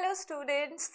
Hello students,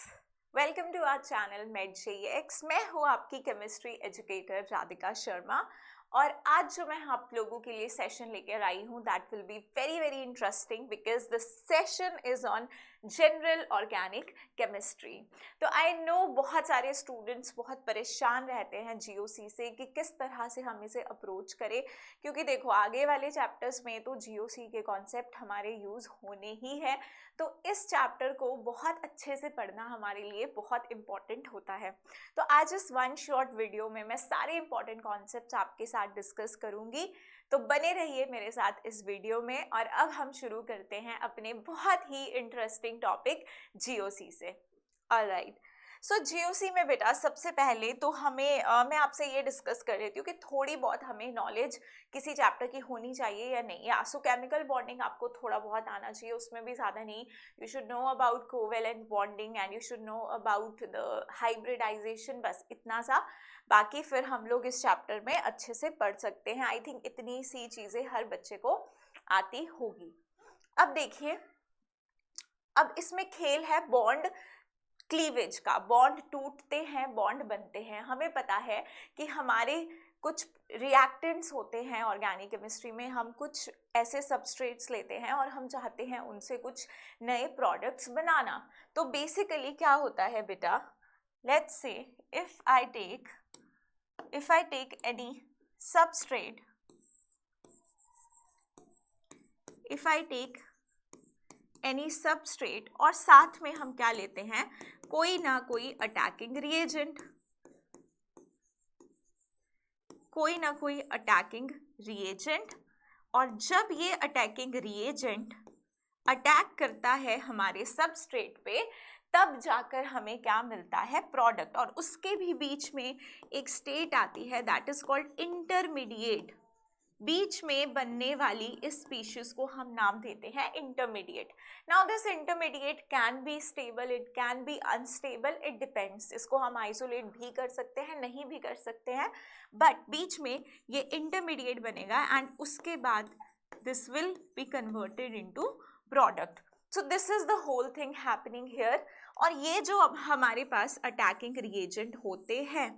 welcome to our channel MedJX। मैं हूँ आपकी केमिस्ट्री एजुकेटर राधिका शर्मा और आज जो मैं आप लोगों के लिए सेशन लेकर आई हूँ that will be very very interesting because the session is on general organic chemistry. तो आई नो बहुत सारे स्टूडेंट्स बहुत परेशान रहते हैं जीओसी से कि किस तरह से हम इसे अप्रोच करें, क्योंकि देखो आगे वाले चैप्टर्स में तो जीओसी के कॉन्सेप्ट हमारे यूज़ होने ही है, तो इस चैप्टर को बहुत अच्छे से पढ़ना हमारे लिए बहुत इम्पॉर्टेंट होता है। तो आज इस वन शॉर्ट वीडियो में मैं सारे इम्पॉर्टेंट कॉन्सेप्ट्स आपके साथ डिस्कस करूंगी, तो बने रहिए मेरे साथ इस वीडियो में। और अब हम शुरू करते हैं अपने बहुत ही इंटरेस्टिंग टॉपिक जीओसी से। ऑलराइट, सो जीओसी में बेटा सबसे पहले तो हमें मैं आपसे ये डिस्कस कर लेती हूँ कि थोड़ी बहुत हमें नॉलेज किसी चैप्टर की होनी चाहिए या नहीं। या सो केमिकल बॉन्डिंग आपको थोड़ा बहुत आना चाहिए, उसमें भी ज़्यादा नहीं। You should know about covalent bonding and you should know about the hybridization, बस इतना सा। बाकी फिर हम लोग इस चैप्टर में अच्छे से पढ़ सकते हैं। आई थिंक इतनी सी चीज़ें हर बच्चे को आती होगी। अब देखिए, अब इसमें खेल है बॉन्ड क्लीवेज का। बॉन्ड टूटते हैं, बॉन्ड बनते हैं। हमें पता है कि हमारे कुछ रिएक्टेंट्स होते हैं ऑर्गेनिक केमिस्ट्री में, हम कुछ ऐसे सबस्ट्रेट्स लेते हैं और हम चाहते हैं उनसे कुछ नए प्रोडक्ट्स बनाना। तो बेसिकली क्या होता है बेटा, let's say if I take any substrate, if I take any substrate और साथ में हम क्या लेते हैं, कोई ना कोई अटैकिंग रिएजेंट, कोई ना कोई अटैकिंग रिएजेंट। और जब ये अटैकिंग रिएजेंट अटैक करता है हमारे सबस्ट्रेट पे, तब जाकर हमें क्या मिलता है, प्रोडक्ट। और उसके भी बीच में एक स्टेट आती है दैट इज कॉल्ड इंटरमीडिएट। बीच में बनने वाली इस स्पीशीज को हम नाम देते हैं intermediate. Now this intermediate can be stable, it can B unstable, it depends. इसको हम आइसोलेट भी कर सकते हैं, नहीं भी कर सकते हैं, बट बीच में ये इंटरमीडिएट बनेगा एंड उसके बाद this will be converted into product. So this is the whole thing happening here. और ये जो अब हमारे पास अटैकिंग रिएजेंट होते हैं,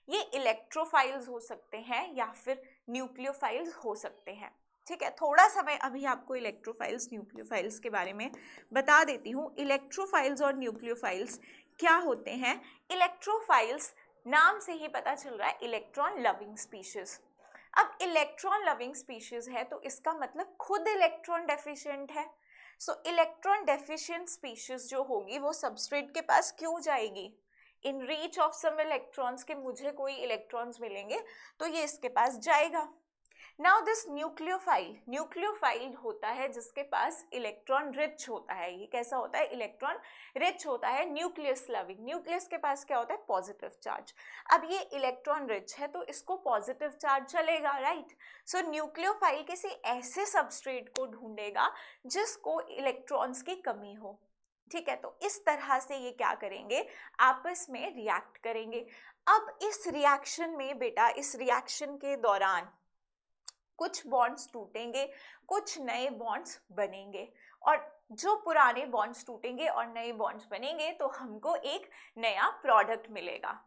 ये इलेक्ट्रोफाइल्स हो सकते हैं या फिर न्यूक्लियोफाइल्स हो सकते हैं। ठीक है, थोड़ा सा मैं अभी आपको इलेक्ट्रोफाइल्स न्यूक्लियोफाइल्स के बारे में बता देती हूँ। इलेक्ट्रोफाइल्स और न्यूक्लियोफाइल्स क्या होते हैं। इलेक्ट्रोफाइल्स नाम से ही पता चल रहा है इलेक्ट्रॉन लविंग स्पीशीज। अब इलेक्ट्रॉन लविंग स्पीशीज है तो इसका मतलब खुद इलेक्ट्रॉन डेफिशिएंट है। सो इलेक्ट्रॉन डेफिशिएंट स्पीशीज जो होगी वो सबस्ट्रेट के पास क्यों जाएगी, इन रीच ऑफ सम इलेक्ट्रॉन्स, के मुझे कोई इलेक्ट्रॉन्स मिलेंगे तो ये इसके पास जाएगा। नाउ दिस न्यूक्लियोफाइल होता है जिसके पास इलेक्ट्रॉन रिच होता है। ये कैसा होता है, इलेक्ट्रॉन रिच होता है। न्यूक्लियस लविंग, न्यूक्लियस के पास क्या होता है, पॉजिटिव चार्ज। अब ये इलेक्ट्रॉन रिच है तो इसको पॉजिटिव चार्ज चलेगा, राइट। सो न्यूक्लियोफाइल किसी ऐसे सबस्ट्रेट को ढूंढेगा जिसको इलेक्ट्रॉन्स की कमी हो। ठीक है, तो इस तरह से ये क्या करेंगे, आपस में रिएक्ट करेंगे। अब इस रिएक्शन में बेटा, इस रिएक्शन के दौरान कुछ बॉन्ड्स टूटेंगे, कुछ नए बॉन्ड्स बनेंगे। और जो पुराने बॉन्ड्स टूटेंगे और नए बॉन्ड्स बनेंगे तो हमको एक नया प्रोडक्ट मिलेगा।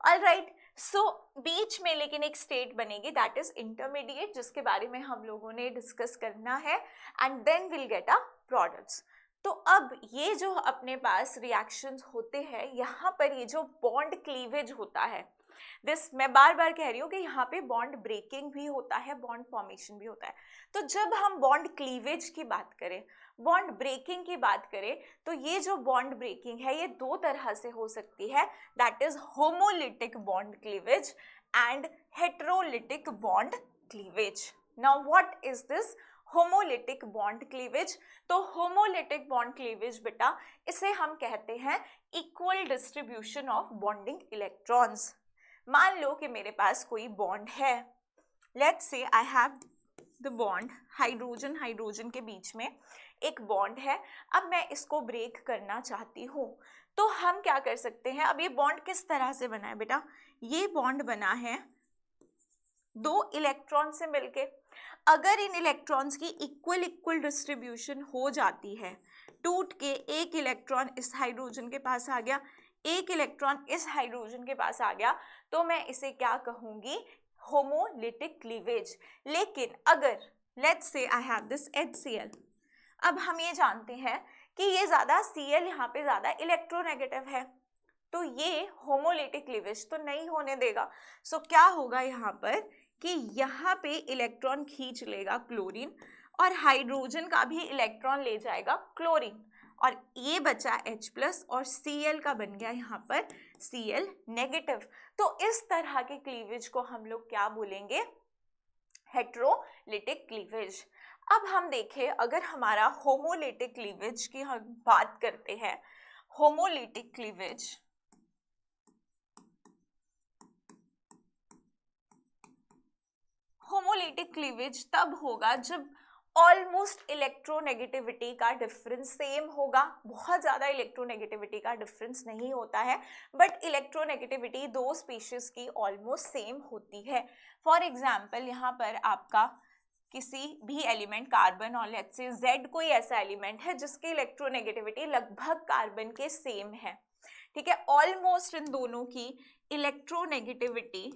ऑलराइट, सो बीच में लेकिन एक स्टेट बनेगी दैट इज इंटरमीडिएट, जिसके बारे में हम लोगों ने डिस्कस करना है, and then will get a products. तो अब ये जो अपने पास रिएक्शंस होते हैं, यहाँ पर ये जो बॉन्ड क्लीवेज होता है, दिस मैं बार बार कह रही हूँ कि यहाँ पे बॉन्ड ब्रेकिंग भी होता है, बॉन्ड फॉर्मेशन भी होता है। तो जब हम बॉन्ड क्लीवेज की बात करें, बॉन्ड ब्रेकिंग की बात करें, तो ये जो बॉन्ड ब्रेकिंग है ये दो तरह से हो सकती है, that is homolytic bond cleavage and heterolytic bond cleavage. Now what is this homolytic bond cleavage? तो होमोलिटिक बॉन्ड क्लीवेज बेटा, इसे हम कहते हैं equal distribution of bonding electrons. मान लो कि मेरे पास कोई बॉन्ड है, let's say I have the bond, hydrogen hydrogen के बीच में एक बॉन्ड है। अब मैं इसको ब्रेक करना चाहती हूँ, तो हम क्या कर सकते हैं। अब ये बॉन्ड किस तरह से बना है बेटा, ये बॉन्ड बना है दो इलेक्ट्रॉन से मिलके। अगर इन इलेक्ट्रॉन्स की इक्वल डिस्ट्रीब्यूशन हो जाती है, टूट के एक इलेक्ट्रॉन इस हाइड्रोजन के पास आ गया, एक इलेक्ट्रॉन इस हाइड्रोजन के पास आ गया, तो मैं इसे क्या कहूंगी, होमोलिटिक क्लीवेज। लेकिन अगर let's say I have this HCl, अब हम ये जानते हैं कि ये ज्यादा Cl यहाँ पे ज्यादा इलेक्ट्रोनेगेटिव है, तो ये होमोलिटिक क्लीवेज तो नहीं होने देगा। सो क्या होगा यहाँ पर कि यहाँ पे इलेक्ट्रॉन खींच लेगा क्लोरीन और हाइड्रोजन का भी इलेक्ट्रॉन ले जाएगा क्लोरीन, और ये बचा H+ और Cl का बन गया यहाँ पर Cl नेगेटिव। तो इस तरह के क्लीवेज को हम लोग क्या बोलेंगे, हेट्रोलिटिक क्लीवेज। अब हम देखें, अगर हमारा होमोलिटिक क्लीवेज की हम बात करते हैं, होमोलिटिक क्लीवेज होमोलिटिक क्लीवेज तब होगा जब ऑलमोस्ट इलेक्ट्रोनेगेटिविटी का डिफरेंस सेम होगा। बहुत ज़्यादा इलेक्ट्रोनेगेटिविटी का डिफरेंस नहीं होता है, बट इलेक्ट्रोनेगेटिविटी दो स्पीशीज की ऑलमोस्ट सेम होती है। फॉर एग्जाम्पल यहाँ पर आपका किसी भी एलिमेंट कार्बन और लेट्स से Z कोई ऐसा एलिमेंट है जिसकी इलेक्ट्रोनेगेटिविटी लगभग कार्बन के सेम है, ठीक है, ऑलमोस्ट इन दोनों की इलेक्ट्रोनेगेटिविटी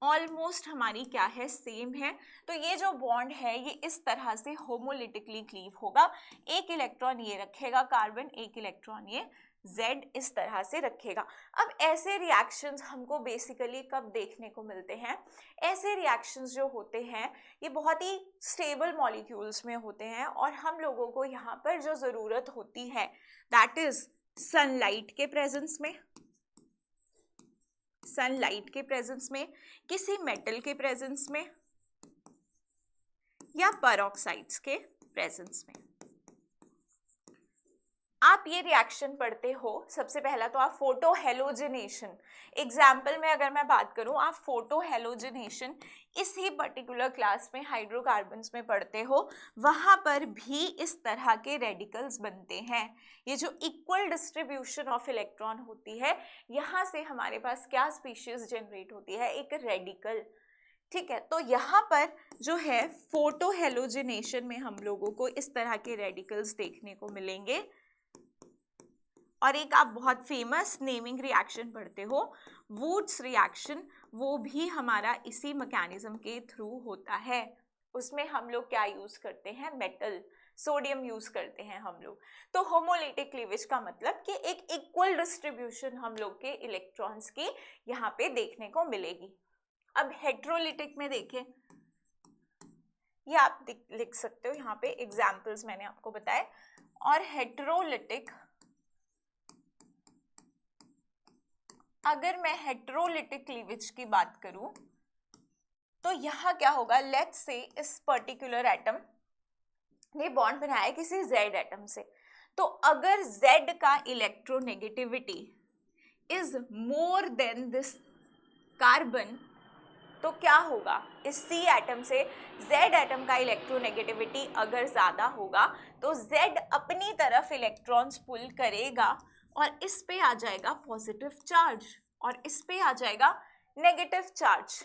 ऑलमोस्ट हमारी क्या है, सेम है। तो ये जो बॉन्ड है ये इस तरह से होमोलिटिकली क्लीव होगा, एक इलेक्ट्रॉन ये रखेगा कार्बन, एक इलेक्ट्रॉन ये Z इस तरह से रखेगा। अब ऐसे रिएक्शंस हमको बेसिकली कब देखने को मिलते हैं, ऐसे रिएक्शंस जो होते हैं ये बहुत ही स्टेबल मॉलिक्यूल्स में होते हैं, और हम लोगों को यहाँ पर जो ज़रूरत होती है दैट इज सनलाइट के प्रेजेंस में, सनलाइट के प्रेजेंस में, किसी मेटल के प्रेजेंस में, या पेरोक्साइड्स के प्रेजेंस में। आप ये रिएक्शन पढ़ते हो, सबसे पहला तो आप फोटो हेलोजिनेशन, एग्जाम्पल में अगर मैं बात करूं, आप फोटो हेलोजिनेशन इसी पर्टिकुलर क्लास में हाइड्रोकार्बन्स में पढ़ते हो, वहां पर भी इस तरह के रेडिकल्स बनते हैं। ये जो इक्वल डिस्ट्रीब्यूशन ऑफ इलेक्ट्रॉन होती है, यहाँ से हमारे पास क्या स्पीशीज जनरेट होती है, एक रेडिकल, ठीक है। तो यहाँ पर जो है फोटो हेलोजिनेशन में हम लोगों को इस तरह के रेडिकल्स देखने को मिलेंगे। और एक आप बहुत फेमस नेमिंग रिएक्शन पढ़ते हो, वुड्स रिएक्शन, वो भी हमारा इसी मैकेनिज्म के थ्रू होता है। उसमें हम लोग क्या यूज करते हैं, मेटल, सोडियम यूज करते हैं हम लोग। तो होमोलिटिक क्लीवेज का मतलब कि एक इक्वल डिस्ट्रीब्यूशन हम लोग के इलेक्ट्रॉन्स की यहाँ पे देखने को मिलेगी। अब हेट्रोलिटिक में देखें, ये आप लिख सकते हो यहाँ पे, एग्जाम्पल्स मैंने आपको बताए। और हेट्रोलिटिक, अगर मैं हेट्रोलिटिक क्लीवेज की बात करूं तो यहाँ क्या होगा, लेट्स से इस पर्टिकुलर एटम ने बॉन्ड बनाया है किसी Z एटम से, तो अगर Z का electronegativity is more than this carbon, तो क्या होगा, इस C एटम से Z एटम का इलेक्ट्रोनेगेटिविटी अगर ज्यादा होगा तो Z अपनी तरफ इलेक्ट्रॉन्स पुल करेगा और इस पे आ जाएगा पॉजिटिव चार्ज और इस पे आ जाएगा नेगेटिव चार्ज।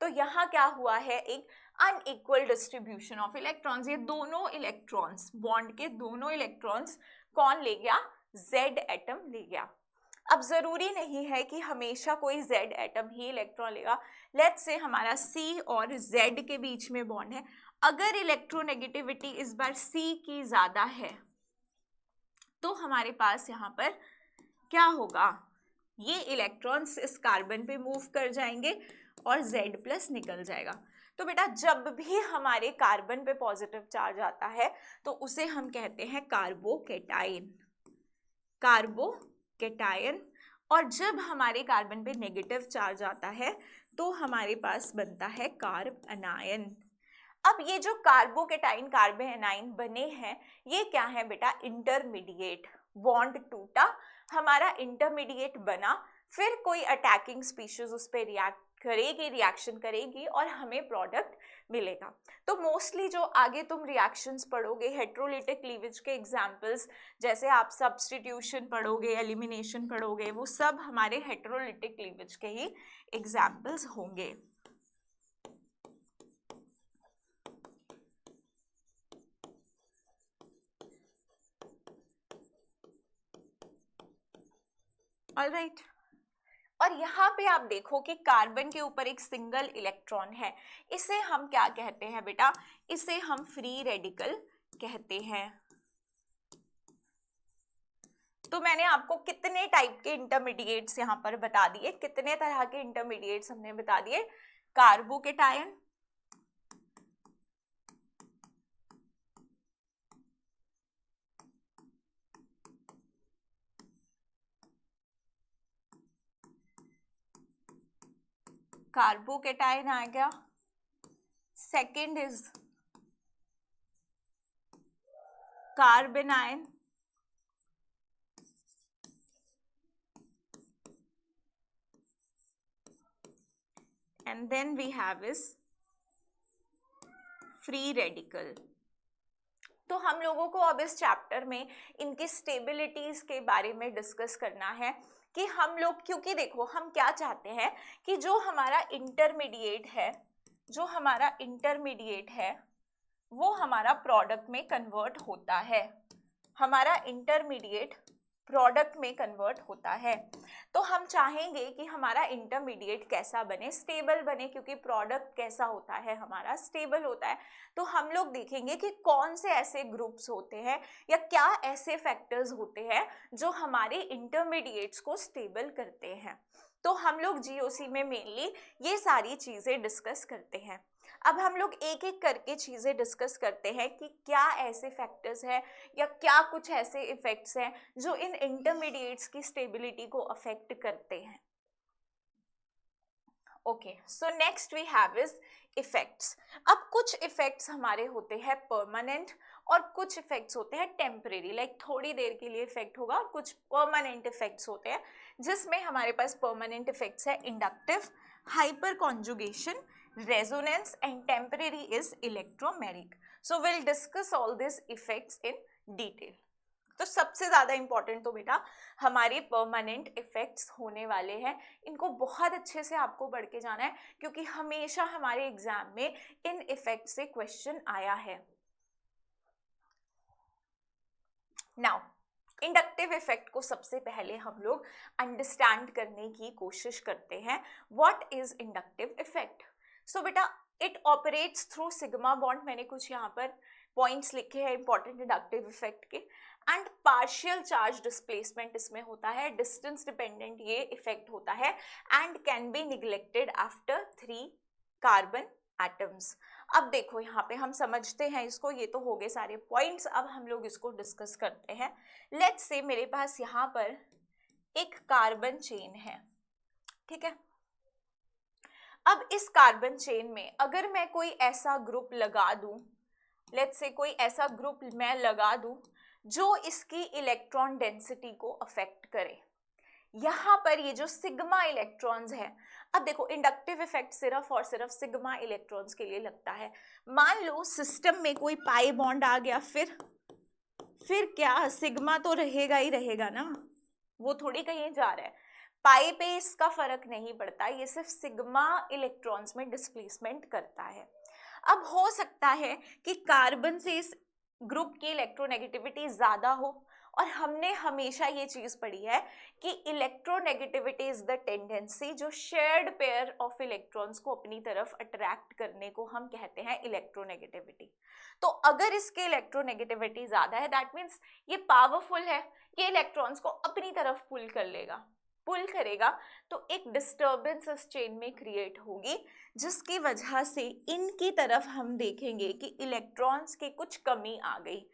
तो यहाँ क्या हुआ है, एक अनइक्वल डिस्ट्रीब्यूशन ऑफ इलेक्ट्रॉन्स। ये दोनों इलेक्ट्रॉन्स, बॉन्ड के दोनों इलेक्ट्रॉन्स कौन ले गया, Z एटम ले गया। अब जरूरी नहीं है कि हमेशा कोई Z एटम ही इलेक्ट्रॉन लेगा। लेट्स से हमारा C और Z के बीच में बॉन्ड है, अगर इलेक्ट्रोनेगेटिविटी इस बार C की ज्यादा है तो हमारे पास यहाँ पर क्या होगा, ये इलेक्ट्रॉन्स इस कार्बन पे मूव कर जाएंगे और Z+ निकल जाएगा। तो बेटा जब भी हमारे कार्बन पे पॉजिटिव चार्ज आता है तो उसे हम कहते हैं कार्बोकेटाइन, कार्बोकेटाइन। और जब हमारे कार्बन पे नेगेटिव चार्ज आता है तो हमारे पास बनता है कार्ब अनायन। अब ये जो कार्बोकेटाइन कार्ब एनाइन बने हैं, ये क्या है बेटा, इंटरमीडिएट। बॉन्ड टूटा, हमारा इंटरमीडिएट बना, फिर कोई अटैकिंग स्पीशीज उस पर रिएक्ट करेगी, रिएक्शन करेगी और हमें प्रोडक्ट मिलेगा। तो मोस्टली जो आगे तुम रिएक्शंस पढ़ोगे हेट्रोलिटिक क्लीवेज के एग्जांपल्स, जैसे आप सब्स्टिट्यूशन पढ़ोगे, एलिमिनेशन पढ़ोगे, वो सब हमारे हेट्रोलिटिक क्लीवेज के ही एग्जांपल्स होंगे। ऑलराइट। और यहाँ पे आप देखो कि कार्बन के ऊपर एक सिंगल इलेक्ट्रॉन है, इसे हम क्या कहते हैं बेटा, इसे हम फ्री रेडिकल कहते हैं। तो मैंने आपको कितने टाइप के इंटरमीडिएट्स यहाँ पर बता दिए, कितने तरह के इंटरमीडिएट्स हमने बता दिए, कार्बोकेटायन, कार्बोकेटायन आ गया, second is carbon ion, and then we have is free radical। तो हम लोगों को अब इस चैप्टर में इनकी स्टेबिलिटीज के बारे में डिस्कस करना है कि हम लोग, क्योंकि देखो हम क्या चाहते हैं कि जो हमारा इंटरमीडिएट है, जो हमारा इंटरमीडिएट है वो हमारा प्रोडक्ट में कन्वर्ट होता है, हमारा इंटरमीडिएट प्रोडक्ट में कन्वर्ट होता है। तो हम चाहेंगे कि हमारा इंटरमीडिएट कैसा बने, स्टेबल बने, क्योंकि प्रोडक्ट कैसा होता है हमारा, स्टेबल होता है। तो हम लोग देखेंगे कि कौन से ऐसे ग्रुप्स होते हैं या क्या ऐसे फैक्टर्स होते हैं जो हमारे इंटरमीडिएट्स को स्टेबल करते हैं। तो हम लोग जीओसी में मेनली ये सारी चीज़ें डिस्कस करते हैं। अब हम लोग एक एक करके चीज़ें डिस्कस करते हैं कि क्या ऐसे फैक्टर्स हैं या क्या कुछ ऐसे इफेक्ट्स हैं जो इन इंटरमीडिएट्स की स्टेबिलिटी को अफेक्ट करते हैं। Okay, so next we have is effects. अब कुछ इफेक्ट्स हमारे होते हैं परमानेंट और कुछ इफेक्ट्स होते हैं टेम्परेरी, लाइक थोड़ी देर के लिए इफेक्ट होगा, और कुछ परमानेंट इफेक्ट्स होते हैं जिसमें हमारे पास परमानेंट इफेक्ट्स है inductive, hyper conjugation, resonance, and temporary is electromeric. So we'll discuss all these effects in detail. तो सबसे ज़्यादा इंपॉर्टेंट तो बेटा हमारे परमानेंट इफेक्ट्स होने वाले हैं, इनको बहुत अच्छे से आपको पढ़ के जाना है क्योंकि हमेशा हमारे एग्जाम में इन इफेक्ट से क्वेश्चन आया है। नाउ इंडक्टिव इफेक्ट को सबसे पहले हम लोग अंडरस्टैंड करने की कोशिश करते हैं। What is inductive effect? So बेटा it operates through sigma bond, मैंने कुछ यहाँ पर पॉइंट्स लिखे हैं इंपॉर्टेंट इंडक्टिव इफेक्ट के, एंड पार्शियल चार्ज डिस्प्लेसमेंट इसमें होता है, डिस्टेंस डिपेंडेंट ये इफेक्ट होता है, and can be neglected after 3 carbon atoms. अब देखो यहाँ पे हम समझते हैं इसको, ये तो हो गए सारे पॉइंट्स, अब हम लोग इसको डिस्कस करते हैं। लेट्स से मेरे पास यहाँ पर एक कार्बन चेन है, ठीक है। अब इस कार्बन चेन में अगर मैं कोई ऐसा ग्रुप लगा दूं, लेट्स से कोई ऐसा ग्रुप मैं लगा दूं जो इसकी इलेक्ट्रॉन डेंसिटी को अफेक्ट करे, यहाँ पर ये जो सिग्मा इलेक्ट्रॉन्स है, अब देखो इंडक्टिव इफेक्ट सिर्फ और सिर्फ सिग्मा इलेक्ट्रॉन्स के लिए लगता है। मान लो सिस्टम में कोई पाई बॉन्ड आ गया, फिर क्या सिग्मा तो रहेगा ही रहेगा ना, वो थोड़ी कहीं जा रहा है। पाई पे इसका फर्क नहीं पड़ता, ये सिर्फ सिग्मा इलेक्ट्रॉन्स में डिस्प्लेसमेंट करता है। अब हो सकता है कि कार्बन से इस ग्रुप की इलेक्ट्रोनेगेटिविटी ज्यादा हो, और हमने हमेशा ये चीज पढ़ी है कि इलेक्ट्रोनेगेटिविटी इज द टेंडेंसी, जो शेयर्ड पेयर ऑफ इलेक्ट्रॉन्स को अपनी तरफ अट्रैक्ट करने को हम कहते हैं इलेक्ट्रोनेगेटिविटी। तो अगर इसके इलेक्ट्रोनेगेटिविटी ज्यादा है दैट मीन्स ये पावरफुल है, ये इलेक्ट्रॉन्स को अपनी तरफ पुल करेगा, तो एक डिस्टर्बेंस इस चेन में क्रिएट होगी, जिसकी वजह से इनकी तरफ हम देखेंगे कि इलेक्ट्रॉन्स की कुछ कमी आ गई।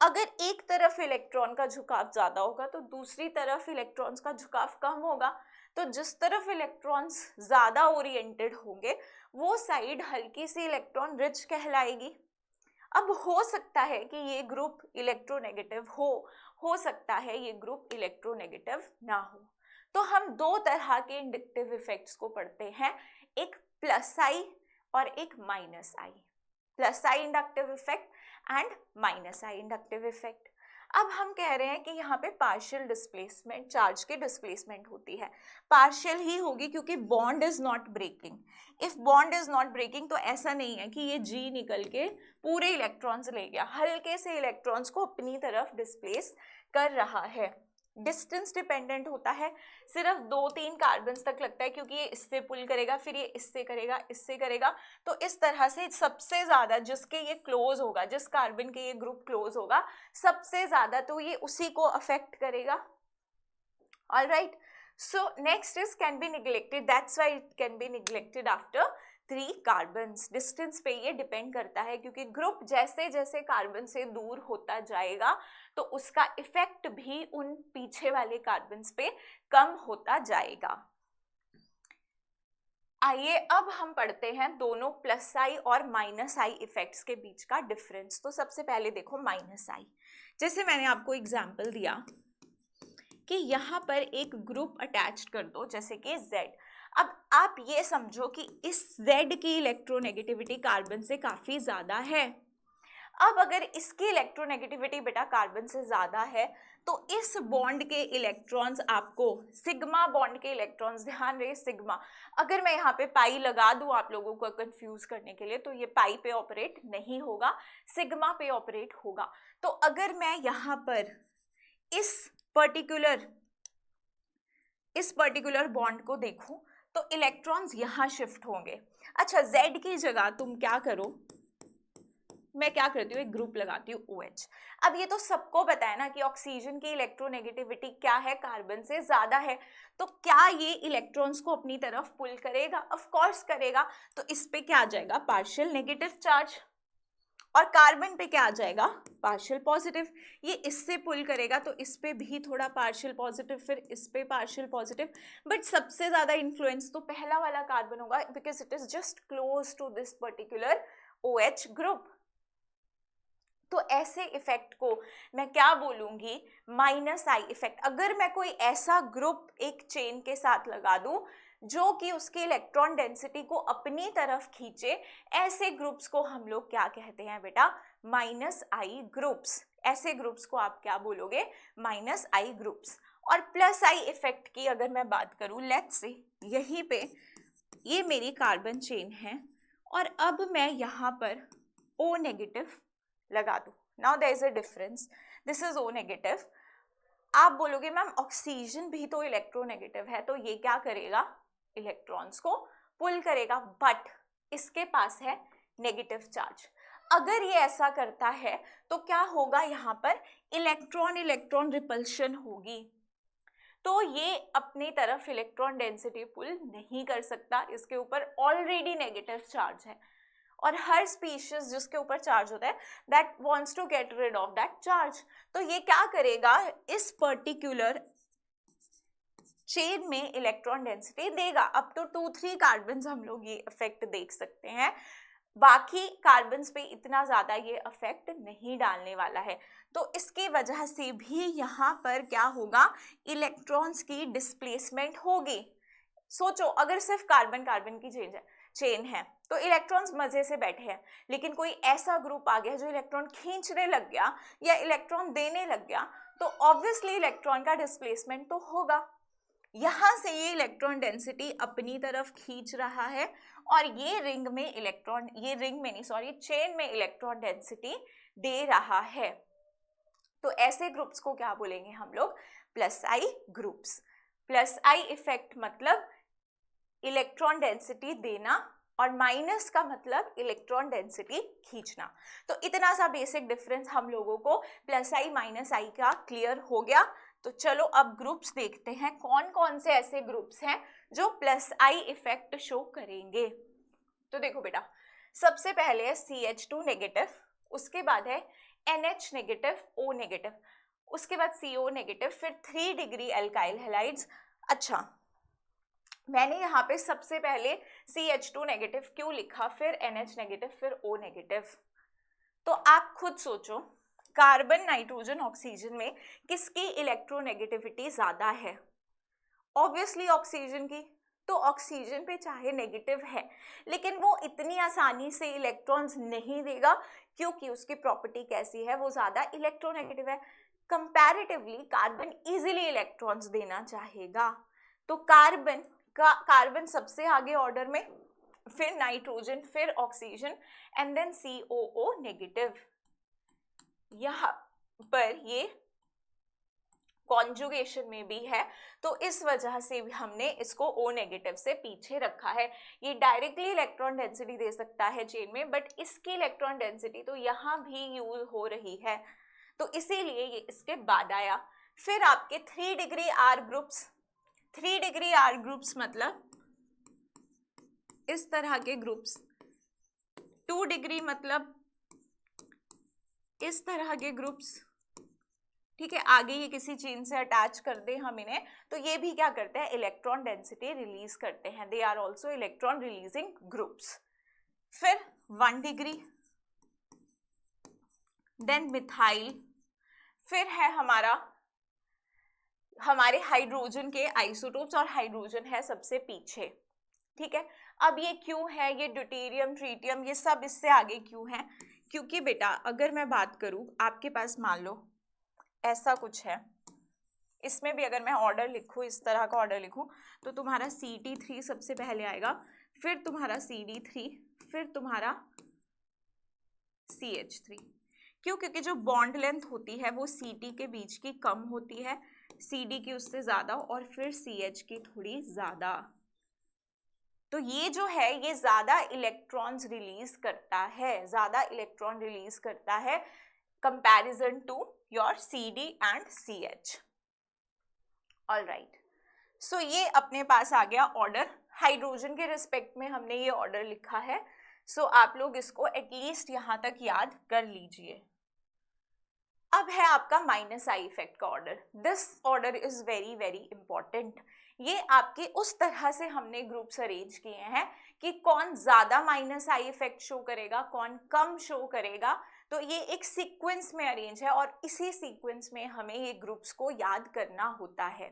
अगर एक तरफ इलेक्ट्रॉन का झुकाव ज्यादा होगा तो दूसरी तरफ इलेक्ट्रॉन्स का झुकाव कम होगा, तो जिस तरफ इलेक्ट्रॉन्स ज्यादा ओरिएंटेड होंगे वो साइड हल्की सी इलेक्ट्रॉन रिच कहलाएगी। अब हो सकता है कि ये ग्रुप इलेक्ट्रोनेगेटिव हो सकता है ये ग्रुप इलेक्ट्रोनेगेटिव ना हो। तो हम दो तरह के इंडक्टिव इफेक्ट्स को पढ़ते हैं, एक प्लस आई और एक minus I, plus I inductive effect and minus I inductive effect. अब हम कह रहे हैं कि यहाँ पे पार्शियल डिस्प्लेसमेंट, चार्ज की डिस्प्लेसमेंट होती है, पार्शियल ही होगी क्योंकि bond is not breaking. If bond is not breaking तो ऐसा नहीं है कि ये जी निकल के पूरे इलेक्ट्रॉन्स ले गया, हल्के से इलेक्ट्रॉन्स को अपनी तरफ डिस्प्लेस कर रहा है। डिस्टेंस डिपेंडेंट होता है, सिर्फ 2-3 कार्बन तक लगता है क्योंकि ये इससे पुल करेगा, फिर ये इससे करेगा, इससे करेगा। तो इस तरह से सबसे ज्यादा जिसके ये क्लोज होगा, जिस कार्बन के ये ग्रुप क्लोज होगा सबसे ज्यादा, तो ये उसी को अफेक्ट करेगा। Alright, so next is can be neglected, that's why it can be neglected after 3 carbons. Distance पे ये डिपेंड करता है क्योंकि ग्रुप जैसे जैसे कार्बन से दूर होता जाएगा तो उसका इफेक्ट भी उन पीछे वाले कार्बन्स पे कम होता जाएगा। आइए अब हम पढ़ते हैं दोनों प्लस आई और माइनस आई इफेक्ट्स के बीच का डिफरेंस। तो सबसे पहले देखो माइनस आई, जैसे मैंने आपको एग्जांपल दिया कि यहाँ पर एक ग्रुप अटैच कर दो जैसे कि Z। अब आप ये समझो कि इस Z की इलेक्ट्रोनेगेटिविटी कार्बन से काफी ज्यादा है। अब अगर इसकी इलेक्ट्रोनेगेटिविटी बेटा कार्बन से ज्यादा है तो इस बॉन्ड के इलेक्ट्रॉन्स आपको, सिग्मा बॉन्ड के इलेक्ट्रॉन्स, ध्यान रहे सिग्मा, अगर मैं यहाँ पे पाई लगा दूं आप लोगों को कंफ्यूज करने के लिए तो ये पाई पे ऑपरेट नहीं होगा, सिग्मा पे ऑपरेट होगा। तो अगर मैं यहाँ पर इस पर्टिकुलर बॉन्ड को देखूं तो इलेक्ट्रॉन्स यहां शिफ्ट होंगे। अच्छा, Z की जगह तुम क्या करो, मैं क्या करती हूँ एक ग्रुप लगाती हूँ OH। अब ये तो सबको पता है ना कि ऑक्सीजन की इलेक्ट्रोनेगेटिविटी क्या है, कार्बन से ज्यादा है। तो क्या ये इलेक्ट्रॉन्स को अपनी तरफ पुल करेगा? ऑफ कोर्स करेगा। तो इस पे क्या आ जाएगा, पार्शियल नेगेटिव चार्ज, और कार्बन पे क्या आ जाएगा, पार्शियल पॉजिटिव। ये इससे पुल करेगा तो इस पे भी थोड़ा पार्शियल पॉजिटिव, फिर इस पे पार्शियल पॉजिटिव, बट सबसे ज्यादा इन्फ्लुएंस तो पहला वाला कार्बन होगा because it is just close to this particular OH group. तो ऐसे इफेक्ट को मैं क्या बोलूंगी, माइनस आई इफेक्ट। अगर मैं कोई ऐसा ग्रुप एक चेन के साथ लगा दूं जो कि उसकी इलेक्ट्रॉन डेंसिटी को अपनी तरफ खींचे, ऐसे ग्रुप्स को हम लोग क्या कहते हैं बेटा, माइनस आई ग्रुप्स। ऐसे ग्रुप्स को आप क्या बोलोगे, माइनस आई ग्रुप्स। और प्लस आई इफेक्ट की अगर मैं बात करूं, लेट्स से यहीं पे ये मेरी कार्बन चेन है और अब मैं यहाँ पर O नेगेटिव लगा दूं। Now there is a difference, this is O negative. आप बोलोगे मैम ऑक्सीजन भी तो इलेक्ट्रोनेगेटिव है, तो ये क्या करेगा, इलेक्ट्रॉन्स को पुल करेगा, बट इसके पास है नेगेटिव चार्ज। अगर ये ऐसा करता है तो क्या होगा, यहाँ पर इलेक्ट्रॉन रिपल्शन होगी, तो ये अपनी तरफ इलेक्ट्रॉन डेंसिटी पुल नहीं कर सकता, इसके ऊपर ऑलरेडी नेगेटिव चार्ज है। और हर स्पीशीज जिसके ऊपर चार्ज होता है that wants to get rid of that charge. तो ये क्या करेगा, इस पर्टिकुलर चेन में इलेक्ट्रॉन डेंसिटी देगा। अब तो 2-3 कार्बन्स हम लोग ये इफेक्ट देख सकते हैं, बाकी कार्बन्स पे इतना ज्यादा ये इफेक्ट नहीं डालने वाला है। तो इसकी वजह से भी यहाँ पर क्या होगा, इलेक्ट्रॉन्स की डिस्प्लेसमेंट होगी। सोचो अगर सिर्फ कार्बन की चेन है तो इलेक्ट्रॉन्स मजे से बैठे हैं, लेकिन कोई ऐसा ग्रुप आ गया जो इलेक्ट्रॉन खींचने लग गया या इलेक्ट्रॉन देने लग गया, तो ऑब्वियसली इलेक्ट्रॉन का डिस्प्लेसमेंट तो होगा। यहां से ये इलेक्ट्रॉन डेंसिटी अपनी तरफ खींच रहा है और ये चेन में इलेक्ट्रॉन डेंसिटी दे रहा है। तो ऐसे ग्रुप्स को क्या बोलेंगे हम लोग, plus I groups. Plus I effect मतलब इलेक्ट्रॉन डेंसिटी देना और माइनस का मतलब इलेक्ट्रॉन डेंसिटी खींचना। तो इतना सा बेसिक डिफरेंस हम लोगों को प्लस आई माइनस आई का क्लियर हो गया। तो चलो अब ग्रुप्स देखते हैं, कौन कौन से ऐसे ग्रुप्स हैं जो प्लस आई इफेक्ट शो करेंगे। तो देखो बेटा, सबसे पहले है CH2 नेगेटिव, उसके बाद है NH नेगेटिव, O नेगेटिव, उसके बाद CO नेगेटिव, फिर 3 डिग्री एल्काइल हैलाइड्स। अच्छा, मैंने यहाँ पे सबसे पहले CH2 नेगेटिव क्यों लिखा, फिर NH नेगेटिव, फिर O नेगेटिव? तो आप खुद सोचो, कार्बन, नाइट्रोजन, ऑक्सीजन में किसकी इलेक्ट्रोनेगेटिविटी ज्यादा है? ऑब्वियसली ऑक्सीजन की। तो ऑक्सीजन पे चाहे नेगेटिव है लेकिन वो इतनी आसानी से इलेक्ट्रॉन्स नहीं देगा क्योंकि उसकी प्रॉपर्टी कैसी है, वो ज्यादा इलेक्ट्रोनेगेटिव है। कंपैरेटिवली कार्बन इजीली इलेक्ट्रॉन्स देना चाहेगा। तो कार्बन सबसे आगे ऑर्डर में, फिर नाइट्रोजन, फिर oxygen and then COO negative. यहाँ पर ये कॉन्जुगेशन में भी है, तो इस वजह से भी हमने इसको O नेगेटिव से पीछे रखा है। ये डायरेक्टली इलेक्ट्रॉन डेंसिटी दे सकता है चेन में, बट इसकी इलेक्ट्रॉन डेंसिटी तो यहाँ भी यूज हो रही है, तो इसीलिए ये इसके बाद आया। फिर आपके 3 degree R groups, 3 degree R groups मतलब इस तरह के ग्रुप्स, 2 डिग्री मतलब इस तरह के ग्रुप्स, ठीक है। आगे ये किसी चेन से अटैच कर दे हम इन्हें, तो ये भी क्या करते हैं, इलेक्ट्रॉन डेंसिटी रिलीज करते हैं, they are also electron releasing groups. फिर 1 डिग्री, देन मिथाइल, फिर है हमारे हाइड्रोजन के आइसोटोप्स, और हाइड्रोजन है सबसे पीछे, ठीक है। अब ये क्यों है, ये ड्यूटेरियम, ट्रीटियम, ये सब इससे आगे क्यों है, क्योंकि बेटा अगर मैं बात करूं, आपके पास मान लो ऐसा कुछ है, इसमें भी अगर मैं ऑर्डर लिखूं, इस तरह का ऑर्डर लिखूं, तो तुम्हारा Ct3 सबसे पहले आएगा, फिर तुम्हारा CD3, फिर तुम्हारा CH3। क्यों, क्योंकि जो बॉन्ड लेंथ होती है वो Ct के बीच की कम होती है, CD की उससे ज्यादा, और फिर CH की थोड़ी ज्यादा। तो ये जो है ये ज्यादा इलेक्ट्रॉन्स रिलीज करता है, ज्यादा इलेक्ट्रॉन रिलीज करता है comparison to your CD and CH। Alright, so ये अपने पास आ गया ऑर्डर। हाइड्रोजन के रिस्पेक्ट में हमने ये ऑर्डर लिखा है, सो आप लोग इसको एटलीस्ट यहां तक याद कर लीजिए। अब है आपका -I इफेक्ट का order. This order is very very important. ये आपके उस तरह से हमने ग्रुप्स अरेंज किए हैं कि कौन ज्यादा -I इफेक्ट शो करेगा, कौन कम शो करेगा, तो ये एक सीक्वेंस में अरेंज है, और इसी सीक्वेंस में हमें ये ग्रुप्स को याद करना होता है,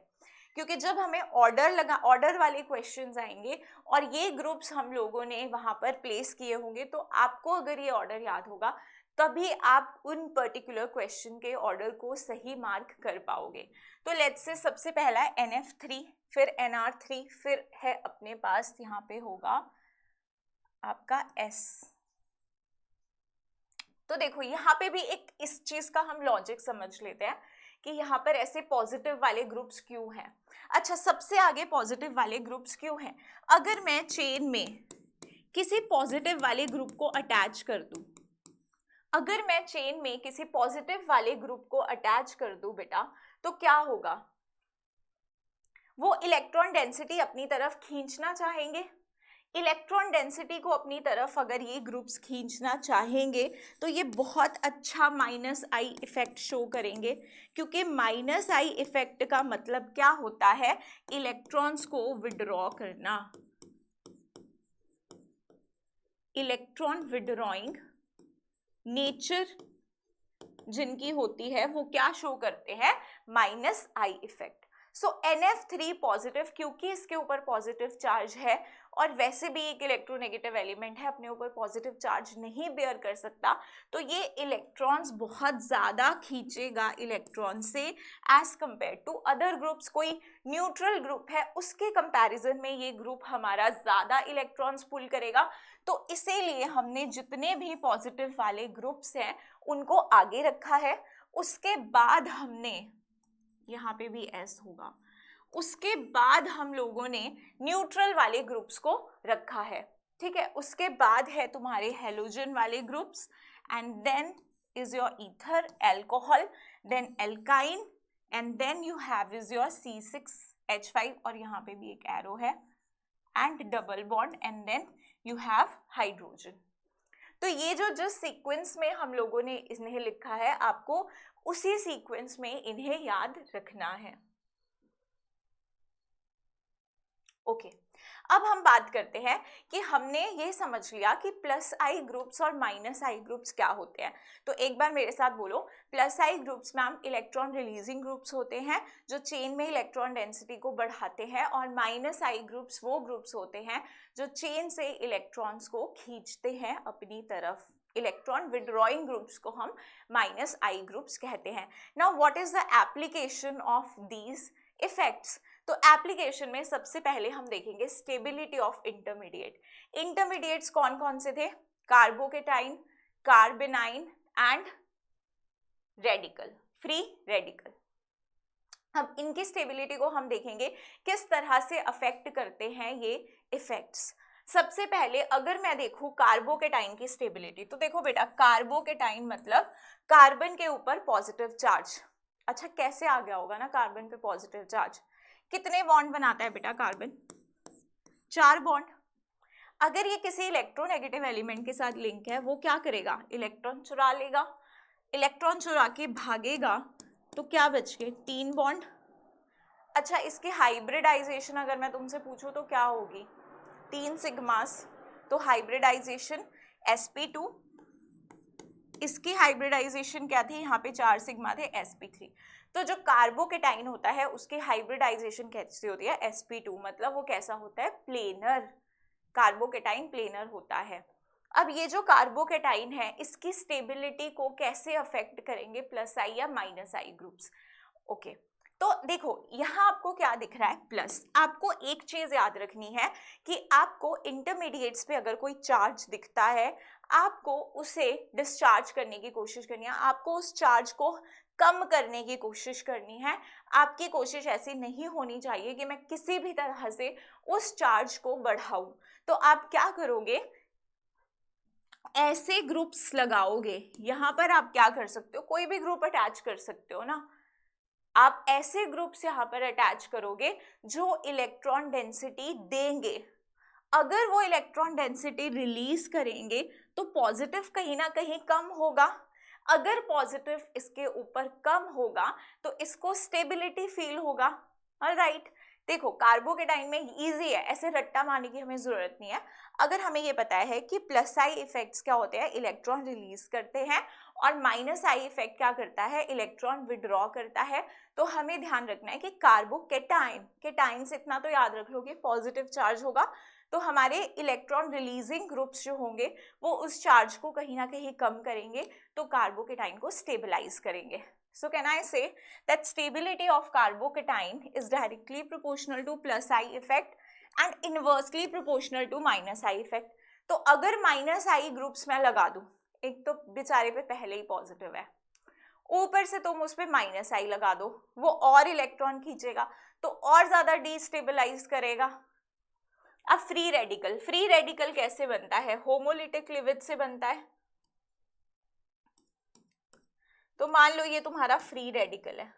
क्योंकि जब हमें ऑर्डर वाले क्वेश्चंस आएंगे और ये ग्रुप्स हम लोगों ने वहां पर प्लेस किए होंगे, तो आपको अगर ये ऑर्डर याद होगा तभी आप उन पर्टिकुलर क्वेश्चन के ऑर्डर को सही मार्क कर पाओगे। तो लेट्स से सबसे पहला है NF3, फिर NR3, फिर है अपने पास यहाँ पे होगा आपका S। तो देखो यहाँ पे भी एक इस चीज का हम लॉजिक समझ लेते हैं कि यहाँ पर ऐसे पॉजिटिव वाले ग्रुप्स क्यों हैं। अच्छा, सबसे आगे पॉजिटिव वाले ग्रुप्स क्यों हैं, अगर मैं चेन में किसी पॉजिटिव वाले ग्रुप को अटैच कर दूं, अगर मैं चेन में किसी पॉजिटिव वाले ग्रुप को अटैच कर दूं बेटा, तो क्या होगा, वो इलेक्ट्रॉन डेंसिटी अपनी तरफ खींचना चाहेंगे। इलेक्ट्रॉन डेंसिटी को अपनी तरफ अगर ये ग्रुप्स खींचना चाहेंगे तो ये बहुत अच्छा -I इफेक्ट शो करेंगे, क्योंकि -I इफेक्ट का मतलब क्या होता है, इलेक्ट्रॉन्स को विड्रॉ करना। इलेक्ट्रॉन विड्रॉइंग नेचर जिनकी होती है वो क्या शो करते हैं, -I effect. So NF3 positive, क्योंकि इसके ऊपर पॉजिटिव चार्ज है, और वैसे भी एक इलेक्ट्रोनेगेटिव एलिमेंट है, अपने ऊपर पॉजिटिव चार्ज नहीं बेयर कर सकता, तो ये इलेक्ट्रॉन्स बहुत ज्यादा खींचेगा इलेक्ट्रॉन से as compare to other groups. कोई न्यूट्रल ग्रुप है उसके कंपैरिजन में ये ग्रुप हमारा ज्यादा इलेक्ट्रॉन्स पुल करेगा। तो इसीलिए हमने जितने भी पॉजिटिव वाले ग्रुप्स हैं उनको आगे रखा है। उसके बाद हमने यहाँ पे भी S होगा, उसके बाद हम लोगों ने न्यूट्रल वाले ग्रुप्स को रखा है, ठीक है। उसके बाद है तुम्हारे हेलोजन वाले groups, and then is your ether, alcohol, then alkyne, and then you have is your C6H5, और यहाँ पे भी एक एरो है, and double bond, and then you have hydrogen. तो ये जो जिस सीक्वेंस में हम लोगों ने इन्हें लिखा है, आपको उसी सीक्वेंस में इन्हें याद रखना है। ओके, अब हम बात करते हैं कि हमने ये समझ लिया कि +I ग्रुप्स और -I ग्रुप्स क्या होते हैं। तो एक बार मेरे साथ बोलो, +I groups ma'am electron releasing groups होते हैं जो चेन में इलेक्ट्रॉन डेंसिटी को बढ़ाते हैं, और -I ग्रुप्स वो ग्रुप्स होते हैं जो चेन से इलेक्ट्रॉन्स को खींचते हैं अपनी तरफ। इलेक्ट्रॉन विड्रॉइंग ग्रुप्स को हम -I ग्रुप्स कहते हैं। Now what is the application of these effects. तो एप्लीकेशन में सबसे पहले हम देखेंगे स्टेबिलिटी ऑफ इंटरमीडिएट। इंटरमीडिएट्स कौन कौन से थे, carbocation, कार्बेनाइन and radical, free radical. अब इनकी स्टेबिलिटी को हम देखेंगे किस तरह से अफेक्ट करते हैं ये इफेक्ट्स। सबसे पहले अगर मैं देखूं कार्बोकेटाइन की स्टेबिलिटी, तो देखो बेटा कार्बोकेटाइन मतलब कार्बन के ऊपर पॉजिटिव चार्ज। अच्छा कैसे आ गया होगा ना कार्बन पे पॉजिटिव चार्ज? कितने बॉन्ड बनाता है बेटा कार्बन? 4 बॉन्ड। अगर ये किसी इलेक्ट्रोनेगेटिव एलिमेंट के साथ लिंक है, वो क्या करेगा? इलेक्ट्रॉन चुरा लेगा। इलेक्ट्रॉन चुरा के भागेगा तो क्या बच गए? 3 बॉन्ड। अच्छा इसकी हाइब्रिडाइजेशन अगर मैं तुमसे पूछूं तो क्या होगी? 3 सिग्मास, तो हाइब्रिडाइजेशन sp2। इसकी हाइब्रिडाइजेशन क्या थी? यहाँ पे 4 सिग्मा थे, sp3। तो जो कार्बोकेटाइन होता है उसकी हाइब्रिडाइजेशन कैसी होती है? sp2। मतलब वो कैसा होता है? प्लेनर। कार्बोकेटाइन प्लेनर होता है। अब ये जो कार्बोकेटाइन है इसकी स्टेबिलिटी को कैसे अफेक्ट करेंगे प्लस आई या माइनस आई ग्रुप्स? ओके तो देखो यहाँ आपको क्या दिख रहा है? प्लस। आपको एक चीज याद रखनी है कि आपको इंटरमीडिएट्स पे अगर कोई चार्ज दिखता है, आपको उसे डिस्चार्ज करने की कोशिश करनी है, आपको उस चार्ज को कम करने की कोशिश करनी है। आपकी कोशिश ऐसी नहीं होनी चाहिए कि मैं किसी भी तरह से उस चार्ज को बढ़ाऊं। तो आप क्या करोगे? ऐसे ग्रुप्स लगाओगे। यहाँ पर आप क्या कर सकते हो? कोई भी ग्रुप अटैच कर सकते हो ना। आप ऐसे ग्रुप्स यहाँ पर अटैच करोगे जो इलेक्ट्रॉन डेंसिटी देंगे। अगर वो इलेक्ट्रॉन डेंसिटी रिलीज करेंगे तो पॉजिटिव कहीं ना कहीं कम होगा। अगर पॉजिटिव इसके ऊपर कम होगा तो इसको स्टेबिलिटी फील होगा। ऑलराइट देखो कार्बोकेटाइन में इजी है, ऐसे रट्टा मारने की हमें जरूरत नहीं है। अगर हमें ये पता है कि प्लस आई इफेक्ट्स क्या होते हैं? इलेक्ट्रॉन रिलीज करते हैं, और माइनस आई इफेक्ट क्या करता है? इलेक्ट्रॉन विड्रॉ करता है। तो हमें ध्यान रखना है कि कार्बोकेटाइन, केटाइन से इतना तो याद रख लो कि पॉजिटिव चार्ज होगा, तो हमारे इलेक्ट्रॉन रिलीजिंग ग्रुप्स जो होंगे वो उस चार्ज को कहीं ना कहीं कम करेंगे, तो कार्बोकेटाइन को स्टेबलाइज करेंगे। So can I say that stability of carbocation is directly proportional to plus I effect and inversely proportional to minus I effect? तो अगर माइनस आई ग्रुप्स में लगा दूं, एक तो बेचारे पे पहले ही पॉजिटिव है, ऊपर से तुम उस पे माइनस आई लगा दो, वो और इलेक्ट्रॉन खींचेगा तो और ज्यादा डिस्टेबलाइज करेगा। अब फ्री रेडिकल कैसे बनता है? होमोलिटिक क्लीवेज से बनता है। तो मान लो ये तुम्हारा फ्री रेडिकल है।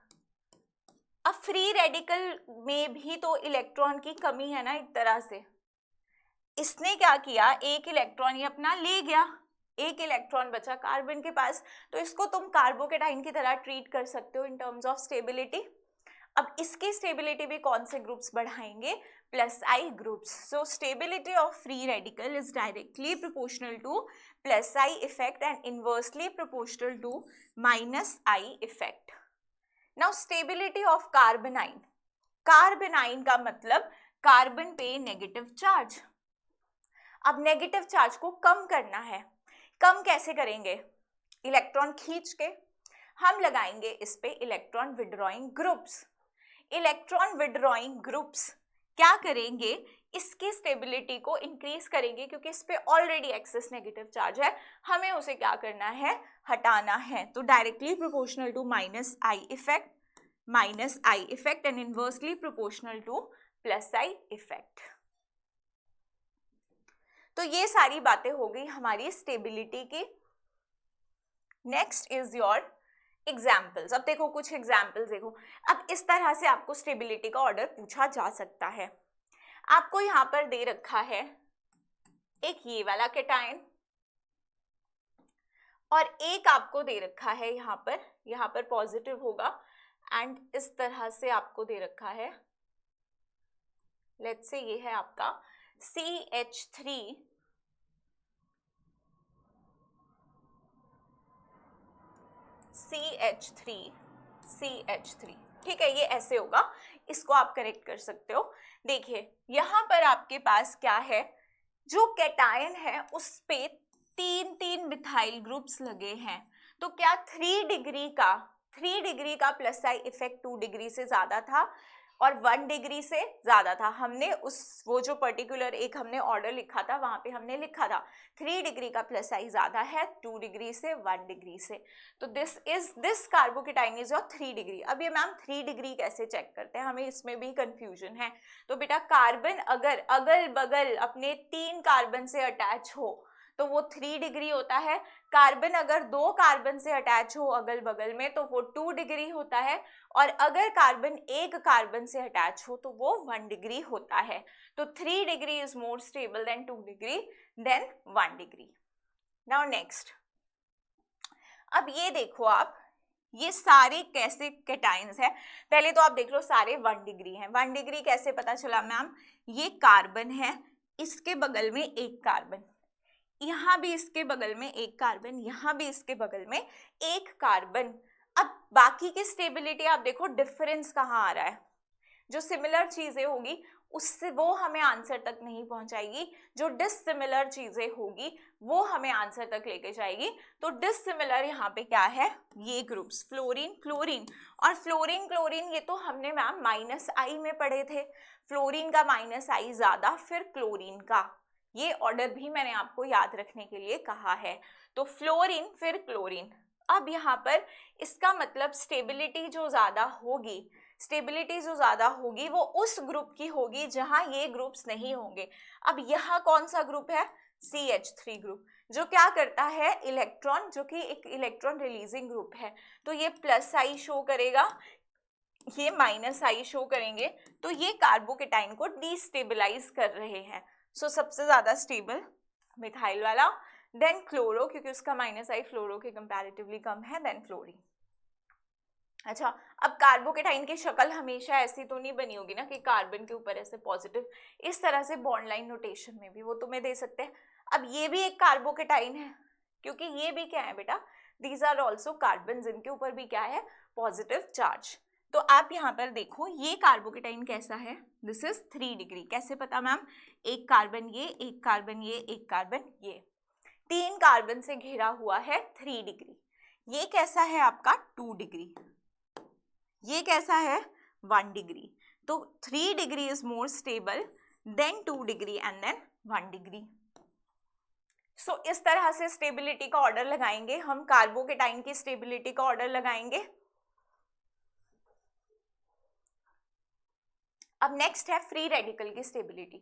अब फ्री रेडिकल में भी तो इलेक्ट्रॉन की कमी है ना एक तरह से। इसने क्या किया? एक इलेक्ट्रॉन ये अपना ले गया, एक इलेक्ट्रॉन बचा कार्बन के पास, तो इसको तुम कार्बोकेटाइन की तरह ट्रीट कर सकते हो इन टर्म्स ऑफ स्टेबिलिटी। अब इसकी स्टेबिलिटी भी कौन से ग्रुप्स बढ़ाएंगे? Plus I groups. So stability of free radical is directly proportional to plus I effect and inversely proportional to minus I effect. Now stability of carbanion. Carbanion का मतलब carbon पे negative charge. अब negative charge को कम करना है। कम कैसे करेंगे? इलेक्ट्रॉन खींच के हम लगाएंगे इस पे electron withdrawing groups. Electron withdrawing groups क्या करेंगे? इसकी स्टेबिलिटी को इंक्रीज करेंगे, क्योंकि इस पे ऑलरेडी एक्सेस नेगेटिव चार्ज है, हमें उसे क्या करना है? हटाना है। तो directly proportional to minus I effect and inversely proportional to plus I effect. तो ये सारी बातें हो गई हमारी स्टेबिलिटी की। Next is your examples. अब देखो कुछ एग्जाम्पल्स देखो। अब इस तरह से आपको स्टेबिलिटी का ऑर्डर पूछा जा सकता है। आपको यहाँ पर दे रखा है एक ये वाला केटाइन, और एक आपको दे रखा है यहाँ पर पॉजिटिव होगा, एंड इस तरह से आपको दे रखा है, लेट्स से ये है आपका CH3 ठीक है, ये ऐसे होगा, इसको आप करेक्ट कर सकते हो। देखिए यहाँ पर आपके पास क्या है? जो कैटायन है उस पे 3 मिथाइल ग्रुप्स लगे हैं, तो क्या 3 डिग्री का प्लस आई इफेक्ट 2 डिग्री से ज्यादा था? और 1 डिग्री से ज्यादा था। हमने वो जो पर्टिकुलर एक हमने ऑर्डर लिखा था वहां पे हमने लिखा था 3 डिग्री का प्लस आई ज्यादा है 2 डिग्री से 1 डिग्री से। तो this carbocation is your 3 degree. अब ये मैम 3 डिग्री कैसे चेक करते हैं, हमें इसमें भी कंफ्यूजन है। तो बेटा कार्बन अगर अगल बगल अपने 3 कार्बन से अटैच हो तो वो 3 डिग्री होता है। कार्बन अगर 2 कार्बन से अटैच हो अगल बगल में तो वो 2 डिग्री होता है। और अगर कार्बन 1 कार्बन से अटैच हो तो वो 1 डिग्री होता है। तो 3 degree is more stable than 2 degree than 1 degree. Now next, अब ये देखो आप, ये सारे कैसे कैटाइंस है। पहले तो आप देख लो सारे 1 डिग्री हैं। 1 डिग्री कैसे पता चला मैम, ये कार्बन है, इसके बगल में एक कार्बन, यहाँ भी इसके बगल में एक कार्बन, यहाँ भी इसके बगल में एक कार्बन। अब बाकी की स्टेबिलिटी आप देखो, डिफरेंस कहाँ आ रहा है। जो सिमिलर चीजें होगी उससे वो हमें आंसर तक नहीं पहुंचाएगी, जो डिससिमिलर चीजें होगी वो हमें आंसर तक लेके जाएगी। तो डिससिमिलर यहाँ पे क्या है, ये ग्रुप्स फ्लोरीन क्लोरीन, और फ्लोरीन क्लोरीन ये तो हमने मैम माइनस आई में पढ़े थे। फ्लोरीन का माइनस आई ज्यादा, फिर क्लोरीन का, ये ऑर्डर भी मैंने आपको याद रखने के लिए कहा है। तो फ्लोरीन फिर क्लोरीन। अब यहाँ पर इसका मतलब स्टेबिलिटी जो ज्यादा होगी, स्टेबिलिटी जो ज्यादा होगी वो उस ग्रुप की होगी जहां ये ग्रुप्स नहीं होंगे। अब यहाँ कौन सा ग्रुप है, CH3 ग्रुप, जो क्या करता है इलेक्ट्रॉन, जो कि एक इलेक्ट्रॉन रिलीजिंग ग्रुप है। तो ये प्लस आई शो करेगा, ये माइनस आई शो करेंगे, तो ये कार्बोकेटाइन को डिस्टेबलाइज कर रहे हैं। सो सबसे ज्यादा स्टेबल मिथाइल वाला, देन क्लोरो क्योंकि उसका माइनस आई फ्लोरो के कंपैरेटिवली कम है, देन फ्लोरीन। अच्छा, अब कार्बोकेटाइन की शक्ल हमेशा ऐसी तो नहीं बनी होगी ना कि कार्बन के ऊपर ऐसे पॉजिटिव, इस तरह से बॉन्ड लाइन नोटेशन में भी वो तुम्हें दे सकते हैं। अब ये भी एक कार्बोकेटाइन है क्योंकि ये भी क्या है बेटा, दीज आर ऑल्सो कार्बन, जिनके ऊपर भी क्या है पॉजिटिव चार्ज। तो आप यहाँ पर देखो ये कार्बोकेटाइन कैसा है, दिस इज 3 डिग्री। कैसे पता मैम, एक कार्बन ये, एक कार्बन ये, एक कार्बन ये, 3 कार्बन से घिरा हुआ है 3 डिग्री। ये कैसा है आपका 2 डिग्री, ये कैसा है 1 डिग्री। तो 3 degree is more stable than 2 degree and then 1 degree. So इस तरह से स्टेबिलिटी का ऑर्डर लगाएंगे हम, कार्बोकेटाइन की स्टेबिलिटी का ऑर्डर लगाएंगे। अब नेक्स्ट है फ्री रेडिकल की स्टेबिलिटी।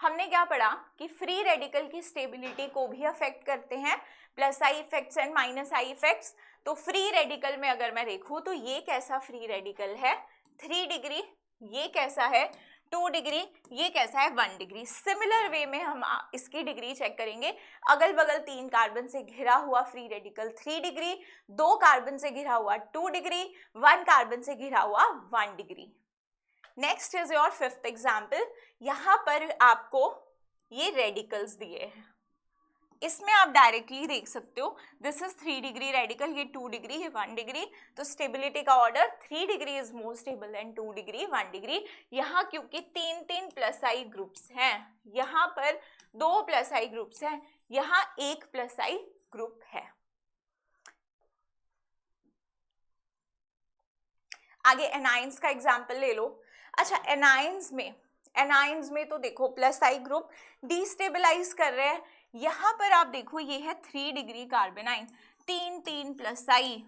हमने क्या पढ़ा कि फ्री रेडिकल की स्टेबिलिटी को भी अफेक्ट करते हैं plus I effects and minus I effects. तो फ्री रेडिकल में अगर मैं देखूं तो ये कैसा फ्री रेडिकल है 3 डिग्री, ये कैसा है 2 डिग्री, ये कैसा है 1 डिग्री। सिमिलर वे में हम इसकी डिग्री चेक करेंगे। अगल बगल 3 कार्बन से घिरा हुआ फ्री रेडिकल 3 डिग्री, 2 कार्बन से घिरा हुआ 2 डिग्री, 1 कार्बन से घिरा हुआ 1 degree. Next is your 5th example. यहाँ पर आपको ये रेडिकल्स दिए हैं, इसमें आप डायरेक्टली देख सकते हो दिस इज 3 डिग्री रेडिकल, ये 2 डिग्री, ये 1 डिग्री। तो स्टेबिलिटी का order 3 degree is more stable than 2 degree 1 degree. यहाँ क्योंकि 3 प्लस आई ग्रुप्स हैं, यहाँ पर 2 प्लस आई ग्रुप्स हैं, यहाँ 1 प्लस आई ग्रुप है। आगे एनाइंस का एग्जाम्पल ले लो। अच्छा, एनाइंस में तो देखो प्लस आई ग्रुप डिस्टेबलाइज कर रहे हैं। यहाँ पर आप देखो ये है 3 डिग्री कार्बेनाइन, 3 प्लस आई,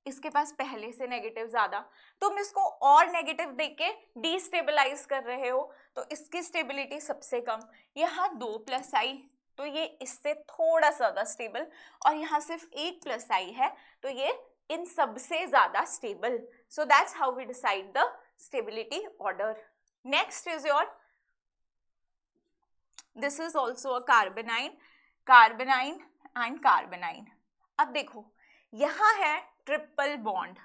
इसके पास पहले से नेगेटिव ज्यादा, तुम इसको और नेगेटिव देख के डिस्टेबलाइज कर रहे हो तो इसकी स्टेबिलिटी सबसे कम। यहाँ 2 प्लस आई तो ये इससे थोड़ा ज्यादा स्टेबल, और यहाँ सिर्फ 1 प्लस आई है तो ये इन सबसे ज्यादा stable. So that's how we decide the stability order. Next is your, this is also a carbonine and carbonine. अब देखो यहाँ है ट्रिपल बॉन्ड,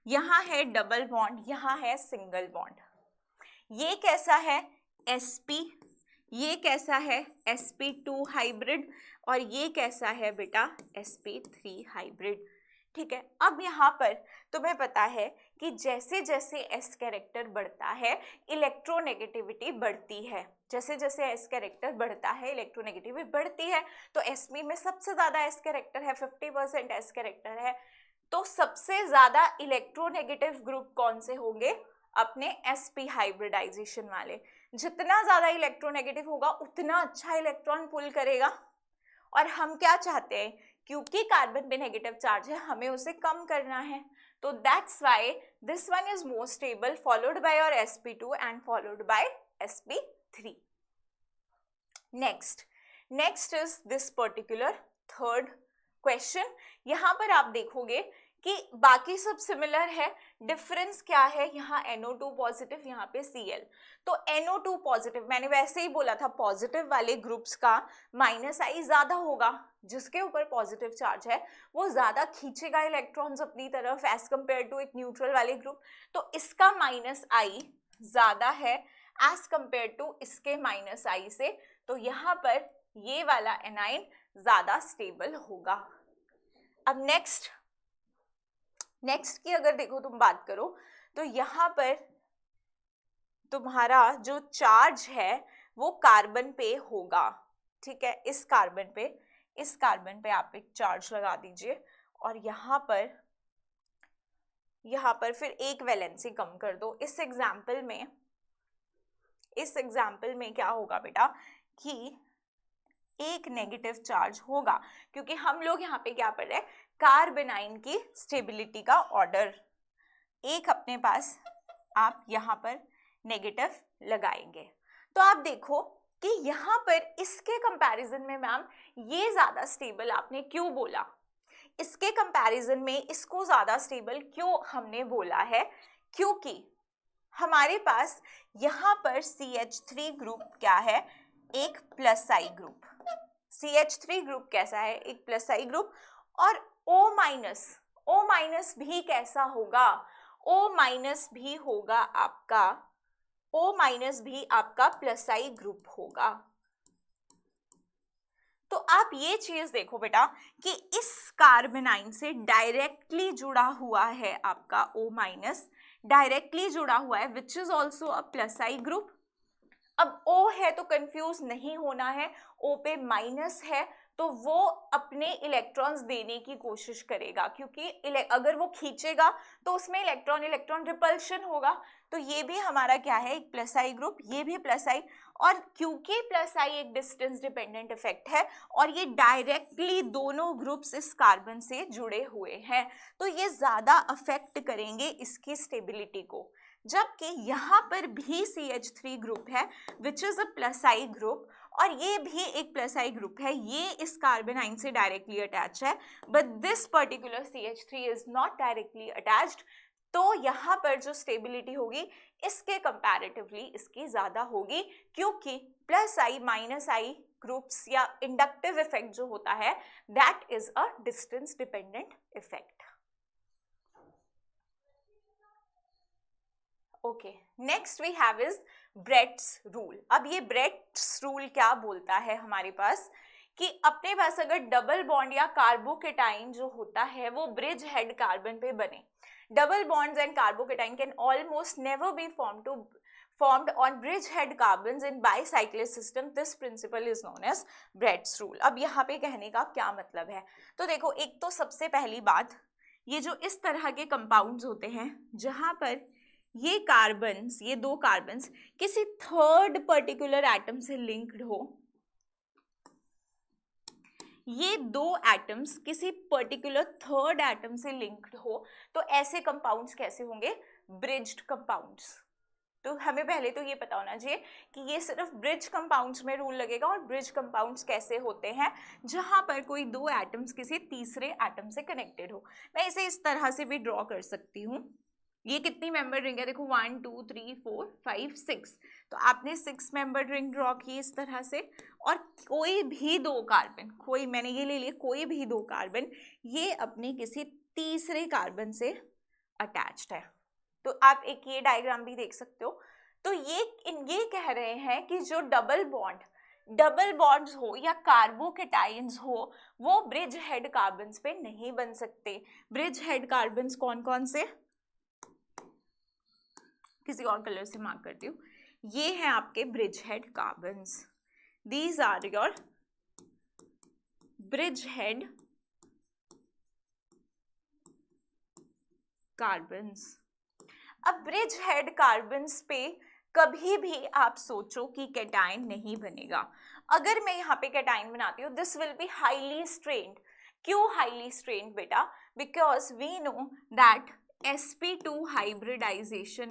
यहाँ है डबल बॉन्ड, यहाँ है सिंगल बॉन्ड। ये कैसा है sp, ये कैसा है sp2 हाइब्रिड, और ये कैसा है बेटा sp3 हाइब्रिड। ठीक है, अब यहाँ पर तुम्हें पता है कि जैसे जैसे s कैरेक्टर बढ़ता है इलेक्ट्रोनेगेटिविटी बढ़ती है, जैसे जैसे s कैरेक्टर बढ़ता है इलेक्ट्रोनेगेटिविटी बढ़ती है। तो sp में सबसे ज्यादा s कैरेक्टर है, 50% s कैरेक्टर है। तो सबसे ज्यादा इलेक्ट्रोनेगेटिव ग्रुप कौन से होंगे, अपने sp हाइब्रिडाइजेशन वाले। जितना ज्यादा इलेक्ट्रोनेगेटिव होगा उतना अच्छा इलेक्ट्रॉन पुल करेगा, और हम क्या चाहते हैं, क्योंकि कार्बन पे नेगेटिव चार्ज है हमें उसे कम करना है, तो that's why this one is more stable, followed by your sp2 and followed by sp3। Next is this particular third question. यहां पर आप देखोगे कि बाकी सब सिमिलर है, डिफरेंस क्या है, यहाँ NO2 पॉजिटिव, यहाँ पे Cl। तो NO2 पॉजिटिव, मैंने वैसे ही बोला था पॉजिटिव वाले ग्रुप्स का -I ज्यादा होगा, जिसके ऊपर पॉजिटिव चार्ज है वो ज्यादा खींचेगा इलेक्ट्रॉन्स अपनी तरफ एज कंपेयर टू एक न्यूट्रल वाले ग्रुप। तो इसका -I ज्यादा है एज कंपेयर टू इसके -I से, तो यहाँ पर ये वाला एनाइन ज्यादा स्टेबल होगा। अब नेक्स्ट की अगर देखो तुम बात करो, तो यहाँ पर तुम्हारा जो चार्ज है वो कार्बन पे होगा, ठीक है, इस कार्बन पे आप एक चार्ज लगा दीजिए, और यहाँ पर फिर एक वैलेंसी कम कर दो। इस एग्जाम्पल में क्या होगा बेटा कि एक नेगेटिव चार्ज होगा, क्योंकि हम लोग यहाँ पे क्या पढ़ रहे हैं, कार्बेनाइन की स्टेबिलिटी का ऑर्डर। एक अपने पास आप यहाँ पर नेगेटिव लगाएंगे, तो आप देखो कि यहाँ पर इसके कंपैरिजन में मैम ये ज्यादा स्टेबल आपने क्यों बोला, इसके कंपैरिजन में इसको ज्यादा स्टेबल क्यों हमने बोला है, क्योंकि हमारे पास यहाँ पर CH3 ग्रुप क्या है, एक +I ग्रुप। CH3 ग्रुप कैसा है, एक +I ग्रुप, और O- भी कैसा होगा, O- भी होगा आपका, O- भी आपका +I ग्रुप होगा। तो आप ये चीज देखो बेटा कि इस कार्बेनाइन से डायरेक्टली जुड़ा हुआ है आपका O-, डायरेक्टली जुड़ा हुआ है, which is also a +I group. अब O है तो कंफ्यूज नहीं होना है, O पे माइनस है तो वो अपने इलेक्ट्रॉन्स देने की कोशिश करेगा, क्योंकि अगर वो खींचेगा तो उसमें इलेक्ट्रॉन रिपल्शन होगा। तो ये भी हमारा क्या है, एक +I ग्रुप, ये भी +I, और क्योंकि +I एक डिस्टेंस डिपेंडेंट इफेक्ट है और ये डायरेक्टली दोनों ग्रुप्स इस कार्बन से जुड़े हुए हैं, तो ये ज्यादा अफेक्ट करेंगे इसकी स्टेबिलिटी को। जबकि यहाँ पर भी CH3 ग्रुप है which is a +I group, और ये भी एक +I ग्रुप है, ये इस कार्बेनाइन से डायरेक्टली अटैच है, but this particular CH3 is not directly attached. तो यहाँ पर जो स्टेबिलिटी होगी इसके कंपैरेटिवली इसकी ज्यादा होगी, क्योंकि +I -I ग्रुप्स या इंडक्टिव इफेक्ट जो होता है that is a distance dependent effect. Okay, next we have is Bredt's rule. अब ये ब्रेट्स रूल क्या बोलता है हमारे पास कि अपने पास अगर डबल बॉन्ड या कार्बोकेटाइन जो होता है वो ब्रिज हेड कार्बन पे बने, double bonds and carbocation can almost never be formed on bridgehead carbons in bicyclic system. This principle is known as Brett's rule. अब यहाँ पे कहने का क्या मतलब है, तो देखो एक तो सबसे पहली बात, ये जो इस तरह के कंपाउंड्स होते हैं जहाँ पर ये कार्बन्स, ये दो कार्बन्स किसी थर्ड पर्टिकुलर एटम से लिंक्ड हो, ये दो एटम्स किसी पर्टिकुलर थर्ड एटम से लिंक्ड हो, तो ऐसे कंपाउंड्स कैसे होंगे, ब्रिज्ड कंपाउंड्स। तो हमें पहले तो ये पता होना चाहिए कि ये सिर्फ ब्रिज कंपाउंड्स में रूल लगेगा, और ब्रिज कंपाउंड्स कैसे होते हैं, जहां पर कोई दो एटम्स किसी तीसरे एटम से कनेक्टेड हो। मैं इसे इस तरह से भी ड्रॉ कर सकती हूँ, ये कितनी मेंबर रिंग है, देखो 1 2 3 4 5 6, तो आपने 6 मेंबर रिंग ड्रॉ की इस तरह से, और कोई भी दो कार्बन, कोई मैंने ये ले लिया, कोई भी दो कार्बन ये अपने किसी तीसरे कार्बन से अटैच्ड है। तो आप एक ये डायग्राम भी देख सकते हो। तो ये कह रहे हैं कि जो डबल बॉन्ड्स हो या कार्बोकेटाइंस हो वो ब्रिज हेड कार्बन्स पे नहीं बन सकते। ब्रिज हेड कार्बन्स कौन कौन से, किसी और कलर से मार्क करती हूँ, ये हैं आपके bridge head carbons, these are your bridge head carbons. अब ब्रिज हेड कार्बन्स पे कभी भी आप सोचो कि कैटायन नहीं बनेगा। अगर मैं यहाँ पे कैटायन बनाती हूँ, this will be highly strained. क्यों हाईली स्ट्रेन्ड बेटा? Because we know that sp2 hybridization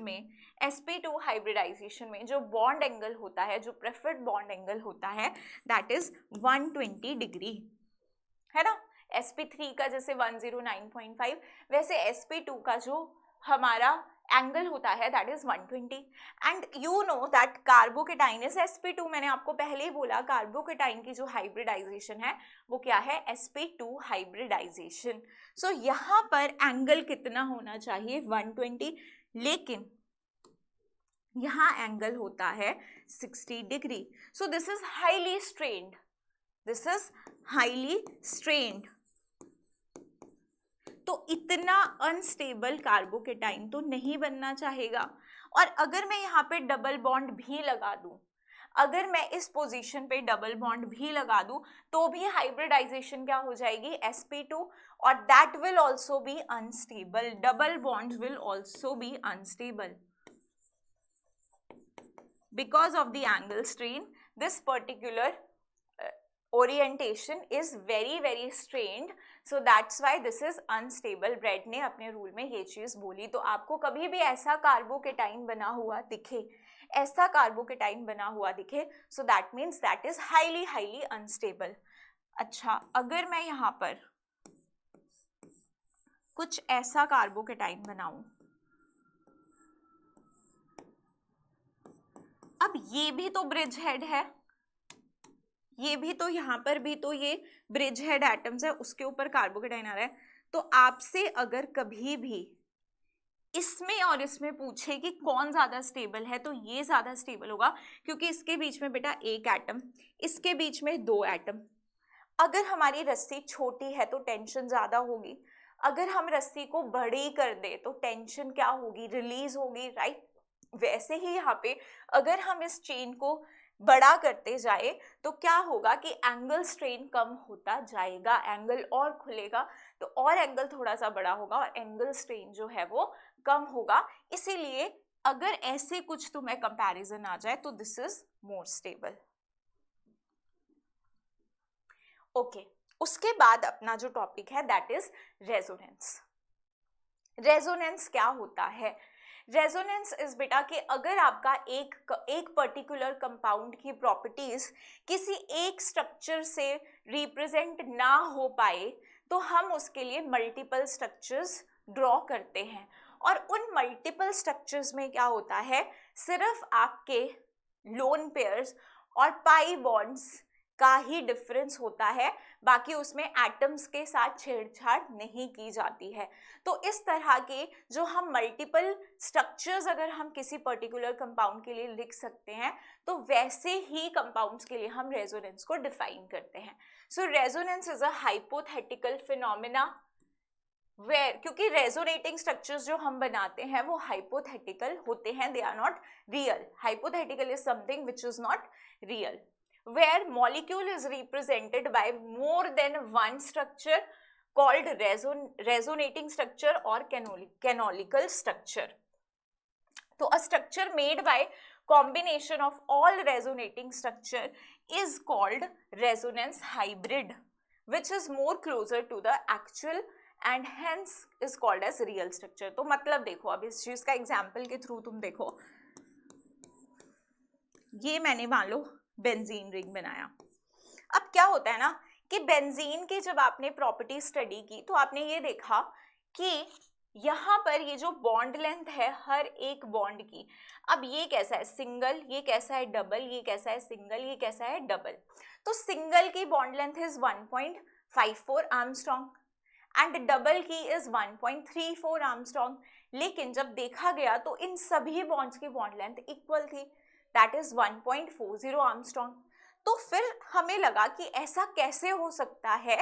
में जो बॉन्ड एंगल होता है, जो प्रेफर्ड बॉन्ड एंगल होता है, दैट इज 120 डिग्री, है ना। sp3 का जैसे 109.5, वैसे sp2 का जो हमारा एंगल होता है that is 120। And you know that carbocation is sp2। मैंने आपको पहले ही बोला कार्बोकेटाइन की जो हाइब्रिडाइजेशन है वो क्या है? sp2 hybridisation. सो यहाँ पर एंगल कितना होना चाहिए? 120, लेकिन यहाँ एंगल होता है 60 degree. So this is highly strained, this is highly strained. तो इतना अनस्टेबल कार्बोकेटाइन तो नहीं बनना चाहेगा। और अगर मैं यहाँ पे डबल बॉन्ड भी लगा दूं, अगर मैं इस पोजीशन पे डबल बॉन्ड भी लगा दूं, तो भी हाइब्रिडाइजेशन क्या हो जाएगी? sp2, और that will also be unstable. Double bond will also be unstable because of the angle strain. This particular orientation is very strained, so that's why this is unstable. Bread ने अपने rule में ये चीज बोली। तो आपको कभी भी ऐसा कार्बोकेटाइन बना हुआ दिखे, ऐसा कार्बोकेटाइन बना हुआ दिखे, so that means that is highly unstable। अच्छा, अगर मैं यहाँ पर कुछ ऐसा कार्बोकेटाइन बनाऊं, अब ये भी तो ब्रिज हेड है, ये भी तो यहाँ पर भी तो ये ब्रिज हेड एटम्स है, उसके ऊपर कार्बोकेटाइन आ रहा है। तो आपसे अगर कभी भी इसमें और इसमें पूछे कि कौन ज्यादा स्टेबल है, तो ये ज्यादा स्टेबल होगा, क्योंकि इसके बीच में बेटा एक एटम, इसके बीच में दो एटम। अगर हमारी रस्सी छोटी है तो टेंशन ज्यादा होगी, अगर हम रस्सी को बड़ी कर दे तो टेंशन क्या होगी? रिलीज होगी, राइट। वैसे ही यहाँ पे अगर हम इस चेन को बड़ा करते जाए तो क्या होगा कि एंगल स्ट्रेन कम होता जाएगा, एंगल और खुलेगा, तो और एंगल थोड़ा सा बड़ा होगा और एंगल स्ट्रेन जो है वो कम होगा। इसीलिए अगर ऐसे कुछ तुम्हें कंपैरिजन आ जाए तो this is more stable. Okay, उसके बाद अपना जो टॉपिक है दैट इज रेजोनेंस। रेजोनेंस क्या होता है? रेजोनेंस इज बेटा कि अगर आपका एक पर्टिकुलर कंपाउंड की प्रॉपर्टीज किसी एक स्ट्रक्चर से रिप्रेजेंट ना हो पाए तो हम उसके लिए मल्टीपल स्ट्रक्चर्स ड्रॉ करते हैं। और उन मल्टीपल स्ट्रक्चर्स में क्या होता है? सिर्फ आपके लोन पेयर्स और पाई बॉन्ड्स का ही डिफरेंस होता है, बाकी उसमें एटम्स के साथ छेड़छाड़ नहीं की जाती है। तो इस तरह के जो हम मल्टीपल स्ट्रक्चर्स अगर हम किसी पर्टिकुलर कंपाउंड के लिए लिख सकते हैं, तो वैसे ही कंपाउंड्स के लिए हम रेजोनेंस को डिफाइन करते हैं। So resonance is a hypothetical phenomena where, क्योंकि रेजोनेटिंग स्ट्रक्चर्स जो हम बनाते हैं वो हाइपोथेटिकल होते हैं, they are not real. Hypothetical is something which is not real, where molecule is represented by more than one structure called resonating structure or canonical structure. So a structure made by combination of all resonating structure is called resonance hybrid, which is more closer to the actual and hence is called as real structure. तो मतलब देखो, अब इस चीज का example के through तुम देखो, ये मैंने मान लो बेंजीन रिंग बनाया। अब क्या होता है ना कि बेंजीन की जब आपने प्रॉपर्टी स्टडी की तो आपने ये देखा कि यहाँ पर ये जो बॉन्ड लेंथ है हर एक बॉन्ड की, अब ये कैसा है? सिंगल, ये कैसा है? डबल, ये कैसा है? सिंगल, ये कैसा है? डबल। तो सिंगल की bond length is 1.54 Armstrong and double की इज 1.34 आर्मस्ट्रॉन्ग। लेकिन जब देखा गया तो इन सभी बॉन्ड्स की बॉन्ड लेंथ इक्वल थी, दैट इज 1.40 आर्मस्ट्रॉन्ग। तो फिर हमें लगा कि ऐसा कैसे हो सकता है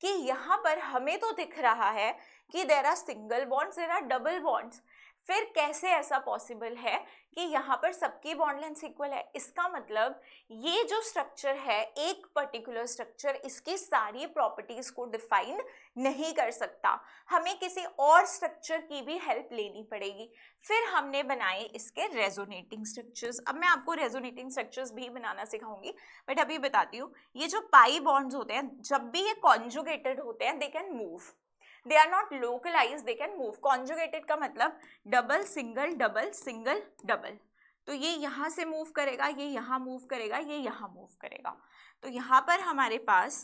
कि यहाँ पर हमें तो दिख रहा है कि there are single bonds, there are double bonds, फिर कैसे ऐसा पॉसिबल है कि यहाँ पर सबकी बॉन्ड लेंथ इक्वल है? इसका मतलब ये जो स्ट्रक्चर है, एक पर्टिकुलर स्ट्रक्चर, इसकी सारी प्रॉपर्टीज को डिफाइन नहीं कर सकता, हमें किसी और स्ट्रक्चर की भी हेल्प लेनी पड़ेगी। फिर हमने बनाए इसके रेजोनेटिंग स्ट्रक्चर्स। अब मैं आपको रेजोनेटिंग स्ट्रक्चर्स भी बनाना सिखाऊंगी, बट अभी बताती हूँ। ये जो पाई बॉन्ड्स होते हैं, जब भी ये कॉन्जुगेटेड होते हैं, they can move, they are not localized, they can move. conjugated का मतलब double single double single double, तो ये यहाँ से मूव करेगा, ये यहाँ मूव करेगा, ये यहाँ मूव करेगा। तो यहाँ पर हमारे पास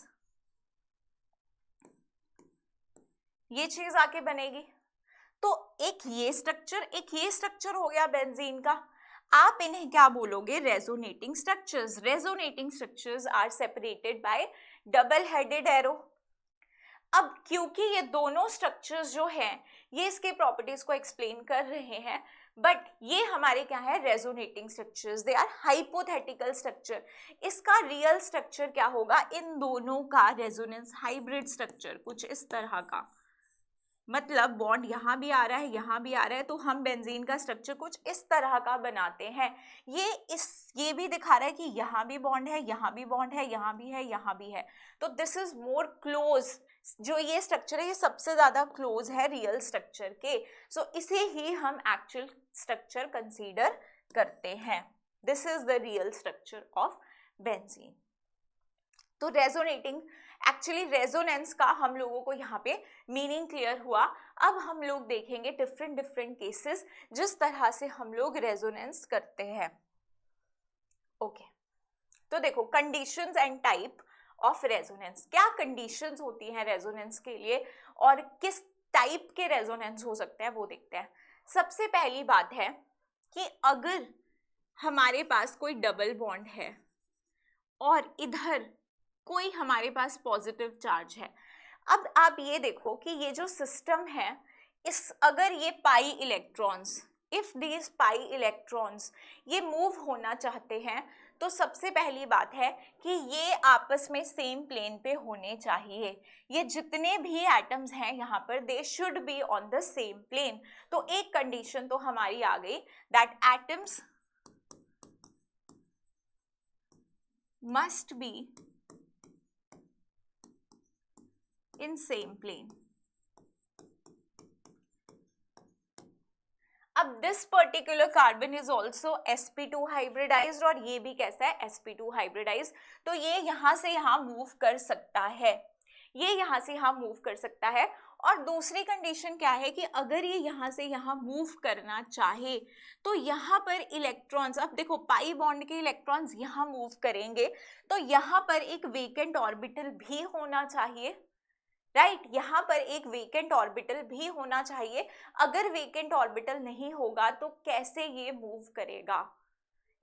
ये चीज आके बनेगी। तो एक ये स्ट्रक्चर हो गया बेंजीन का। आप इन्हें क्या बोलोगे? Resonating structures. Resonating structures are separated by double headed arrow. अब क्योंकि ये दोनों स्ट्रक्चर्स जो हैं ये इसके प्रॉपर्टीज को एक्सप्लेन कर रहे हैं, बट ये हमारे क्या है? Resonating structures, they are hypothetical structure. इसका रियल स्ट्रक्चर क्या होगा? इन दोनों का रेजोनेंस हाइब्रिड स्ट्रक्चर कुछ इस तरह का, मतलब बॉन्ड यहाँ भी आ रहा है, यहाँ भी आ रहा है, तो हम बेंजीन का स्ट्रक्चर कुछ इस तरह का बनाते हैं। ये भी दिखा रहा है कि यहाँ भी बॉन्ड है, यहाँ भी बॉन्ड है, यहाँ भी है, यहाँ भी है। तो दिस इज मोर क्लोज। जो ये स्ट्रक्चर है ये सबसे ज्यादा क्लोज है रियल स्ट्रक्चर के। सो इसे ही हम एक्चुअल स्ट्रक्चर कंसीडर करते हैं। This is the real structure of benzene. तो रेजोनेटिंग, एक्चुअली रेजोनेंस का हम लोगों को यहाँ पे मीनिंग क्लियर हुआ। अब हम लोग देखेंगे डिफरेंट केसेस जिस तरह से हम लोग रेजोनेंस करते हैं। ओके, तो देखो conditions and type of resonance. क्या कंडीशंस होती हैं रेजोनेंस के लिए और किस टाइप के रेजोनेंस हो सकते हैं वो देखते हैं। सबसे पहली बात है कि अगर हमारे पास कोई डबल बॉन्ड है और इधर कोई हमारे पास पॉजिटिव चार्ज है। अब आप ये देखो कि ये जो सिस्टम है, अगर ये pi electrons, if these pi electrons ये मूव होना चाहते हैं, तो सबसे पहली बात है कि ये आपस में सेम प्लेन पे होने चाहिए। ये जितने भी एटम्स हैं यहाँ पर, they should be on the same plane. तो एक कंडीशन तो हमारी आ गई, that atoms must be in same plane. अब this particular carbon is also sp2 hybridized, और ये भी कैसा है? sp2 hybridized। तो ये यहाँ से यहाँ मूव कर सकता है, ये यहाँ से यहाँ मूव कर सकता है। और दूसरी कंडीशन क्या है कि अगर ये यहाँ से यहाँ मूव करना चाहे तो यहाँ पर इलेक्ट्रॉन्स, अब देखो पाई बॉन्ड के इलेक्ट्रॉन्स यहाँ मूव करेंगे, तो यहाँ पर एक वेकेंट ऑर्बिटल भी होना चाहिए, राइट? यहाँ पर एक वेकेंट ऑर्बिटल भी होना चाहिए। अगर वेकेंट ऑर्बिटल नहीं होगा तो कैसे ये मूव करेगा?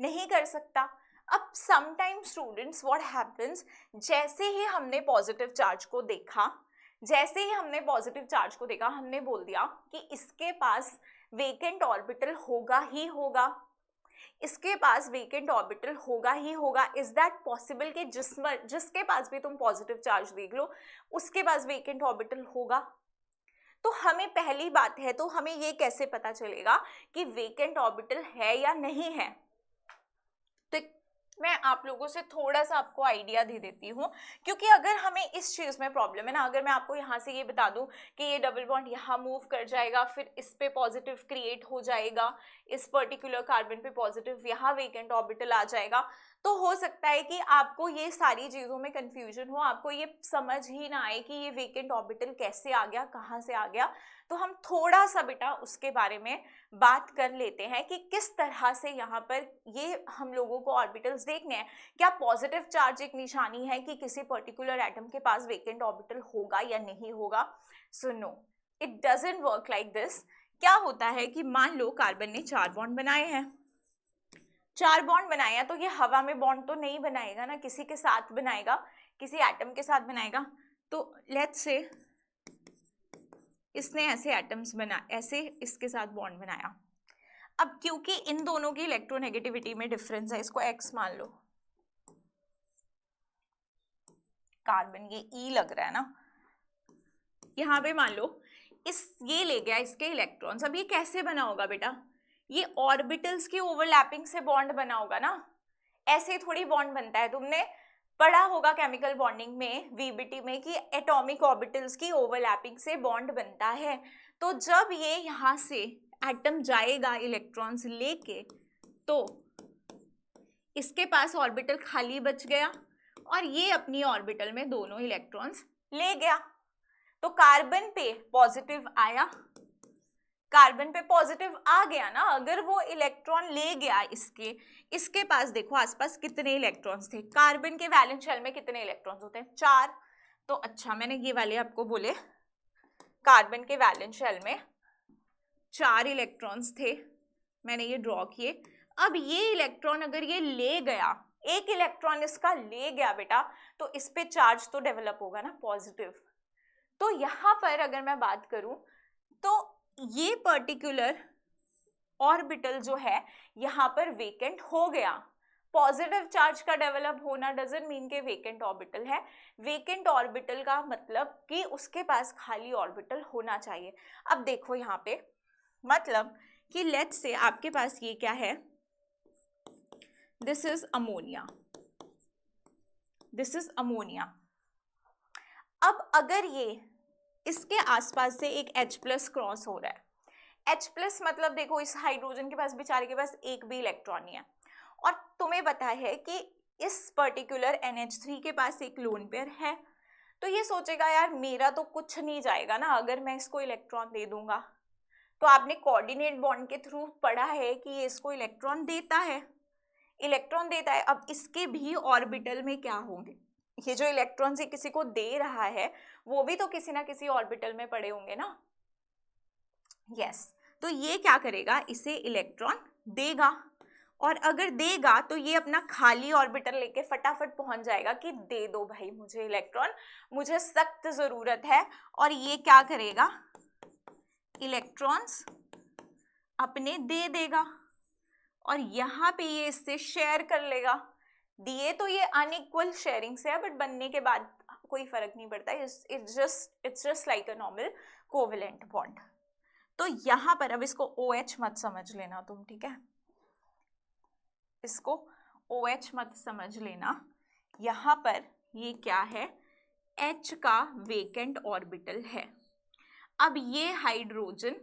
नहीं कर सकता। अब समटाइम स्टूडेंट्स व्हाट हैपेंस, जैसे ही हमने पॉजिटिव चार्ज को देखा, हमने बोल दिया कि इसके पास वेकेंट ऑर्बिटल होगा ही होगा, इसके पास वेकेंट ऑर्बिटल होगा ही होगा। इज दैट पॉसिबल कि जिसके पास भी तुम पॉजिटिव चार्ज देख लो उसके पास वेकेंट ऑर्बिटल होगा? तो हमें पहली बात है, तो हमें ये कैसे पता चलेगा कि वेकेंट ऑर्बिटल है या नहीं है? तो मैं आप लोगों से थोड़ा सा आपको आइडिया दे देती हूँ, क्योंकि अगर हमें इस चीज़ में प्रॉब्लम है ना, अगर मैं आपको यहाँ से ये बता दूँ कि ये डबल बॉन्ड यहाँ मूव कर जाएगा, फिर इस पे पॉजिटिव क्रिएट हो जाएगा, इस पर्टिकुलर कार्बन पे पॉजिटिव, यहाँ वेकेंट ऑर्बिटल आ जाएगा, तो हो सकता है कि आपको ये सारी चीज़ों में कंफ्यूजन हो, आपको ये समझ ही ना आए कि ये वेकेंट ऑर्बिटल कैसे आ गया, कहाँ से आ गया। तो हम थोड़ा सा बेटा उसके बारे में बात कर लेते हैं कि किस तरह से यहाँ पर ये हम लोगों को ऑर्बिटल्स देखने हैं। क्या पॉजिटिव चार्ज एक निशानी है कि किसी पर्टिकुलर एटम के पास वेकेंट ऑर्बिटल होगा या नहीं होगा? So no, it doesn't work like this. क्या होता है कि मान लो कार्बन ने 4 बॉन्ड बनाए हैं, 4 बॉन्ड बनाया, तो ये हवा में बॉन्ड तो नहीं बनाएगा ना, किसी के साथ बनाएगा, किसी एटम के साथ बनाएगा। तो लेट्स से इसने ऐसे एटम्स ऐसे इसके साथ बॉन्ड बनाया। अब क्योंकि इन दोनों की इलेक्ट्रोनेगेटिविटी में डिफरेंस है, इसको x मान लो, कार्बन ये E लग रहा है ना, यहाँ पे मान लो ये ले गया इसके इलेक्ट्रॉन्स। अब ये कैसे बना होगा बेटा, ये ऑर्बिटल्स की ओवरलैपिंग से बॉन्ड बना होगा ना, ऐसे थोड़ी बॉन्ड बनता है। तुमने पढ़ा होगा केमिकल बॉन्डिंग में, वीबीटी में, कि एटॉमिक ऑर्बिटल्स की ओवरलैपिंग से बॉन्ड बनता है। तो जब ये यहाँ से एटम जाएगा इलेक्ट्रॉन्स लेके, तो इसके पास ऑर्बिटल खाली बच गया और ये अपनी ऑर्बिटल में दोनों इलेक्ट्रॉन्स ले गया। तो कार्बन पे पॉजिटिव आया, कार्बन पे पॉजिटिव आ गया ना, अगर वो इलेक्ट्रॉन ले गया इसके पास देखो आसपास कितने इलेक्ट्रॉन्स थे। कार्बन के वैलेंस शेल में कितने इलेक्ट्रॉन्स होते हैं, 4। तो अच्छा, मैंने ये वाले आपको बोले, कार्बन के वैलेंस शेल में 4 इलेक्ट्रॉन्स थे, मैंने ये ड्रॉ किए। अब ये इलेक्ट्रॉन अगर ये ले गया, एक इलेक्ट्रॉन इसका ले गया बेटा, तो इस पे चार्ज तो डेवलप होगा ना, पॉजिटिव। तो यहाँ पर अगर मैं बात करूं तो ये पर्टिकुलर ऑर्बिटल जो है यहाँ पर वेकेंट हो गया। पॉजिटिव चार्ज का डेवलप होना डजंट मीन के वेकेंट ऑर्बिटल है। वेकेंट ऑर्बिटल का मतलब कि उसके पास खाली ऑर्बिटल होना चाहिए। अब देखो यहाँ पे, मतलब कि लेट्स से आपके पास ये क्या है, this is ammonia, this is ammonia. अब अगर ये इसके आसपास से एक H+ क्रॉस हो रहा है, H+ मतलब देखो इस हाइड्रोजन के पास, बेचारे के पास एक भी इलेक्ट्रॉन नहीं है, और तुम्हें पता है कि इस पर्टिकुलर NH3 के पास एक लोन पेयर है, तो ये सोचेगा यार मेरा तो कुछ नहीं जाएगा ना अगर मैं इसको इलेक्ट्रॉन दे दूंगा। तो आपने कोऑर्डिनेट बॉन्ड के थ्रू पढ़ा है कि ये इसको इलेक्ट्रॉन देता है, इलेक्ट्रॉन देता है। अब इसके भी ऑर्बिटल में क्या होंगे, ये जो इलेक्ट्रॉन से किसी को दे रहा है वो भी तो किसी ना किसी ऑर्बिटल में पड़े होंगे ना। यस, तो ये क्या करेगा, इसे इलेक्ट्रॉन देगा, और अगर देगा तो ये अपना खाली ऑर्बिटल लेके फटाफट पहुंच जाएगा कि दे दो भाई मुझे इलेक्ट्रॉन, मुझे सख्त जरूरत है। और ये क्या करेगा, इलेक्ट्रॉन्स अपने दे देगा, और यहाँ पे ये इससे शेयर कर लेगा। दिए तो ये अनइक्वल शेयरिंग से है, बट बनने के बाद कोई फर्क नहीं पड़ता, it's just like a normal covalent bond. तो यहाँ पर अब इसको OH मत समझ लेना तुम, ठीक है, इसको OH मत समझ लेना। यहाँ पर ये क्या है, H का वेकेंट ऑर्बिटल है। अब ये हाइड्रोजन,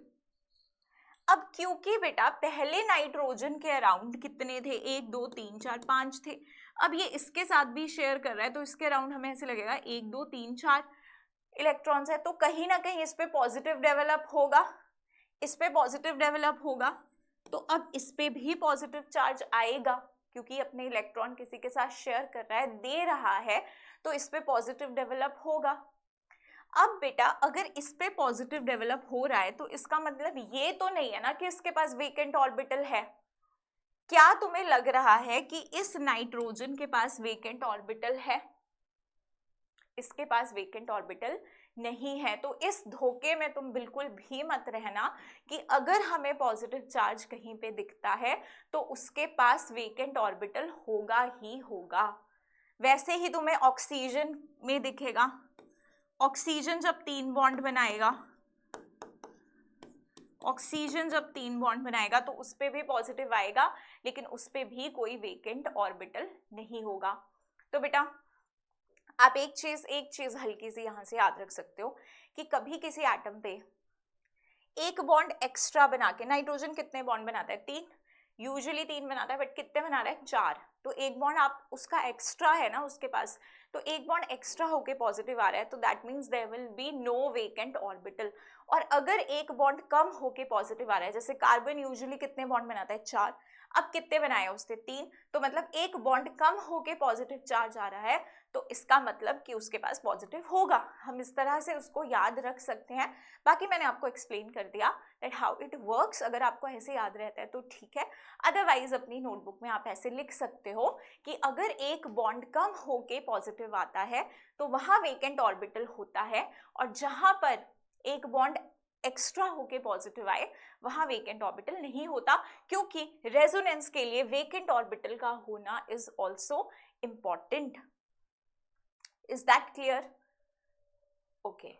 अब क्योंकि बेटा पहले नाइट्रोजन के अराउंड कितने थे, 1 2 3 4 5 थे, अब ये इसके साथ भी शेयर कर रहा है, तो इसके अराउंड हमें ऐसे लगेगा 1 2 3 4 इलेक्ट्रॉन्स है, तो कहीं ना कहीं इस पे पॉजिटिव डेवलप होगा, इस पे पॉजिटिव डेवलप होगा। तो अब इस पे भी पॉजिटिव चार्ज आएगा, क्योंकि अपने इलेक्ट्रॉन किसी के साथ शेयर कर रहा है, दे रहा है, तो इस पे पॉजिटिव डेवलप होगा। अब बेटा अगर इस पे पॉजिटिव डेवलप हो रहा है तो इसका मतलब ये तो नहीं है ना कि इसके पास वेकेंट ऑर्बिटल है। क्या तुम्हें लग रहा है कि इस नाइट्रोजन के पास वेकेंट ऑर्बिटल है? इसके पास वेकेंट ऑर्बिटल नहीं है। तो इस धोखे में तुम बिल्कुल भी मत रहना कि अगर हमें पॉजिटिव चार्ज कहीं पे दिखता है तो उसके पास वेकेंट ऑर्बिटल होगा ही होगा। वैसे ही तुम्हें ऑक्सीजन में दिखेगा, ऑक्सीजन जब 3 बॉन्ड बनाएगा, ऑक्सीजन जब 3 बॉन्ड बनाएगा तो उस पे भी पॉजिटिव आएगा, लेकिन उस पे भी कोई वेकेंट ऑर्बिटल नहीं होगा। तो बेटा आप एक चीज हल्की सी यहां से याद रख सकते हो कि कभी किसी एटम पे एक बॉन्ड एक्स्ट्रा बना के, नाइट्रोजन कितने बॉन्ड बनाता है, 3, यूजुअली 3 बनाता है, बट कितने बना रहा है, 4, तो एक बॉन्ड आप उसका एक्स्ट्रा है ना उसके पास, तो एक बॉन्ड एक्स्ट्रा होके पॉजिटिव आ रहा है, तो that means there will be no vacant orbital. और अगर एक बॉन्ड कम होके पॉजिटिव आ रहा है, जैसे कार्बन यूजुअली कितने बॉन्ड बनाता है, 4, अब कितने बनाए उसने, 3, तो मतलब एक बॉन्ड कम होके पॉजिटिव चार्ज आ रहा है, तो इसका मतलब कि उसके पास पॉजिटिव होगा। हम इस तरह से उसको याद रख सकते हैं। बाकी मैंने आपको एक्सप्लेन कर दिया दैट हाउ इट वर्क्स, अगर आपको ऐसे याद रहता है तो ठीक है, अदरवाइज अपनी नोटबुक में आप ऐसे लिख सकते हो कि अगर एक बॉन्ड कम होके पॉजिटिव आता है तो वहां वेकेंट ऑर्बिटल होता है, और जहां पर एक बॉन्ड एक्स्ट्रा होके पॉजिटिव आए वहां वेकेंट ऑर्बिटल नहीं होता, क्योंकि रेजोनेंस के लिए वेकेंट ऑर्बिटल का होना is also important. Is that clear? Okay,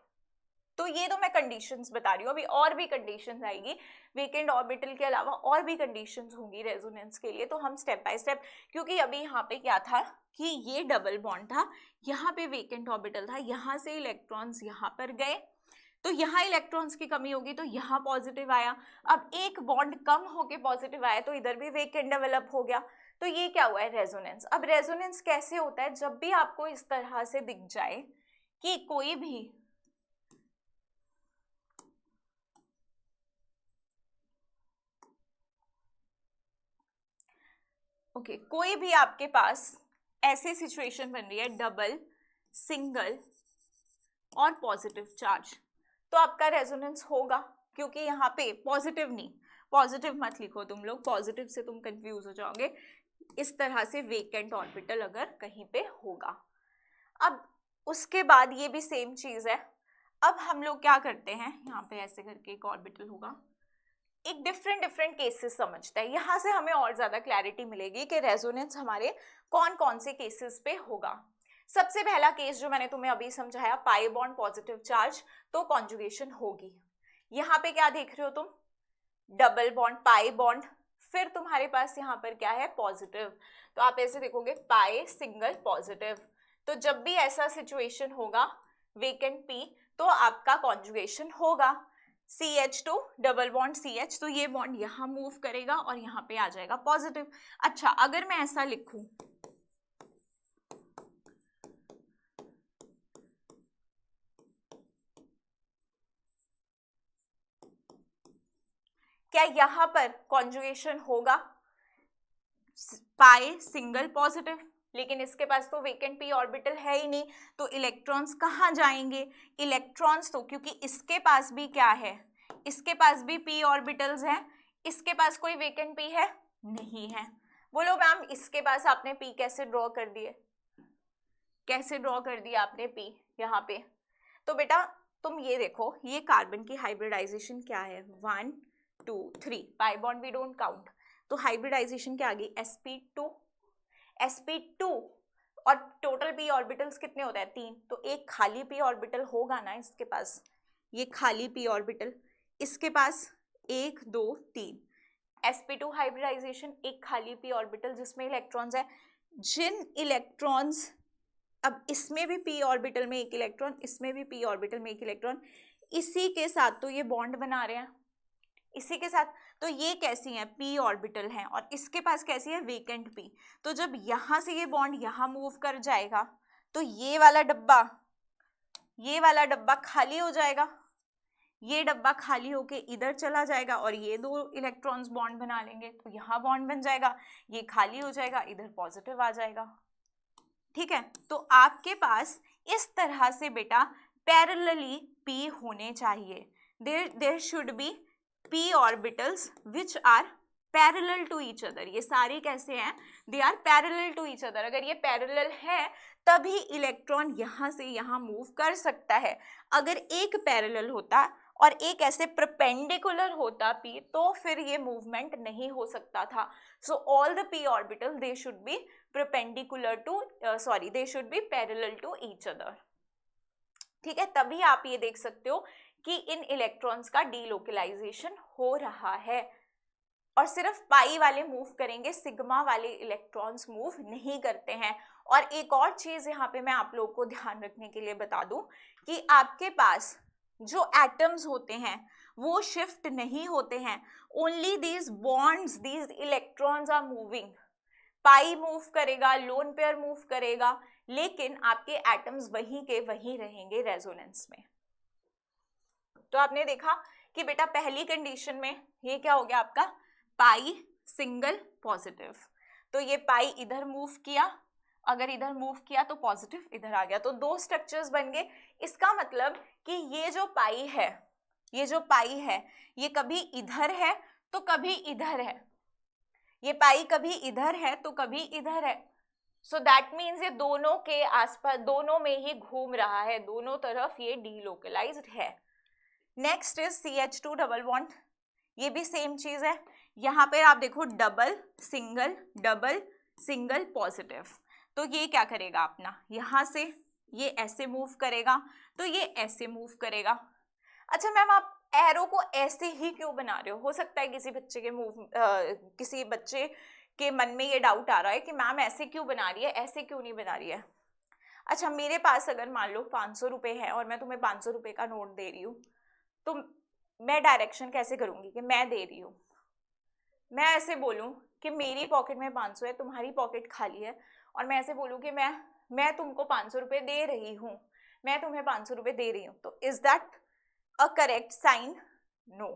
तो ये तो मैं कंडीशंस बता रही हूँ, अभी और भी कंडीशंस आएगी वीकेंड ऑर्बिटल के अलावा, और भी कंडीशंस होंगी रेजोनेंस के लिए, तो हम स्टेप बाय स्टेप, क्योंकि अभी यहाँ पे क्या था कि ये डबल बॉन्ड था, यहाँ पे वेकेंट ऑर्बिटल था, यहाँ से इलेक्ट्रॉन्स यहाँ पर गए, तो यहाँ इलेक्ट्रॉन्स की कमी होगी तो यहाँ पॉजिटिव आया, अब एक बॉन्ड कम होके पॉजिटिव आया तो इधर भी वेकेंट डेवलप हो गया, तो ये क्या हुआ है रेजोनेंस। अब रेजोनेंस कैसे होता है, जब भी आपको इस तरह से दिख जाए कि कोई भी कोई भी आपके पास ऐसी सिचुएशन बन रही है डबल, सिंगल और पॉजिटिव चार्ज, तो आपका रेजोनेंस होगा, क्योंकि यहाँ पे पॉजिटिव नहीं, पॉजिटिव मत लिखो तुम लोग, पॉजिटिव से तुम कंफ्यूज हो जाओगे, इस तरह से वेकेंट ऑर्बिटल अगर कहीं पे होगा। अब उसके बाद ये भी सेम चीज है, अब हम लोग क्या करते हैं, यहाँ पे ऐसे करके एक ऑर्बिटल होगा, एक डिफरेंट केसेस समझते हैं, यहाँ से हमें और ज्यादा क्लैरिटी मिलेगी कि रेजोनेंस हमारे कौन कौन से केसेस पे होगा। सबसे पहला केस जो मैंने तुम्हें अभी समझाया, पाई बॉन्ड पॉजिटिव चार्ज, तो कॉन्जुगेशन होगी। यहाँ पे क्या देख रहे हो तुम, डबल बॉन्ड, पाई बॉन्ड, फिर तुम्हारे पास यहाँ पर क्या है, पॉजिटिव, तो आप ऐसे देखोगे पाई सिंगल पॉजिटिव, तो जब भी ऐसा सिचुएशन होगा वेकेंट पी, तो आपका कॉन्जुगेशन होगा CH2 डबल बॉन्ड CH, तो ये बॉन्ड यहाँ मूव करेगा और यहाँ पे आ जाएगा पॉजिटिव। अच्छा, अगर मैं ऐसा लिखूं, क्या यहाँ पर कॉन्जुगेशन होगा, पाई सिंगल पॉजिटिव, लेकिन इसके पास तो वेकेंट पी ऑर्बिटल है ही नहीं, तो इलेक्ट्रॉन्स कहाँ जाएंगे, इलेक्ट्रॉन्स तो, क्योंकि इसके पास भी क्या है, इसके पास भी पी ऑर्बिटल्स हैं, इसके पास कोई वेकेंट पी है नहीं है। बोलो मैम इसके पास आपने पी कैसे ड्रॉ कर दिए, कैसे ड्रॉ कर दिया आपने पी यहाँ पे, तो बेटा तुम ये देखो, ये कार्बन की हाइब्रिडाइजेशन क्या है, 1 2 3, pi bond we don't count, तो हाइब्रिडाइजेशन क्या आ गई, sp2 और टोटल पी ऑर्बिटल्स कितने होते हैं, 3, तो एक खाली पी ऑर्बिटल होगा ना इसके पास, ये खाली पी ऑर्बिटल, इसके पास 1 2 3, sp2 हाइब्रिडाइजेशन, एक खाली पी ऑर्बिटल जिसमें इलेक्ट्रॉन्स है, जिन इलेक्ट्रॉन्स, अब इसमें भी पी ऑर्बिटल में एक इलेक्ट्रॉन, इसमें भी पी ऑर्बिटल में एक इलेक्ट्रॉन, इसी के साथ तो ये बॉन्ड बना रहे हैं, इसी के साथ, तो ये कैसी है, पी ऑर्बिटल है, और इसके पास कैसी है, वेकेंट पी, तो जब यहां से ये बॉन्ड यहां मूव कर जाएगा तो ये वाला डब्बा खाली हो जाएगा, ये डब्बा खाली होके इधर चला जाएगा और ये दो इलेक्ट्रॉन्स बॉन्ड बना लेंगे, तो यहाँ बॉन्ड बन जाएगा, ये खाली हो जाएगा, इधर पॉजिटिव आ जाएगा। ठीक है, तो आपके पास इस तरह से बेटा पैरेलली पी होने चाहिए, there should be p orbitals which are parallel to each other, ये सारे कैसे हैं, they are parallel to each other, अगर ये पैरेलल है तभी इलेक्ट्रॉन यहाँ से यहाँ मूव कर सकता है, अगर एक पैरेलल होता और एक ऐसे परपेंडिकुलर होता पी, तो फिर ये मूवमेंट नहीं हो सकता था। So all the p orbital they should be perpendicular to they should be parallel to each other. ठीक है, तभी आप ये देख सकते हो कि इन इलेक्ट्रॉन्स का डीलोकलाइजेशन हो रहा है, और सिर्फ पाई वाले मूव करेंगे, सिग्मा वाले इलेक्ट्रॉन्स मूव नहीं करते हैं। और एक और चीज यहाँ पे मैं आप लोगों को ध्यान रखने के लिए बता दूं कि आपके पास जो एटम्स होते हैं वो शिफ्ट नहीं होते हैं, only these bonds, these electrons are moving, pi move करेगा, लोन पेयर मूव करेगा, लेकिन आपके एटम्स वहीं के वहीं रहेंगे रेजोनेंस में। तो आपने देखा कि बेटा पहली कंडीशन में ये क्या हो गया आपका, पाई सिंगल पॉजिटिव, तो ये पाई इधर मूव किया, अगर इधर मूव किया तो पॉजिटिव इधर आ गया, तो दो स्ट्रक्चर्स बन गए। इसका मतलब कि ये जो पाई है ये कभी इधर है तो कभी इधर है, ये पाई कभी इधर है तो कभी इधर है, सो दैट मीन्स ये दोनों के आसपास, दोनों में ही घूम रहा है, दोनों तरफ ये डीलोकलाइज्ड है। Next is CH2 double bond, ये भी सेम चीज है, यहाँ पे आप देखो डबल सिंगल पॉजिटिव, तो ये क्या करेगा अपना, यहाँ से ये ऐसे मूव करेगा तो ये ऐसे मूव करेगा, अच्छा मैम, आप एरो को ऐसे ही क्यों बना रहे हो सकता है किसी बच्चे के किसी बच्चे के मन में ये डाउट आ रहा है कि मैम ऐसे क्यों बना रही है, ऐसे क्यों नहीं बना रही है। अच्छा, मेरे पास अगर मान लो 500 रुपए है और मैं तुम्हें 500 रुपए का नोट दे रही हूँ, तो मैं डायरेक्शन कैसे करूंगी कि मैं दे रही हूँ। मैं ऐसे बोलूं कि मेरी पॉकेट में 500 है, तुम्हारी पॉकेट खाली है, और मैं ऐसे बोलूं कि मैं तुमको 500 रुपए दे रही हूँ, मैं तुम्हें 500 रुपए दे रही हूँ, तो is that a correct sign? No.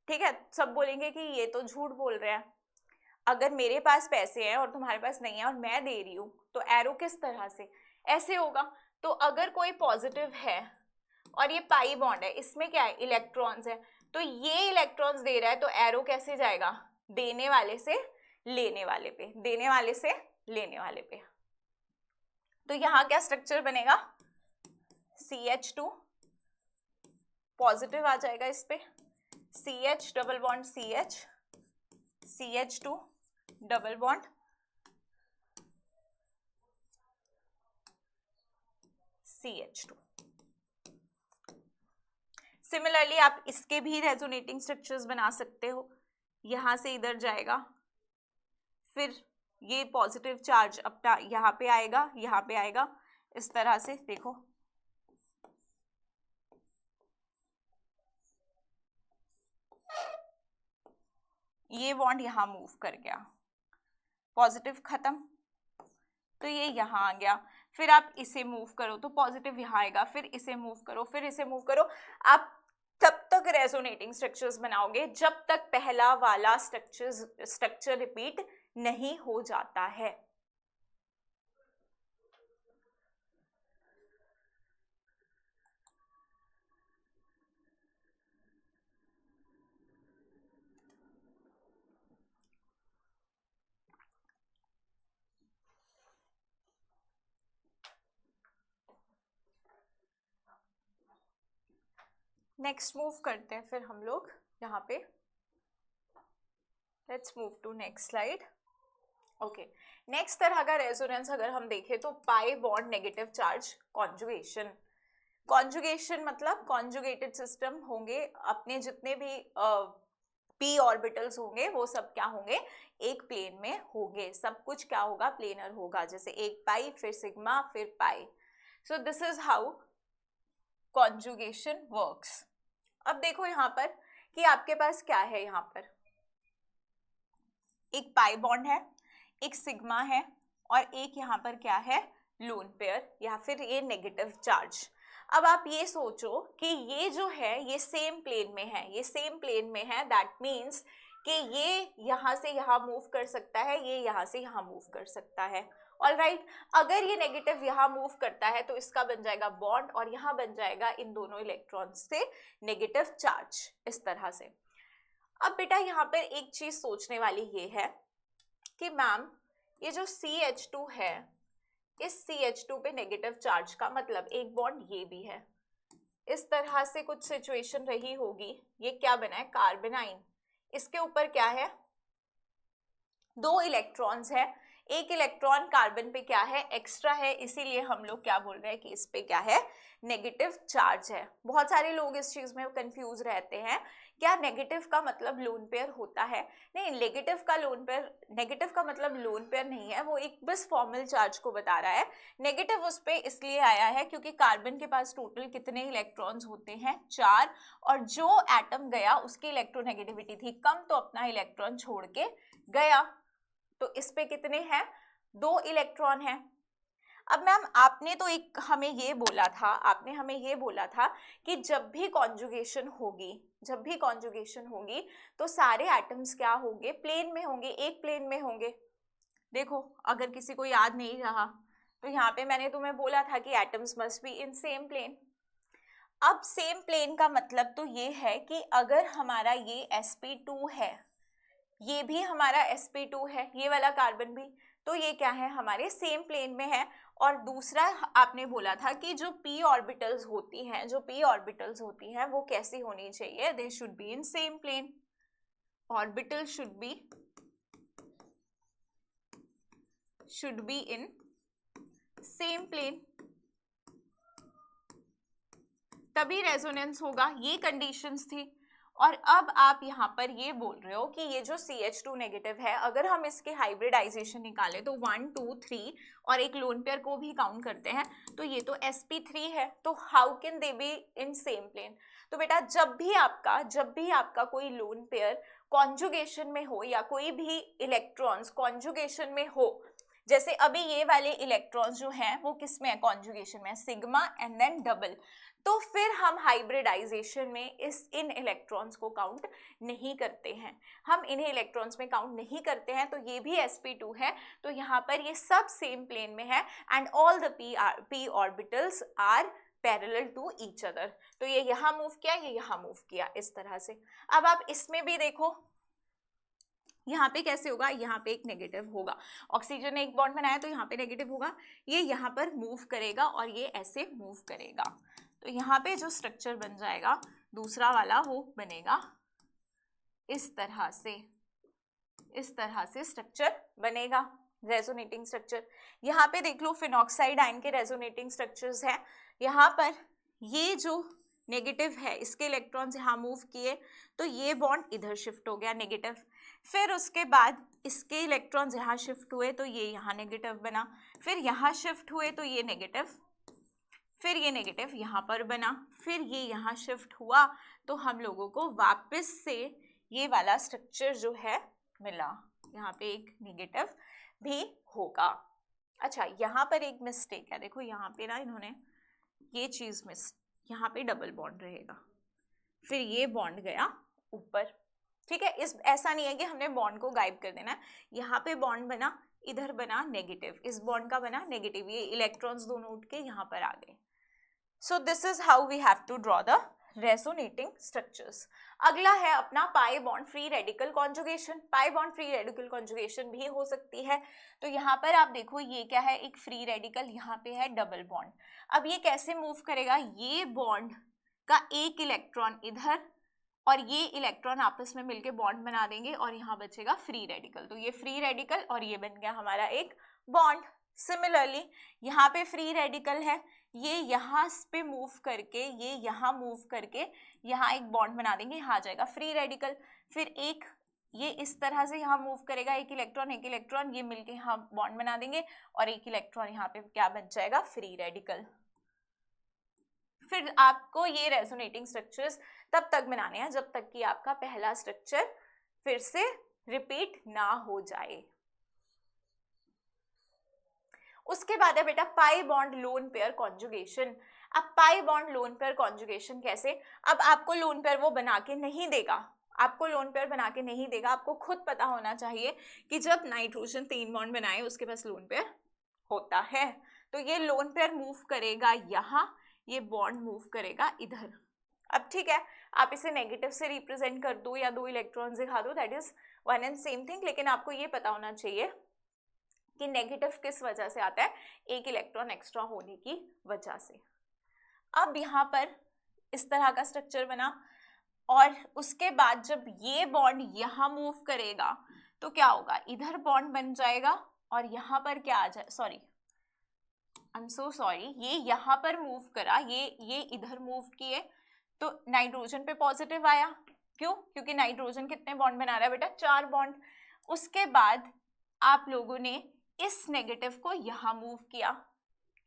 ठीक है, सब बोलेंगे कि ये तो झूठ बोल रहे हैं। अगर मेरे पास पैसे हैं और तुम्हारे पास नहीं है और मैं दे रही हूँ, तो एरो किस तरह से ऐसे होगा। तो अगर कोई पॉजिटिव है और ये पाई बॉन्ड है, इसमें क्या है, इलेक्ट्रॉन्स है, तो ये इलेक्ट्रॉन्स दे रहा है, तो एरो कैसे जाएगा, देने वाले से लेने वाले पे, देने वाले से लेने वाले पे। तो यहां क्या स्ट्रक्चर बनेगा, CH2 पॉजिटिव आ जाएगा इस पे, CH double bond CH, CH2 double bond CH2। Similarly आप इसके भी रेजोनेटिंग स्ट्रक्चर्स बना सकते हो, यहां से इधर जाएगा, फिर ये पॉजिटिव चार्ज अपना यहाँ पे आएगा, यहाँ पे आएगा, इस तरह से देखो, ये बॉन्ड यहाँ मूव कर गया, पॉजिटिव खत्म, तो ये यहाँ आ गया। फिर आप इसे मूव करो तो पॉजिटिव यहाँ आएगा, फिर इसे मूव करो, फिर इसे मूव करो। आप तब तक रेजोनेटिंग स्ट्रक्चर्स बनाओगे जब तक पहला वाला स्ट्रक्चर रिपीट नहीं हो जाता है। नेक्स्ट मूव करते हैं फिर हम लोग यहाँ पे, let's move to next slide. Okay, next तरह का रेजोनेंस अगर हम देखें तो pi bond negative charge conjugation. Conjugation मतलब कॉन्जुगेटेड सिस्टम होंगे, अपने जितने भी p ऑर्बिटल्स होंगे वो सब क्या होंगे, एक प्लेन में होंगे, सब कुछ क्या होगा, प्लेनर होगा, जैसे एक पाई, फिर सिग्मा, फिर pi. So this is how conjugation works. अब देखो यहाँ पर कि आपके पास क्या है, यहाँ पर एक पाई बॉन्ड है, एक सिग्मा है, और एक यहाँ पर क्या है, लोन पेयर, या फिर ये नेगेटिव चार्ज। अब आप ये सोचो कि ये जो है ये सेम प्लेन में है, ये सेम प्लेन में है, दैट मीन्स कि ये यहाँ से यहाँ मूव कर सकता है, ये यहाँ से यहाँ मूव कर सकता है। ऑलराइट, अगर ये नेगेटिव यहाँ मूव करता है तो इसका बन जाएगा बॉन्ड, और यहाँ बन जाएगा इन दोनों इलेक्ट्रॉन से नेगेटिव चार्ज, इस तरह से। अब बेटा यहाँ पर एक चीज सोचने वाली ये है कि मैम ये जो CH2 है, इस CH2 पे नेगेटिव चार्ज का मतलब एक बॉन्ड ये भी है, इस तरह से कुछ सिचुएशन रही होगी। ये क्या बना है, कार्बेनाइन, इसके ऊपर क्या है, 2 इलेक्ट्रॉन्स है, एक इलेक्ट्रॉन कार्बन पे क्या है, एक्स्ट्रा है, इसीलिए हम लोग क्या बोल रहे हैं कि इस पे क्या है, नेगेटिव चार्ज है। बहुत सारे लोग इस चीज में कंफ्यूज रहते हैं, क्या नेगेटिव का मतलब लोन पेयर होता है? नहीं, नेगेटिव का लोन पेयर, नेगेटिव का मतलब लोन पेयर नहीं है, वो एक बस फॉर्मल चार्ज को बता रहा है। नेगेटिव उस पे इसलिए आया है क्योंकि कार्बन के पास टोटल कितने इलेक्ट्रॉन्स होते हैं, 4, और जो एटम गया उसकी इलेक्ट्रोनेगेटिविटी थी कम, तो अपना इलेक्ट्रॉन छोड़ के गया, तो इस पे कितने हैं, 2 इलेक्ट्रॉन हैं। अब मैम आपने तो एक हमें ये बोला था, आपने हमें ये बोला था कि जब भी कॉन्जुगेशन होगी, जब भी कॉन्जुगेशन होगी तो सारे एटम्स क्या होंगे, प्लेन में होंगे, एक प्लेन में होंगे। देखो अगर किसी को याद नहीं रहा तो यहाँ पे मैंने तुम्हें बोला था कि atoms must be in same plane. अब सेम प्लेन का मतलब तो ये है कि अगर हमारा ये sp2 है, ये भी हमारा sp2 है, ये वाला कार्बन भी, तो ये क्या है, हमारे सेम प्लेन में है। और दूसरा आपने बोला था कि जो p ऑर्बिटल्स होती हैं, जो p ऑर्बिटल्स होती हैं वो कैसी होनी चाहिए, they should be in same plane, orbital should be in same plane, तभी रेजोनेंस होगा, ये कंडीशंस थी। और अब आप यहाँ पर ये बोल रहे हो कि ये जो CH2 नेगेटिव है, अगर हम इसके हाइब्रिडाइजेशन निकालें तो 1 2 3 और एक लोन पेयर को भी काउंट करते हैं तो ये तो sp3 है, तो how can they be in same plane? तो बेटा जब भी आपका कोई लोन पेयर कॉन्जुगेशन में हो या कोई भी इलेक्ट्रॉन्स कॉन्जुगेशन में हो, जैसे अभी ये वाले इलेक्ट्रॉन्स जो हैं वो किस में है, कॉन्जुगेशन में, सिग्मा एंड देन डबल, तो फिर हम हाइब्रिडाइजेशन में इन इलेक्ट्रॉन्स को काउंट नहीं करते हैं, हम इन्हें इलेक्ट्रॉन्स में काउंट नहीं करते हैं। तो ये भी sp2 है, तो यहाँ पर ये सब सेम प्लेन में है and all the p orbitals are parallel to each other. तो ये यहाँ मूव किया, ये यहाँ मूव किया, इस तरह से। अब आप इसमें भी देखो यहाँ पे कैसे होगा, यहाँ पे एक नेगेटिव होगा, ऑक्सीजन ने एक बॉन्ड बनाया तो यहाँ पे नेगेटिव होगा, ये यहाँ पर मूव करेगा और ये ऐसे मूव करेगा, तो यहाँ पे जो स्ट्रक्चर बन जाएगा दूसरा वाला वो बनेगा इस तरह से स्ट्रक्चर बनेगा, रेजोनेटिंग स्ट्रक्चर। यहाँ पे देख लो फिनॉक्साइड आयन के रेजोनेटिंग स्ट्रक्चर्स हैं। यहाँ पर ये जो नेगेटिव है इसके इलेक्ट्रॉन्स यहाँ मूव किए तो ये बॉन्ड इधर शिफ्ट हो गया नेगेटिव, फिर उसके बाद इसके इलेक्ट्रॉन्स यहाँ शिफ्ट हुए तो ये यहाँ नेगेटिव बना, फिर यहाँ शिफ्ट हुए तो ये नेगेटिव, फिर ये नेगेटिव यहाँ पर बना, फिर ये यहाँ शिफ्ट हुआ तो हम लोगों को वापस से ये वाला स्ट्रक्चर जो है मिला, यहाँ पे एक नेगेटिव भी होगा। अच्छा यहाँ पर एक मिस्टेक है, देखो यहाँ पे ना इन्होंने ये चीज़ मिस, यहाँ पे डबल बॉन्ड रहेगा, फिर ये बॉन्ड गया ऊपर, ठीक है। इस ऐसा नहीं है कि हमने बॉन्ड को गायब कर देना है, यहाँ पे बॉन्ड बना, इधर बना नेगेटिव, इस बॉन्ड का बना नेगेटिव, ये इलेक्ट्रॉन्स दोनों उठ के यहाँ पर आ गए। So this is how we have to draw the resonating structures. अगला है अपना pi bond free radical conjugation. Pi bond free radical conjugation भी हो सकती है। तो यहाँ पर आप देखो ये क्या है, एक फ्री रेडिकल, यहाँ पे है डबल बॉन्ड। अब ये कैसे मूव करेगा, ये बॉन्ड का एक इलेक्ट्रॉन इधर और ये इलेक्ट्रॉन आपस में मिलके बॉन्ड बना देंगे और यहाँ बचेगा फ्री रेडिकल, तो ये फ्री रेडिकल और ये बन गया हमारा एक बॉन्ड। सिमिलरली यहाँ पे फ्री रेडिकल है, ये यहाँ पे मूव करके, ये यहाँ मूव करके यहाँ एक बॉन्ड बना देंगे, यहाँ आ जाएगा फ्री रेडिकल। फिर एक ये इस तरह से यहाँ मूव करेगा, एक इलेक्ट्रॉन ये मिलके यहाँ बॉन्ड बना देंगे और एक इलेक्ट्रॉन यहाँ पे क्या बन जाएगा, फ्री रेडिकल। फिर आपको ये रेजोनेटिंग स्ट्रक्चर्स तब तक बनाने हैं जब तक कि आपका पहला स्ट्रक्चर फिर से रिपीट ना हो जाए। उसके बाद है बेटा pi bond lone pair conjugation. अब pi bond lone pair conjugation कैसे, अब आपको लोन पेयर वो बना के नहीं देगा, आपको खुद पता होना चाहिए कि जब नाइट्रोजन 3 बॉन्ड बनाए उसके पास लोन पेयर होता है, तो ये लोन पेयर मूव करेगा यहाँ, ये बॉन्ड मूव करेगा इधर। अब ठीक है, आप इसे नेगेटिव से रिप्रेजेंट कर दो या 2 इलेक्ट्रॉन दिखा दो, that is one and same thing, लेकिन आपको ये पता होना चाहिए कि नेगेटिव किस वजह से आता है, एक इलेक्ट्रॉन एक्स्ट्रा होने की वजह से। अब यहाँ पर इस तरह का स्ट्रक्चर बना और उसके बाद जब ये बॉन्ड यहाँ मूव करेगा तो क्या होगा, इधर बॉन्ड बन जाएगा और यहाँ पर क्या आ जाए, sorry I am so sorry, ये यहाँ पर मूव करा, ये इधर मूव किए तो नाइट्रोजन पे पॉजिटिव आया, क्यों, क्योंकि नाइट्रोजन कितने बॉन्ड बना रहा है बेटा, 4 बॉन्ड। उसके बाद आप लोगों ने इस नेगेटिव को यहाँ मूव किया,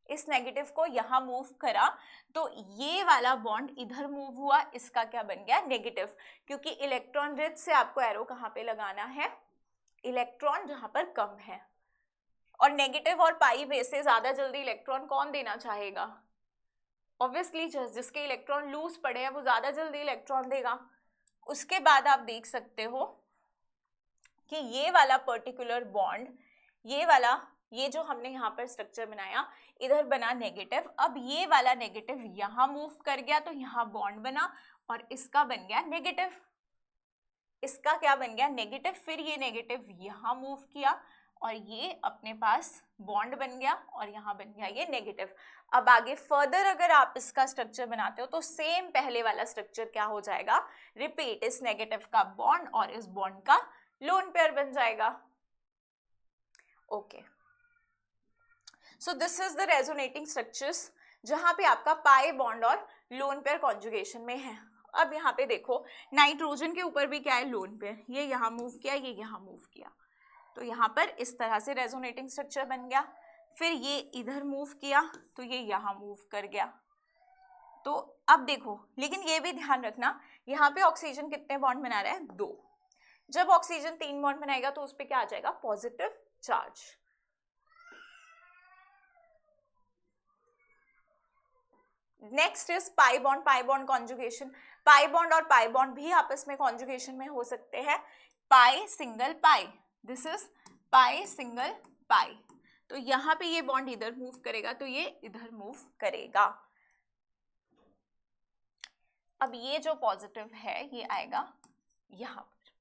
इस नेगेटिव को यहाँ मूव करा तो ये वाला बॉन्ड इधर मूव हुआ, इसका क्या बन गया, नेगेटिव, क्योंकि इलेक्ट्रॉन रिच से आपको एरो कहाँ पे लगाना है, इलेक्ट्रॉन जहाँ पर कम है। और नेगेटिव और पाई बेस से ज्यादा जल्दी इलेक्ट्रॉन कौन देना चाहेगा, ऑब्वियसली जिसके इलेक्ट्रॉन लूज पड़े हैं वो ज्यादा जल्दी इलेक्ट्रॉन देगा। उसके बाद आप देख सकते हो कि ये वाला पर्टिकुलर बॉन्ड, ये जो हमने यहाँ पर स्ट्रक्चर बनाया इधर बना नेगेटिव, अब ये वाला नेगेटिव यहाँ मूव कर गया तो यहाँ बॉन्ड बना और इसका बन गया नेगेटिव, इसका क्या बन गया, नेगेटिव। फिर ये नेगेटिव यहाँ मूव किया और ये अपने पास बॉन्ड बन गया और यहाँ बन गया ये नेगेटिव। अब आगे फर्दर अगर आप इसका स्ट्रक्चर बनाते हो तो सेम पहले वाला स्ट्रक्चर क्या हो जाएगा, रिपीट, इस नेगेटिव का बॉन्ड और इस बॉन्ड का लोन पेयर बन जाएगा। Okay, so this is the resonating structures जहां पे आपका पाई बॉन्ड और लोन पेयर कॉन्जुगेशन में है। अब यहाँ पे देखो नाइट्रोजन के ऊपर भी क्या है, लोन पेयर, ये यहाँ मूव किया, ये यहाँ मूव किया, तो यहाँ पर इस तरह से रेजोनेटिंग स्ट्रक्चर बन गया। फिर ये इधर मूव किया तो ये यहाँ मूव कर गया। तो अब देखो, लेकिन ये भी ध्यान रखना, यहाँ पे ऑक्सीजन कितने बॉन्ड बना रहा है, 2। जब ऑक्सीजन 3 बॉन्ड बनाएगा तो उस पर क्या आ जाएगा, positive charge. Next is pi bond conjugation. Pi bond और पाई बॉन्ड भी आपस में कॉन्जुगेशन में हो सकते हैं। Pi single pi, this is pi single pi, तो यहाँ पे ये बॉन्ड इधर मूव करेगा तो ये इधर मूव करेगा। अब ये जो पॉजिटिव है ये आएगा यहाँ पर।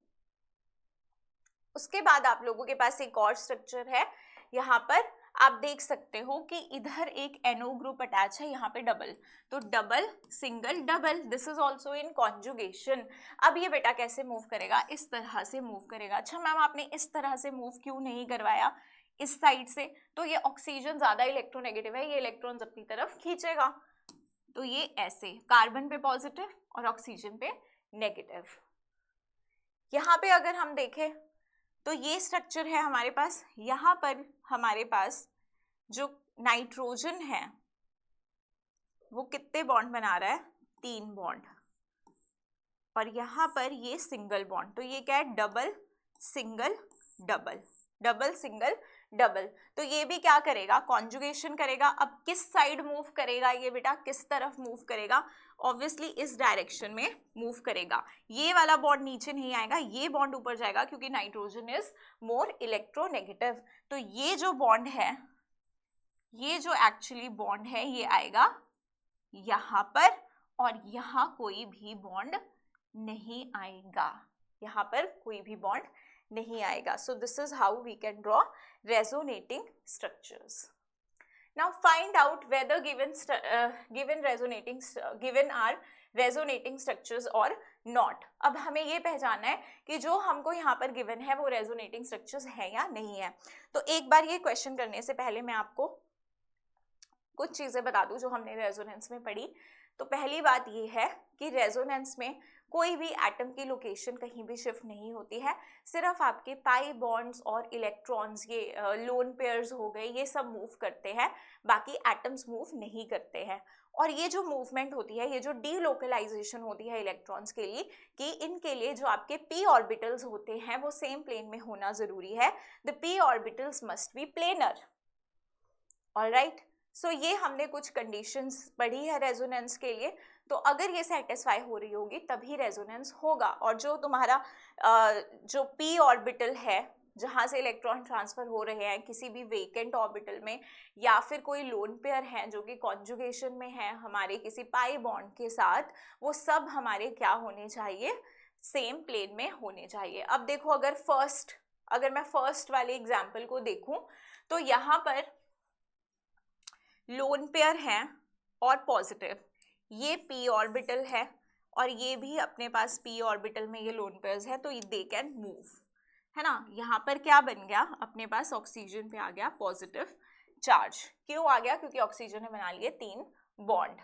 उसके बाद आप लोगों के पास एक और स्ट्रक्चर है, यहाँ पर आप देख सकते हो कि इधर एक NO ग्रुप अटैच है, यहाँ पे डबल, तो double single double, this is also in conjugation. अब ये बेटा कैसे मूव करेगा, इस तरह से मूव करेगा। अच्छा मैम आपने इस तरह से मूव क्यों नहीं करवाया, इस साइड से, तो ये ऑक्सीजन ज्यादा इलेक्ट्रोनेगेटिव है, ये इलेक्ट्रॉन्स अपनी तरफ खींचेगा, तो ये ऐसे कार्बन पे पॉजिटिव और ऑक्सीजन पे नेगेटिव। यहाँ पे अगर हम देखें तो ये स्ट्रक्चर है हमारे पास, यहाँ पर हमारे पास जो नाइट्रोजन है वो कितने बॉन्ड बना रहा है, 3 बॉन्ड, और यहाँ पर ये सिंगल बॉन्ड, तो ये क्या है, double single double, double single double, तो ये भी क्या करेगा, कॉन्जुगेशन करेगा। अब किस साइड मूव करेगा ये बेटा, किस तरफ मूव करेगा, ऑब्वियसली इस डायरेक्शन में मूव करेगा। ये वाला बॉन्ड नीचे नहीं आएगा, ये बॉन्ड ऊपर जाएगा क्योंकि नाइट्रोजन इज मोर इलेक्ट्रोनेगेटिव। तो ये जो बॉन्ड है, ये जो एक्चुअली बॉन्ड है ये आएगा यहाँ पर, और यहाँ कोई भी बॉन्ड नहीं आएगा, यहाँ पर कोई भी बॉन्ड नहीं आएगा। So this is how we can draw resonating structures. Now find out whether given are resonating structures or not. अब हमें ये पहचानना है कि जो हमको यहाँ पर given है वो resonating structures है या नहीं है। तो एक बार ये क्वेश्चन करने से पहले मैं आपको कुछ चीजें बता दूं जो हमने रेजोनेंस में पढ़ी। तो पहली बात ये है कि रेजोनेंस में कोई भी एटम की लोकेशन कहीं भी शिफ्ट नहीं होती है, सिर्फ आपके पाई बॉन्ड्स और इलेक्ट्रॉन्स, ये लोन पेयर्स हो गए, ये सब मूव करते हैं, बाकी एटम्स मूव नहीं करते हैं। और ये जो मूवमेंट होती है, ये जो डीलोकलाइजेशन होती है इलेक्ट्रॉन्स के लिए, कि इनके लिए जो आपके p ऑर्बिटल्स होते हैं वो सेम प्लेन में होना जरूरी है। The p orbitals must be planar. Alright, so ये हमने कुछ कंडीशंस पढ़ी है रेजोनेंस के लिए, तो अगर ये सेटिस्फाई हो रही होगी तभी रेजोनेंस होगा। और जो तुम्हारा जो p ऑर्बिटल है जहाँ से इलेक्ट्रॉन ट्रांसफर हो रहे हैं किसी भी वेकेंट ऑर्बिटल में, या फिर कोई लोन पेयर है जो कि कॉन्जुगेशन में है हमारे किसी पाई बॉन्ड के साथ, वो सब हमारे क्या होने चाहिए, सेम प्लेन में होने चाहिए। अब देखो अगर मैं फर्स्ट वाले एग्जाम्पल को देखूं तो यहाँ पर लोन पेयर है और पॉजिटिव, ये p ऑर्बिटल है और ये भी अपने पास p ऑर्बिटल में ये लोन पेयर्स है, तो दे कैन मूव, है ना। यहाँ पर क्या बन गया, अपने पास ऑक्सीजन पे आ गया पॉजिटिव चार्ज। क्यों आ गया, क्योंकि ऑक्सीजन ने बना लिए 3 बॉन्ड।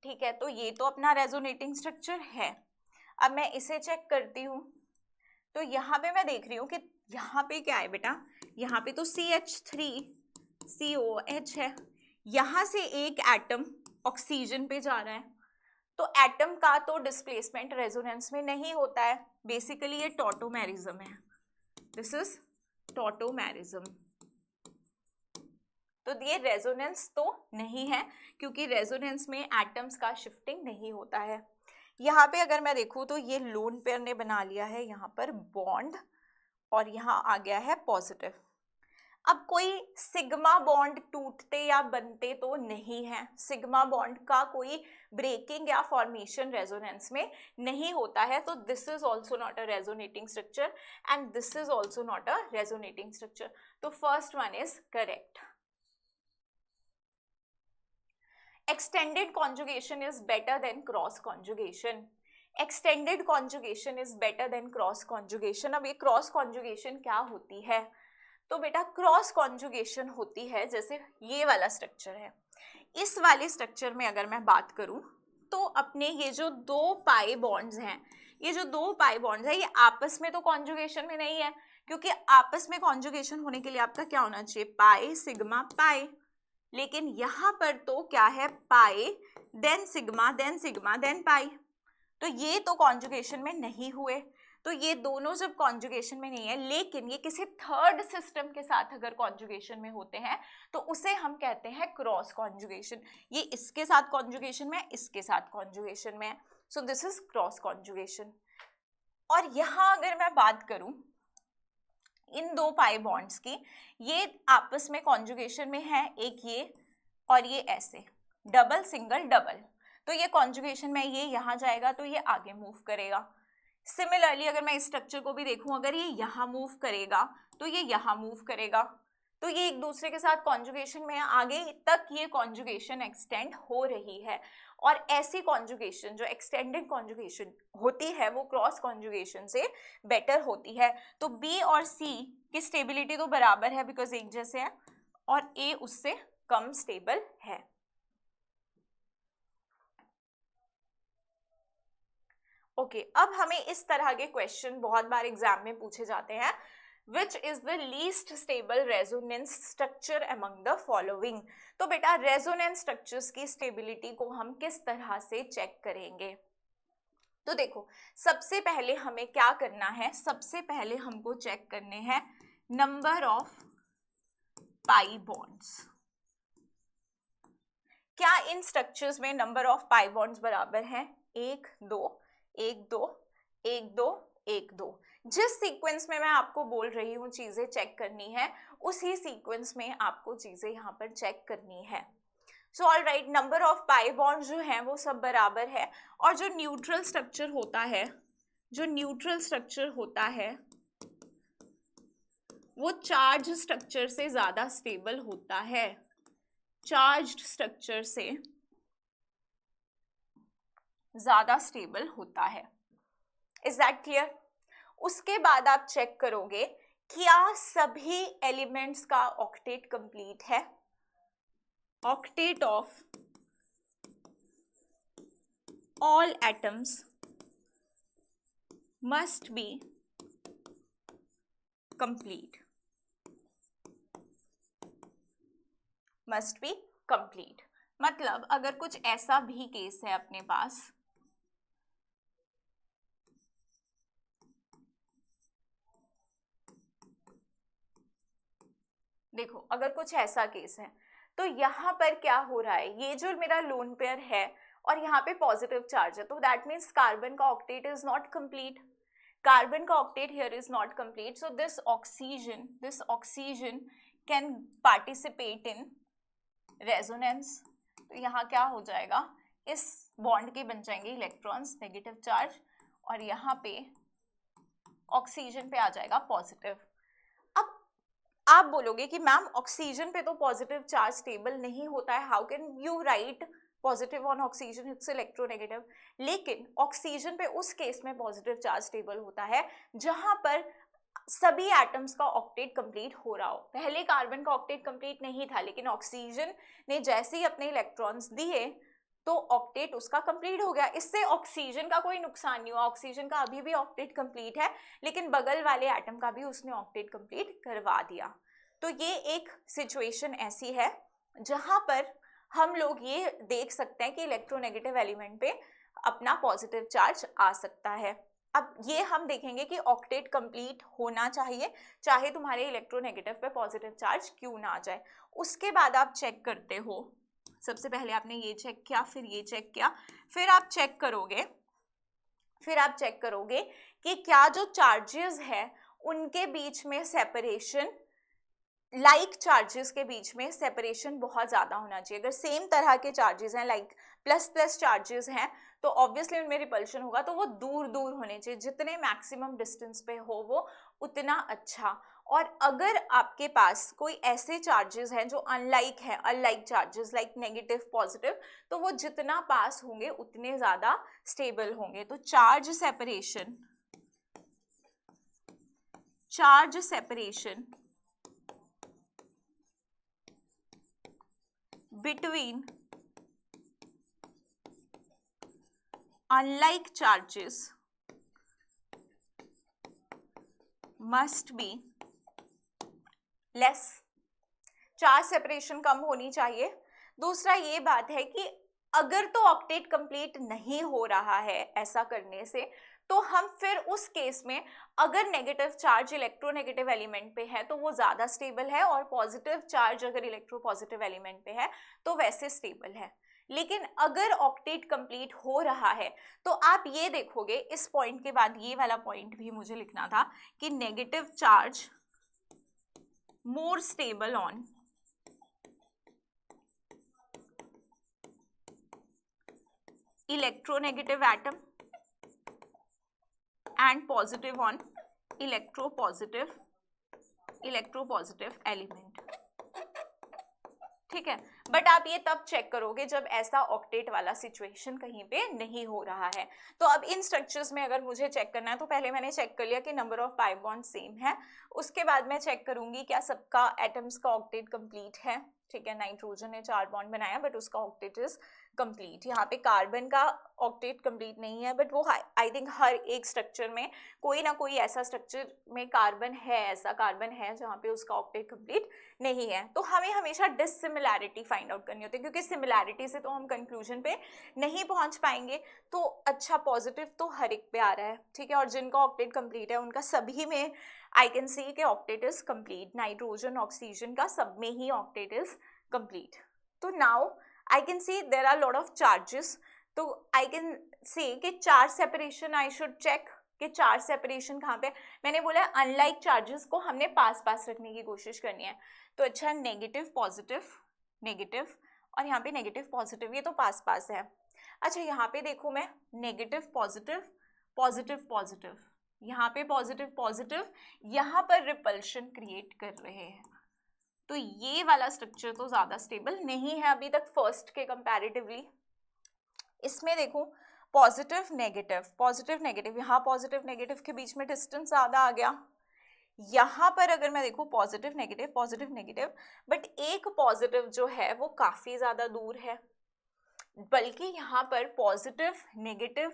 ठीक है, तो ये तो अपना रेजोनेटिंग स्ट्रक्चर है। अब मैं इसे चेक करती हूँ, तो यहाँ पे मैं देख रही हूँ कि यहाँ पे क्या है बेटा, यहाँ पे तो CH3COH है, यहाँ से एक एटम ऑक्सीजन पे जा रहा है, तो एटम का तो डिस्प्लेसमेंट रेजोनेंस में नहीं होता है। बेसिकली ये टॉटोमेरिज्म है, दिस इज टॉटोमेरिज्म। तो ये रेजोनेंस तो नहीं है क्योंकि रेजोनेंस में एटम्स का शिफ्टिंग नहीं होता है। यहाँ पे अगर मैं देखूँ तो ये लोन पेयर ने बना लिया है यहाँ पर बॉन्ड और यहाँ आ गया है पॉजिटिव। अब कोई सिग्मा बॉन्ड टूटते या बनते तो नहीं है, सिग्मा बॉन्ड का कोई ब्रेकिंग या फॉर्मेशन रेजोनेंस में नहीं होता है, तो this is also not a resonating structure and this is also not a resonating structure. तो first one is correct. Extended conjugation is better than cross conjugation. Extended conjugation is better than cross conjugation. अब ये cross conjugation क्या होती है, तो बेटा cross conjugation होती है, जैसे ये वाला स्ट्रक्चर है, इस वाले स्ट्रक्चर में अगर मैं बात करूं तो अपने ये जो दो पाई बॉन्ड्स हैं, ये जो दो पाई बॉन्ड्स है, ये आपस में तो कॉन्जुगेशन में नहीं है, क्योंकि आपस में कॉन्जुगेशन होने के लिए आपका क्या होना चाहिए, पाई सिग्मा पाई। लेकिन यहां पर तो क्या है, pi then sigma then sigma then pi, तो ये तो कॉन्जुगेशन में नहीं हुए। तो ये दोनों जब कॉन्जुगेशन में नहीं है, लेकिन ये किसी थर्ड सिस्टम के साथ अगर कॉन्जुगेशन में होते हैं तो उसे हम कहते हैं क्रॉस कॉन्जुगेशन। ये इसके साथ कॉन्जुगेशन में, इसके साथ कॉन्जुगेशन में, सो दिस इज क्रॉस कॉन्जुगेशन। और यहां अगर मैं बात करूं इन दो पाई बॉन्ड्स की, ये आपस में कॉन्जुगेशन में है, एक ये और ये ऐसे डबल सिंगल डबल, तो ये कॉन्जुगेशन में ये यहाँ जाएगा तो ये आगे मूव करेगा। सिमिलरली अगर मैं इस स्ट्रक्चर को भी देखूं, अगर ये यहाँ मूव करेगा तो ये यहाँ मूव करेगा, तो ये एक दूसरे के साथ कॉन्जुगेशन में है, आगे तक ये कॉन्जुगेशन एक्सटेंड हो रही है। और ऐसी कॉन्जुगेशन जो एक्सटेंडेड कॉन्जुगेशन होती है वो क्रॉस कॉन्जुगेशन से बेटर होती है। तो बी और सी की स्टेबिलिटी तो बराबर है बिकॉज एक जैसे है, और ए उससे कम स्टेबल है। ओके, अब हमें इस तरह के क्वेश्चन बहुत बार एग्जाम में पूछे जाते हैं, which is the least stable resonance structure among the following. तो बेटा रेजोनेंस स्ट्रक्चर्स की स्टेबिलिटी को हम किस तरह से चेक करेंगे, तो देखो सबसे पहले हमें क्या करना है, सबसे पहले हमको चेक करने हैं नंबर ऑफ पाई बॉन्ड्स। क्या इन स्ट्रक्चर्स में नंबर ऑफ पाई बॉन्ड्स बराबर हैं, 1 2 1 2 1 2 1 2। जिस सीक्वेंस में मैं आपको बोल रही हूँ चीजें चेक करनी है, उसी सीक्वेंस में आपको चीजें यहाँ पर चेक करनी है। So all right, number of pi bonds जो हैं वो सब बराबर है। और जो न्यूट्रल स्ट्रक्चर होता है, जो न्यूट्रल स्ट्रक्चर होता है वो चार्ज स्ट्रक्चर से ज्यादा स्टेबल होता है, चार्ज्ड स्ट्रक्चर से ज्यादा स्टेबल होता है। Is that clear? उसके बाद आप चेक करोगे क्या सभी एलिमेंट्स का ऑक्टेट कंप्लीट है, octet of all atoms must B complete, must be complete. मतलब अगर कुछ ऐसा भी केस है अपने पास, देखो अगर कुछ ऐसा केस है तो यहाँ पर क्या हो रहा है, ये जो मेरा लोन पेयर है और यहाँ पे पॉजिटिव चार्ज है, तो दैट मीन्स कार्बन का octet is not complete, carbon का octet here is not complete. So this oxygen can participate in resonance. तो यहाँ क्या हो जाएगा, इस बॉन्ड के बन जाएंगे इलेक्ट्रॉन्स नेगेटिव चार्ज, और यहाँ पे ऑक्सीजन पे आ जाएगा पॉजिटिव। अब आप बोलोगे कि मैम ऑक्सीजन पे तो पॉजिटिव चार्ज स्टेबल नहीं होता है, how can you right positive on oxygen, it's electronegative. लेकिन ऑक्सीजन पे उस केस में पॉजिटिव चार्ज स्टेबल होता है जहां पर सभी एटम्स का ऑक्टेट कंप्लीट हो रहा हो। पहले कार्बन का ऑक्टेट कंप्लीट नहीं था, लेकिन ऑक्सीजन ने जैसे ही अपने इलेक्ट्रॉन्स दिए तो ऑक्टेट उसका कंप्लीट हो गया। इससे ऑक्सीजन का कोई नुकसान नहीं हुआ, ऑक्सीजन का अभी भी ऑक्टेट कंप्लीट है, लेकिन बगल वाले एटम का भी उसने ऑक्टेट कंप्लीट करवा दिया। तो ये एक सिचुएशन ऐसी है जहां पर हम लोग ये देख सकते हैं कि इलेक्ट्रोनेगेटिव एलिमेंट पे अपना पॉजिटिव चार्ज आ सकता है। अब ये हम देखेंगे कि ऑक्टेट कंप्लीट होना चाहिए चाहे तुम्हारे इलेक्ट्रोनेगेटिव पे पॉजिटिव चार्ज क्यों ना आ जाए। उसके बाद आप चेक करते हो, सबसे पहले आपने ये चेक किया, फिर ये चेक किया, फिर आप चेक करोगे कि क्या जो चार्जेस है उनके बीच में सेपरेशन, लाइक चार्जेस के बीच में सेपरेशन बहुत ज़्यादा होना चाहिए। अगर सेम तरह के चार्जेस हैं, लाइक प्लस प्लस चार्जेस हैं, तो ऑब्वियसली उनमें रिपल्शन होगा, तो वो दूर दूर होने चाहिए, जितने मैक्सिमम डिस्टेंस पे हो वो उतना अच्छा। और अगर आपके पास कोई ऐसे चार्जेस हैं जो अनलाइक है, unlike charges like negative positive, तो वो जितना पास होंगे उतने ज़्यादा स्टेबल होंगे। तो charge separation between unlike charges must be less, charge separation कम होनी चाहिए। दूसरा ये बात है कि अगर तो ऑक्टेट कंप्लीट नहीं हो रहा है ऐसा करने से, तो हम फिर उस केस में अगर नेगेटिव चार्ज इलेक्ट्रोनेगेटिव एलिमेंट पे है तो वो ज्यादा स्टेबल है, और पॉजिटिव चार्ज अगर इलेक्ट्रोपॉजिटिव एलिमेंट पे है तो वैसे स्टेबल है। लेकिन अगर ऑक्टेट कंप्लीट हो रहा है तो आप ये देखोगे, इस पॉइंट के बाद ये वाला पॉइंट भी मुझे लिखना था कि negative charge more stable on electronegative atom and positive on electropositive element, ठीक है। बट आप ये तब चेक करोगे जब ऐसा ऑक्टेट वाला सिचुएशन कहीं पे नहीं हो रहा है। तो अब इन स्ट्रक्चर्स में अगर मुझे चेक करना है तो पहले मैंने चेक कर लिया कि number of pi bond same है, उसके बाद मैं चेक करूंगी क्या सबका एटम्स का ऑक्टेट कंप्लीट है, ठीक है। नाइट्रोजन ने 4 बॉन्ड बनाया बट उसका ऑक्टेट इज कंप्लीट। यहाँ पे कार्बन का ऑक्टेट कंप्लीट नहीं है, बट वो आई थिंक हर एक स्ट्रक्चर में कोई ना कोई ऐसा स्ट्रक्चर में कार्बन है, ऐसा कार्बन है जहाँ पे उसका ऑक्टेट कंप्लीट नहीं है। तो हमें हमेशा डिसिमिलैरिटी फाइंड आउट करनी होती है, क्योंकि सिमिलैरिटी से तो हम कंक्लूजन पे नहीं पहुंच पाएंगे। तो अच्छा, पॉजिटिव तो हर एक पे आ रहा है, ठीक है, और जिनका ऑक्टेट कंप्लीट है उनका सभी में आई कैन सी के octet is complete. Nitrogen oxygen का सब में ही ऑक्टेट इज कंप्लीट। तो now I can see there are lot of charges, तो I can say कि charge separation I should check कि चार्ज सेपरेशन कहाँ पे। मैंने बोला अनलाइक चार्जेस को हमने पास पास रखने की कोशिश करनी है। तो अच्छा, नेगेटिव पॉजिटिव नेगेटिव, और यहाँ पे नेगेटिव पॉजिटिव, ये तो पास पास है। अच्छा, यहाँ पे देखो मैं नेगेटिव पॉजिटिव पॉजिटिव पॉजिटिव, यहाँ पे पॉजिटिव पॉजिटिव, यहाँ पर रिपल्शन क्रिएट कर रहे हैं। तो ये वाला स्ट्रक्चर तो ज्यादा स्टेबल नहीं है अभी तक फर्स्ट के कंपैरेटिवली। इसमें देखो पॉजिटिव नेगेटिव, यहाँ पॉजिटिव नेगेटिव के बीच में डिस्टेंस ज्यादा आ गया। यहाँ पर अगर मैं देखूँ पॉजिटिव नेगेटिव, बट एक पॉजिटिव जो है वो काफी ज्यादा दूर है, बल्कि यहाँ पर पॉजिटिव नेगेटिव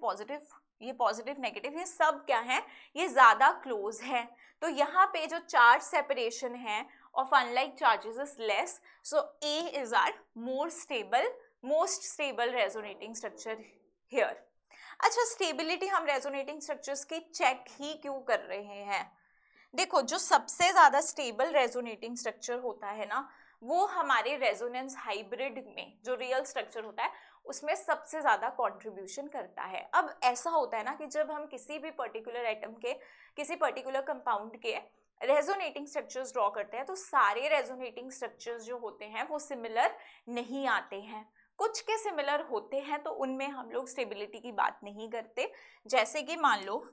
पॉजिटिव, ये पॉजिटिव नेगेटिव, ये सब क्या है, ये ज्यादा क्लोज है। तो यहाँ पे जो चार्ज सेपरेशन है of unlike charges is less, so A is our most stable resonating structure here. अच्छा, स्टेबिलिटी हम रेजोनेटिंग स्ट्रक्चर्स की चेक ही क्यों कर रहे हैं? देखो, जो सबसे ज्यादा स्टेबल रेजोनेटिंग स्ट्रक्चर होता है ना, वो हमारे रेजोनेंस हाइब्रिड में जो रियल स्ट्रक्चर होता है उसमें सबसे ज्यादा कंट्रीब्यूशन करता है। अब ऐसा होता है ना कि जब हम किसी भी पर्टिकुलर एटम के, किसी पर्टिकुलर कंपाउंड के रेजोनेटिंग स्ट्रक्चर्स ड्रॉ करते हैं तो सारे रेजोनेटिंग स्ट्रक्चर्स जो होते हैं वो सिमिलर नहीं आते हैं, कुछ के सिमिलर होते हैं, तो उनमें हम लोग स्टेबिलिटी की बात नहीं करते। जैसे कि मान लो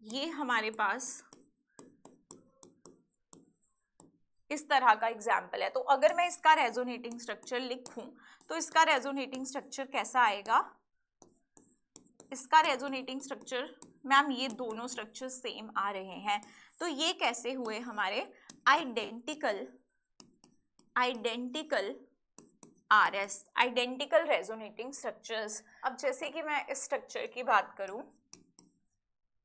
ये हमारे पास इस तरह का एग्जाम्पल है, तो अगर मैं इसका रेजोनेटिंग स्ट्रक्चर लिखूं तो इसका रेजोनेटिंग स्ट्रक्चर कैसा आएगा? इसका रेजोनेटिंग स्ट्रक्चर, मैम ये दोनों स्ट्रक्चर सेम आ रहे हैं, तो ये कैसे हुए हमारे identical RS, identical resonating structures. अब जैसे कि मैं इस स्ट्रक्चर की बात करूं,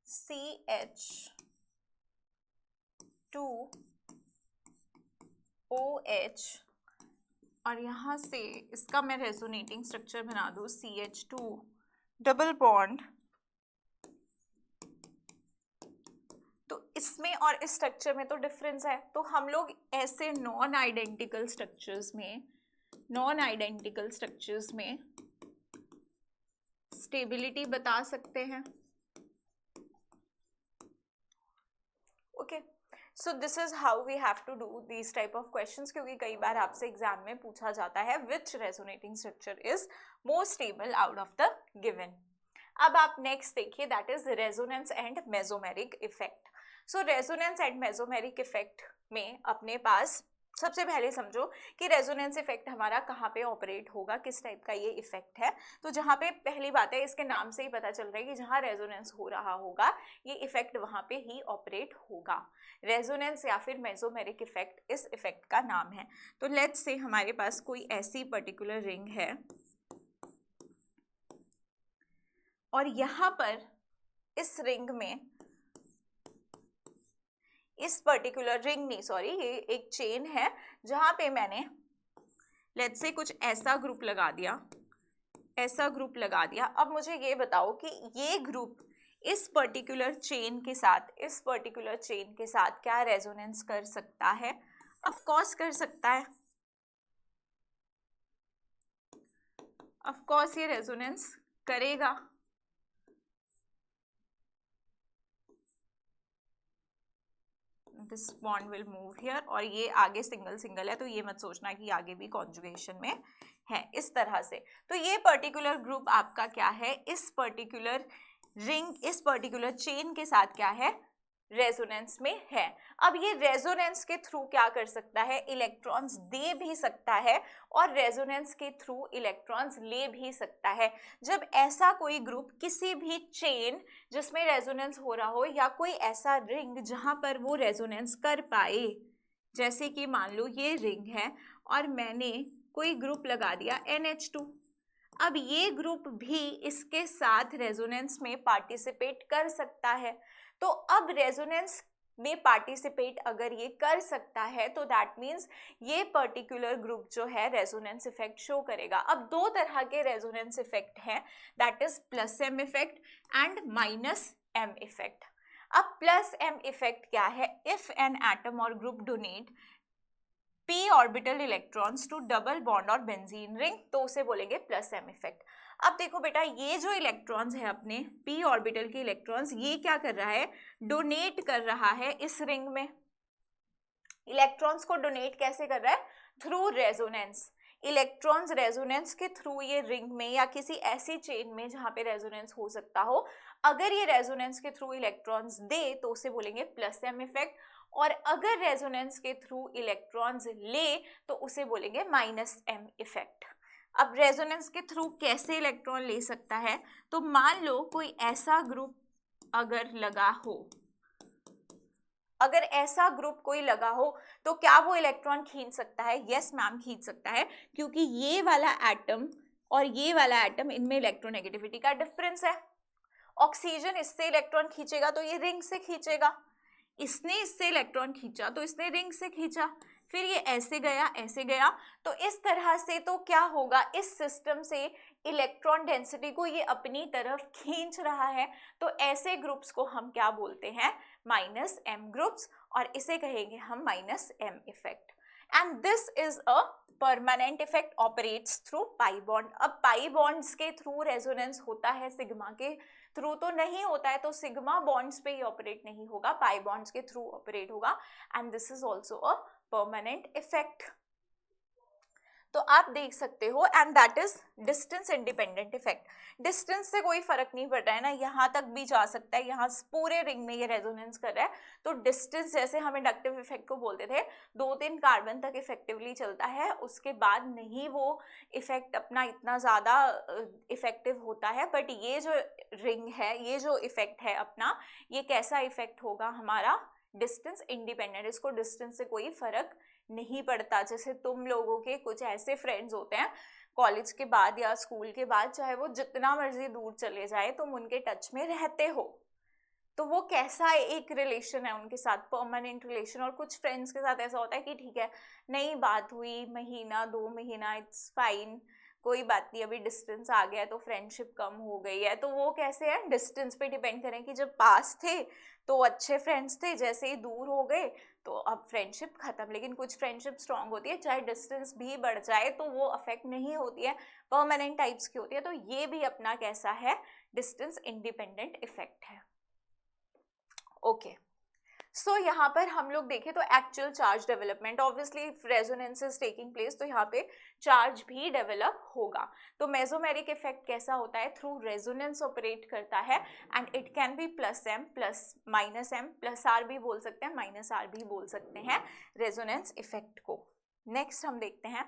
CH2OH, और यहां से इसका मैं रेजोनेटिंग स्ट्रक्चर बना दूं CH2 डबल बॉन्ड, तो इसमें और इस स्ट्रक्चर में तो डिफरेंस है। तो हम लोग ऐसे नॉन आइडेंटिकल स्ट्रक्चर्स में स्टेबिलिटी बता सकते हैं। Okay, so this is how we have to do these type of questions, क्योंकि कई बार आपसे एग्जाम में पूछा जाता है which resonating structure is more stable out of the given. अब आप नेक्स्ट देखिए, that is resonance and mesomeric effect. So resonance and mesomeric effect में अपने पास सबसे पहले समझो कि रेजोनेंस इफेक्ट हमारा कहाँ पे ऑपरेट होगा, किस टाइप का ये इफेक्ट है। तो जहाँ पे पहली बात है, इसके नाम से ही पता चल रहा है कि जहाँ रेजोनेंस हो रहा होगा ये इफेक्ट वहाँ पे ही ऑपरेट होगा। रेजोनेंस या फिर मेसोमेरिक इफेक्ट इस इफेक्ट का नाम है। तो लेट्स से हमारे पास कोई ऐसी पर्टिकुलर रिंग है और यहाँ पर इस रिंग में, इस पर्टिकुलर रिंग नहीं सॉरी, ये एक चेन है जहां पे मैंने लेट्स से कुछ ऐसा ग्रुप लगा दिया, ऐसा ग्रुप लगा दिया। अब मुझे ये बताओ कि ये ग्रुप इस पर्टिकुलर चेन के साथ, इस पर्टिकुलर चेन के साथ क्या रेजोनेंस कर सकता है? ऑफ कोर्स कर सकता है, ऑफ कोर्स ये रेजोनेंस करेगा। This bond will move here, और ये आगे सिंगल सिंगल है तो ये मत सोचना कि आगे भी कॉन्जुगेशन में है, इस तरह से। तो ये पर्टिकुलर ग्रुप आपका क्या है, इस पर्टिकुलर रिंग, इस पर्टिकुलर चेन के साथ क्या है, रेजोनेंस में है। अब ये रेजोनेंस के थ्रू क्या कर सकता है, इलेक्ट्रॉन्स दे भी सकता है और रेजोनेंस के थ्रू इलेक्ट्रॉन्स ले भी सकता है। जब ऐसा कोई ग्रुप किसी भी चेन जिसमें रेजोनेंस हो रहा हो, या कोई ऐसा रिंग जहां पर वो रेजोनेंस कर पाए, जैसे कि मान लो ये रिंग है और मैंने कोई ग्रुप लगा दिया NH2, अब ये ग्रुप भी इसके साथ रेजोनेंस में पार्टिसिपेट कर सकता है। तो अब रेजोनेंस में पार्टिसिपेट अगर ये कर सकता है तो दैट मीन्स ये पर्टिकुलर ग्रुप जो है रेजोनेंस इफेक्ट शो करेगा। अब दो तरह के रेजोनेंस इफेक्ट हैं, that is plus M effect and minus M effect. अब प्लस एम इफेक्ट क्या है, if an atom or group donate p orbital electrons to double bond or benzene ring, तो उसे बोलेंगे प्लस एम इफेक्ट। अब देखो बेटा, ये जो इलेक्ट्रॉन्स है अपने p ऑर्बिटल के इलेक्ट्रॉन्स, ये क्या कर रहा है, डोनेट कर रहा है इस रिंग में। इलेक्ट्रॉन्स को डोनेट कैसे कर रहा है, थ्रू रेजोनेंस। इलेक्ट्रॉन्स रेजोनेंस के थ्रू ये रिंग में या किसी ऐसी चेन में जहां पे रेजोनेंस हो सकता हो, अगर ये रेजोनेंस के थ्रू इलेक्ट्रॉन्स दे तो उसे बोलेंगे प्लस एम इफेक्ट, और अगर रेजोनेंस के थ्रू इलेक्ट्रॉन्स ले तो उसे बोलेंगे माइनस एम इफेक्ट। अब रेजोनेंस के थ्रू कैसे इलेक्ट्रॉन ले सकता है, तो मान लो कोई ऐसा ग्रुप अगर लगा हो, अगर ऐसा ग्रुप कोई लगा हो तो क्या वो इलेक्ट्रॉन खींच सकता है? यस मैम, खींच सकता है, क्योंकि ये वाला एटम और ये वाला एटम, इनमें इलेक्ट्रोनेगेटिविटी का डिफरेंस है। ऑक्सीजन इससे इलेक्ट्रॉन खींचेगा तो ये रिंग से खींचेगा, इसने इससे इलेक्ट्रॉन खींचा तो इसने रिंग से खींचा, फिर ये ऐसे गया ऐसे गया। तो इस तरह से तो क्या होगा, इस सिस्टम से इलेक्ट्रॉन डेंसिटी को ये अपनी तरफ खींच रहा है। तो ऐसे ग्रुप्स को हम क्या बोलते हैं, माइनस एम ग्रुप्स, और इसे कहेंगे हम minus M effect. And this is a permanent effect, operates through pi bond. अब पाई बॉन्ड्स के थ्रू रेजोनेंस होता है, सिग्मा के थ्रू तो नहीं होता है, तो सिग्मा बॉन्ड्स पे ही ऑपरेट नहीं होगा, पाई बॉन्ड्स के थ्रू ऑपरेट होगा। And this is also a permanent effect. तो आप देख सकते हो, and that is distance independent effect. Distance से कोई फर्क नहीं पड़ रहा है ना, यहाँ तक भी जा सकता है, यहाँ पूरे रिंग में ये रेजोनेंस कर रहा है। तो डिस्टेंस, जैसे हम इंडक्टिव इफेक्ट को बोलते थे, 2-3 कार्बन तक इफेक्टिवली चलता है, उसके बाद नहीं वो इफेक्ट अपना इतना ज़्यादा इफेक्टिव होता है। बट ये जो रिंग है, ये जो इफेक्ट है अपना, ये कैसा इफेक्ट होगा हमारा, डिस्टेंस इंडिपेंडेंट। इसको डिस्टेंस से कोई फर्क नहीं पड़ता। जैसे तुम लोगों के कुछ ऐसे फ्रेंड्स होते हैं कॉलेज के बाद या स्कूल के बाद, चाहे वो जितना मर्जी दूर चले जाए, तुम उनके टच में रहते हो, तो वो कैसा एक रिलेशन है उनके साथ, परमानेंट रिलेशन। और कुछ फ्रेंड्स के साथ ऐसा होता है कि ठीक है, नई बात हुई, महीना 2 महीना, इट्स फाइन, कोई बात नहीं, अभी डिस्टेंस आ गया तो फ्रेंडशिप कम हो गई है। तो वो कैसे है, डिस्टेंस पे डिपेंड करें कि जब पास थे तो अच्छे फ्रेंड्स थे, जैसे ही दूर हो गए तो अब फ्रेंडशिप खत्म। लेकिन कुछ फ्रेंडशिप स्ट्रांग होती है, चाहे डिस्टेंस भी बढ़ जाए तो वो अफेक्ट नहीं होती है, परमानेंट टाइप्स की होती है। तो ये भी अपना कैसा है, डिस्टेंस इंडिपेंडेंट इफेक्ट है। ओके, सो यहाँ पर हम लोग देखें तो actual charge development, obviously resonance is taking place तो यहाँ पे चार्ज भी डेवलप होगा। तो मेसोमेरिक इफेक्ट कैसा होता है, थ्रू रेजोनेंस ऑपरेट करता है and it can be plus M plus minus M, plus R भी बोल सकते हैं, माइनस आर भी बोल सकते हैं रेजोनेंस इफेक्ट को। नेक्स्ट हम देखते हैं,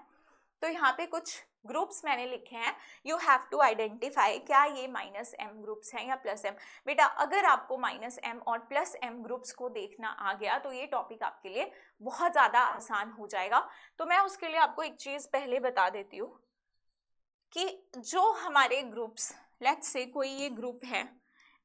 तो यहाँ पे कुछ ग्रुप्स मैंने लिखे हैं, यू हैव टू आइडेंटिफाई क्या ये माइनस एम ग्रुप्स हैं या प्लस एम। बेटा अगर आपको माइनस एम और प्लस एम ग्रुप्स को देखना आ गया तो ये टॉपिक आपके लिए बहुत ज़्यादा आसान हो जाएगा। तो मैं उसके लिए आपको एक चीज़ पहले बता देती हूँ कि जो हमारे ग्रुप्स, लेट्स से कोई ये ग्रुप है,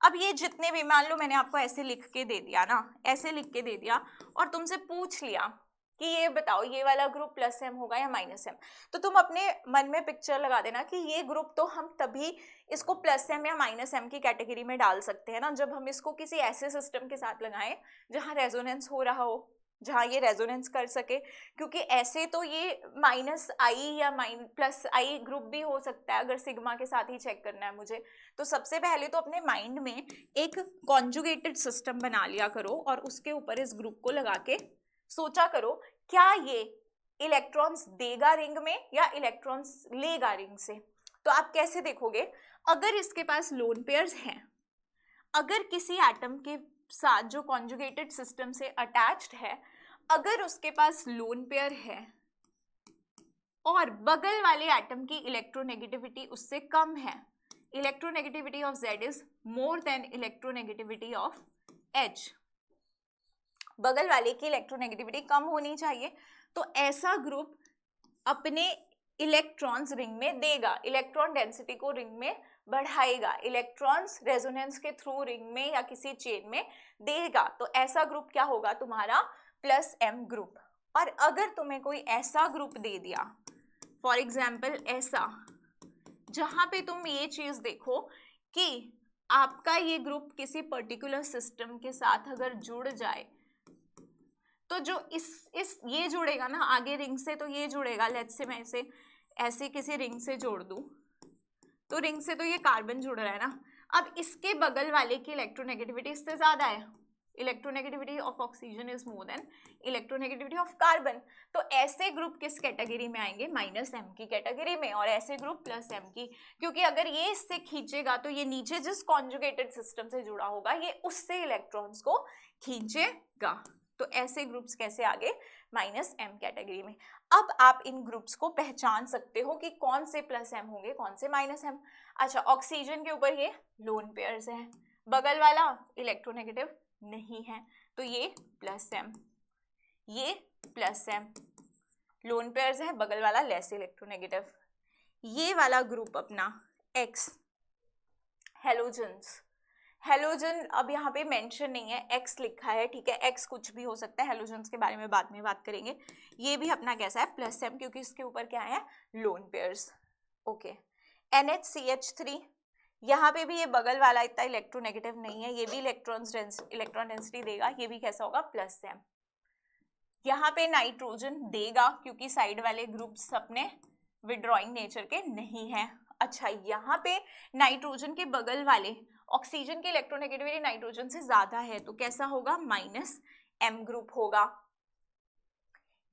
अब ये जितने भी, मान लो मैंने आपको ऐसे लिख के दे दिया ना, ऐसे लिख के दे दिया और तुमसे पूछ लिया कि ये बताओ ये वाला ग्रुप प्लस एम होगा या माइनस एम, तो तुम अपने मन में पिक्चर लगा देना कि ये ग्रुप तो हम तभी इसको प्लस एम या माइनस एम की कैटेगरी में डाल सकते हैं ना, जब हम इसको किसी ऐसे सिस्टम के साथ लगाएं जहां रेजोनेंस हो रहा हो, जहां ये रेजोनेंस कर सके। क्योंकि ऐसे तो ये माइनस आई या प्लस आई ग्रुप भी हो सकता है, अगर सिग्मा के साथ ही चेक करना है मुझे। तो सबसे पहले तो अपने माइंड में एक कॉन्जुगेटेड सिस्टम बना लिया करो और उसके ऊपर इस ग्रुप को लगा के सोचा करो क्या ये इलेक्ट्रॉन्स देगा रिंग में या इलेक्ट्रॉन्स लेगा रिंग से। तो आप कैसे देखोगे, अगर इसके पास लोन पेयर्स हैं, अगर किसी एटम के साथ जो कॉन्जुगेटेड सिस्टम से अटैच्ड है, अगर उसके पास लोन पेयर है और बगल वाले एटम की इलेक्ट्रोनेगेटिविटी उससे कम है, electronegativity of Z is more than electronegativity of H, बगल वाले की इलेक्ट्रोनेगेटिविटी कम होनी चाहिए, तो ऐसा ग्रुप अपने इलेक्ट्रॉन्स रिंग में देगा, इलेक्ट्रॉन डेंसिटी को रिंग में बढ़ाएगा, इलेक्ट्रॉन्स रेजोनेंस के थ्रू रिंग में या किसी चेन में देगा। तो ऐसा ग्रुप क्या होगा तुम्हारा, प्लस एम ग्रुप। और अगर तुम्हें कोई ऐसा ग्रुप दे दिया, फॉर एग्जाम्पल ऐसा, जहां पे तुम ये चीज देखो कि आपका ये ग्रुप किसी पर्टिकुलर सिस्टम के साथ अगर जुड़ जाए, तो जो इस ये जुड़ेगा ना आगे रिंग से, तो ये जुड़ेगा, लेट्स से मैं इसे ऐसे किसी रिंग से जोड़ दूं, तो रिंग से तो ये कार्बन जुड़ रहा है ना, अब इसके बगल वाले की इलेक्ट्रोनेगेटिविटी इससे ज्यादा है, electronegativity of oxygen is more than electronegativity of carbon. तो ऐसे ग्रुप किस कैटेगरी में आएंगे, माइनस एम की कैटेगरी में, और ऐसे ग्रुप प्लस एम की, क्योंकि अगर ये इससे खींचेगा तो ये नीचे जिस कॉन्जुगेटेड सिस्टम से जुड़ा होगा ये उससे इलेक्ट्रॉन्स को खींचेगा। तो ऐसे ग्रुप्स कैसे आगे, माइनस एम कैटेगरी में। अब आप इन ग्रुप्स को पहचान सकते हो कि कौन से प्लस एम होंगे, कौन से माइनस एम। अच्छा, ऑक्सीजन के ऊपर ये लोन पेयर्स हैं, बगल वाला इलेक्ट्रोनेगेटिव नहीं है, तो ये प्लस एम, ये प्लस एम, लोन पेयर्स है, बगल वाला लेस इलेक्ट्रोनेगेटिव। ये वाला ग्रुप अपना एक्स, हेलोजन्स, हेलोजन अब यहाँ पे मेंशन नहीं है, एक्स लिखा है, ठीक है, एक्स कुछ भी हो सकता है, हेलोजन्स के बारे में बाद में बात करेंगे। ये भी अपना कैसा है, प्लस एम, क्योंकि इसके ऊपर क्या है, लोन पेयर्स। ओके, NHCH3, यहाँ पे भी ये बगल वाला इतना इलेक्ट्रोनेगेटिव नहीं है, ये भी इलेक्ट्रॉन डेंसिटी देगा, ये भी कैसा होगा, प्लस एम। यहाँ पे नाइट्रोजन देगा क्योंकि साइड वाले ग्रुप्स अपने विड्रॉइंग नेचर के नहीं है। अच्छा, यहाँ पे नाइट्रोजन के बगल वाले ऑक्सीजन की इलेक्ट्रोनेगेटिविटी नाइट्रोजन से ज्यादा है, तो कैसा होगा, माइनस एम ग्रुप होगा।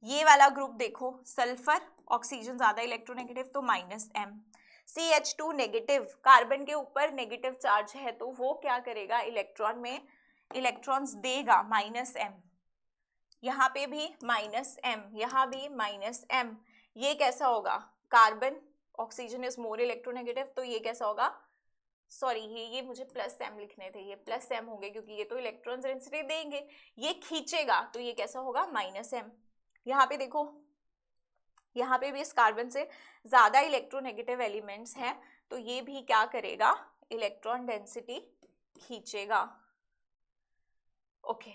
ये वाला ग्रुप देखो, सल्फर, ऑक्सीजन ज्यादा इलेक्ट्रोनेगेटिव, तो minus M. CH2 negative, carbon के ऊपर नेगेटिव चार्ज है, तो वो क्या करेगा, इलेक्ट्रॉन में इलेक्ट्रॉन्स देगा, माइनस एम। यहाँ पे भी माइनस एम, यहाँ भी माइनस एम। ये कैसा होगा, carbon, oxygen is more electronegative, तो ये कैसा होगा, सॉरी ये मुझे प्लस एम लिखने थे, ये प्लस एम होंगे क्योंकि ये तो इलेक्ट्रॉन डेंसिटी देंगे, ये खींचेगा, तो ये कैसा होगा, माइनस एम। यहाँ पे देखो, यहाँ पे भी इस कार्बन से ज्यादा इलेक्ट्रोनेगेटिव एलिमेंट्स हैं, तो ये भी क्या करेगा, इलेक्ट्रॉन डेंसिटी खींचेगा। ओके,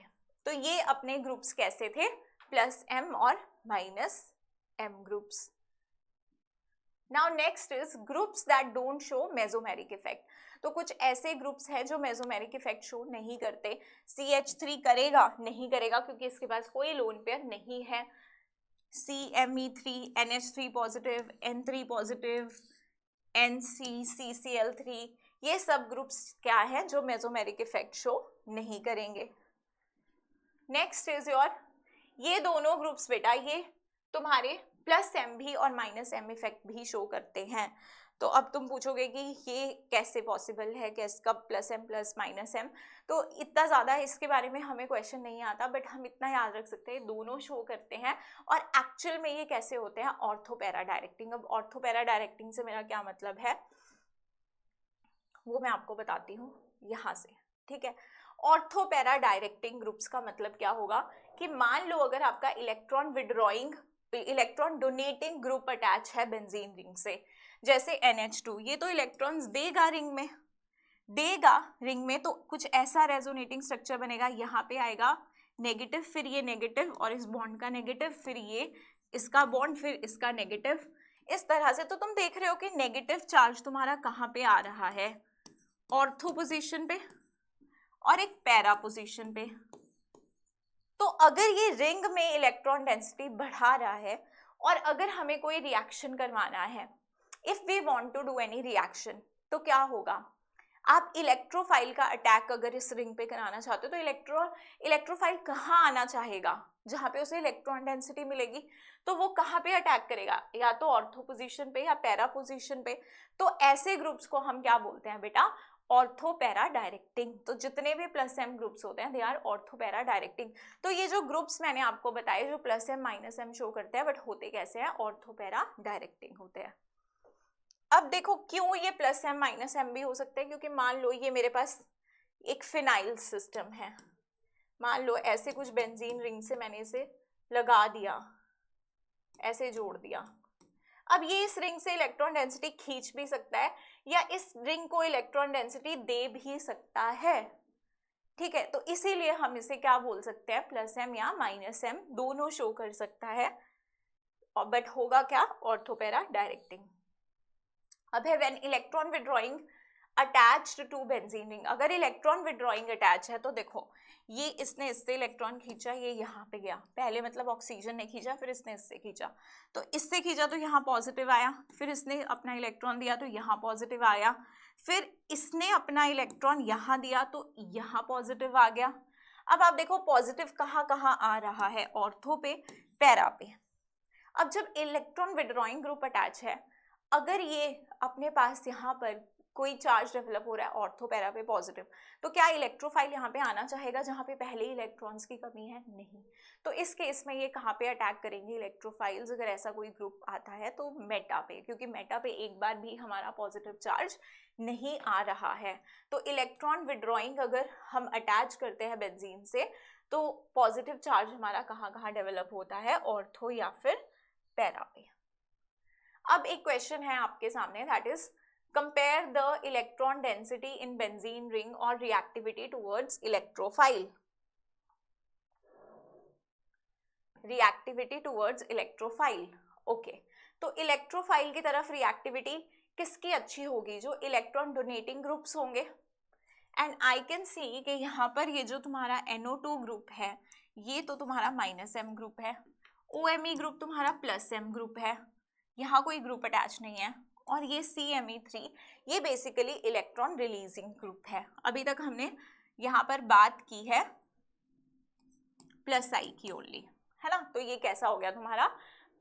तो ये अपने ग्रुप्स कैसे थे, प्लस एम और minus M groups. Now next is groups that don't show mesomeric effect. तो कुछ ऐसे ग्रुप्स हैं जो मेसोमेरिक इफेक्ट शो नहीं करते। CH3 करेगा, नहीं करेगा क्योंकि इसके पास कोई लोन पेयर नहीं है। CMe3, NH3 positive, N3 positive, NC, CCl3, ये सब ग्रुप्स क्या है जो मेसोमेरिक इफेक्ट शो नहीं करेंगे। नेक्स्ट इज योर, ये दोनों ग्रुप्स बेटा ये तुम्हारे प्लस एम भी और माइनस एम इफेक्ट भी शो करते हैं। तो अब तुम पूछोगे कि ये कैसे पॉसिबल है, कैसे कब plus M plus minus M, तो इतना ज़्यादा इसके बारे में हमें क्वेश्चन नहीं आता, बट हम इतना याद रख सकते हैं दोनों शो करते हैं। और एक्चुअल में ये कैसे होते हैं, ऑर्थो पैरा डायरेक्टिंग। अब ऑर्थो पैरा डायरेक्टिंग से मेरा क्या मतलब है वो मैं आपको बताती हूँ यहाँ से, ठीक है। ऑर्थो पैरा डायरेक्टिंग ग्रुप्स का मतलब क्या होगा कि मान लो अगर आपका electron withdrawing, electron donating group attach है बेंजीन रिंग से, जैसे NH2, ये तो इलेक्ट्रॉन्स देगा रिंग में, तो कुछ ऐसा रेजोनेटिंग स्ट्रक्चर बनेगा, यहाँ पे आएगा नेगेटिव, फिर ये नेगेटिव और इस बॉन्ड का नेगेटिव, फिर ये इसका बॉन्ड, फिर इसका नेगेटिव, इस तरह से। तो तुम देख रहे हो कि नेगेटिव चार्ज तुम्हारा कहाँ पे आ रहा है, ऑर्थो पोजीशन पे और एक पैरा पोजीशन पे। तो अगर ये रिंग में इलेक्ट्रॉन डेंसिटी बढ़ा रहा है और अगर हमें कोई रिएक्शन करवाना है, if we want to do any reaction, तो क्या होगा, आप इलेक्ट्रोफाइल का अटैक अगर इस रिंग पे कराना चाहते हो तो इलेक्ट्रोफाइल कहाँ आना चाहेगा, जहाँ पे उसे इलेक्ट्रॉन डेंसिटी मिलेगी, तो वो कहाँ पे अटैक करेगा, या तो ऑर्थो पोजीशन पे या पैरा पोजीशन पे। तो ऐसे ग्रुप्स को हम क्या बोलते हैं बेटा, ऑर्थो पैरा डायरेक्टिंग। तो जितने भी प्लस एम ग्रुप्स होते हैं they are ortho para directing. तो ये जो ग्रुप्स मैंने आपको बताए जो plus M minus M show करते हैं, बट होते कैसे हैं, ऑर्थो पैरा डायरेक्टिंग होते हैं। अब देखो क्यों ये प्लस एम माइनस एम भी हो सकते हैं, क्योंकि मान लो ये मेरे पास एक फिनाइल सिस्टम है, मान लो ऐसे कुछ बेंजीन रिंग से मैंने इसे लगा दिया, ऐसे जोड़ दिया। अब ये इस रिंग से इलेक्ट्रॉन डेंसिटी खींच भी सकता है या इस रिंग को इलेक्ट्रॉन डेंसिटी दे भी सकता है, ठीक है। तो इसीलिए हम इसे क्या बोल सकते हैं, प्लस एम या माइनस एम दोनों शो कर सकता है, बट होगा क्या, ऑर्थो पैरा डायरेक्टिंग। अब है when electron withdrawing attached to benzene ring, अगर इलेक्ट्रॉन विड्रॉइंग अटैच है तो देखो ये इसने इससे इलेक्ट्रॉन खींचा, ये यहाँ पे गया, पहले मतलब ऑक्सीजन ने खींचा, फिर इसने इससे खींचा, तो इससे खींचा तो यहाँ पॉजिटिव आया, फिर इसने अपना इलेक्ट्रॉन दिया तो यहाँ पॉजिटिव आया, फिर इसने अपना इलेक्ट्रॉन यहाँ दिया तो यहाँ पॉजिटिव आ गया। अब आप देखो पॉजिटिव कहाँ कहाँ आ रहा है, ऑर्थो पे, पैरा पे। अब जब इलेक्ट्रॉन विड्रॉइंग ग्रुप अटैच है, अगर ये अपने पास यहाँ पर कोई चार्ज डेवलप हो रहा है ऑर्थो पैरा पे पॉजिटिव, तो क्या इलेक्ट्रोफाइल यहाँ पे आना चाहेगा जहाँ पे पहले ही इलेक्ट्रॉन्स की कमी है, नहीं। तो इस केस में ये कहाँ पे अटैक करेंगे इलेक्ट्रोफाइल्स, अगर ऐसा कोई ग्रुप आता है तो मेटा पे, क्योंकि मेटा पे एक बार भी हमारा पॉजिटिव चार्ज नहीं आ रहा है। तो इलेक्ट्रॉन विड्रॉइंग अगर हम अटैच करते हैं बेंजीन से, तो पॉजिटिव चार्ज हमारा कहाँ कहाँ डेवलप होता है, ऑर्थो या फिर पैरा पे। अब एक क्वेश्चन है आपके सामने, that is compare the electron density in benzene ring और reactivity towards electrophile. Reactivity towards electrophile, okay. तो इलेक्ट्रोफाइल की तरफ रिएक्टिविटी किसकी अच्छी होगी, जो इलेक्ट्रॉन डोनेटिंग ग्रुप्स होंगे। एंड आई कैन सी कि यहाँ पर ये जो तुम्हारा NO2 ग्रुप है ये तो तुम्हारा माइनस एम ग्रुप है, OMe ग्रुप तुम्हारा प्लस एम ग्रुप है, यहाँ कोई ग्रुप अटैच नहीं है, और ये CMe3 ये बेसिकली इलेक्ट्रॉन रिलीजिंग ग्रुप है। अभी तक हमने यहाँ पर बात की है प्लस आई की ओनली, है ना। तो ये कैसा हो गया तुम्हारा,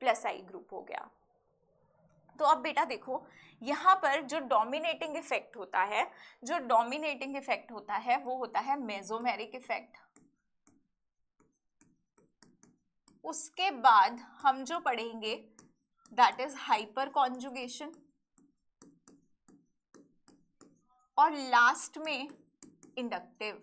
प्लस आई ग्रुप हो गया। तो अब बेटा देखो यहाँ पर जो डोमिनेटिंग इफेक्ट होता है, वो होता है मेसोमेरिक इफेक्ट। उसके बाद हम जो पढ़ेंगे दैट इज हाइपर कॉन्जुगेशन, और लास्ट में इंडक्टिव।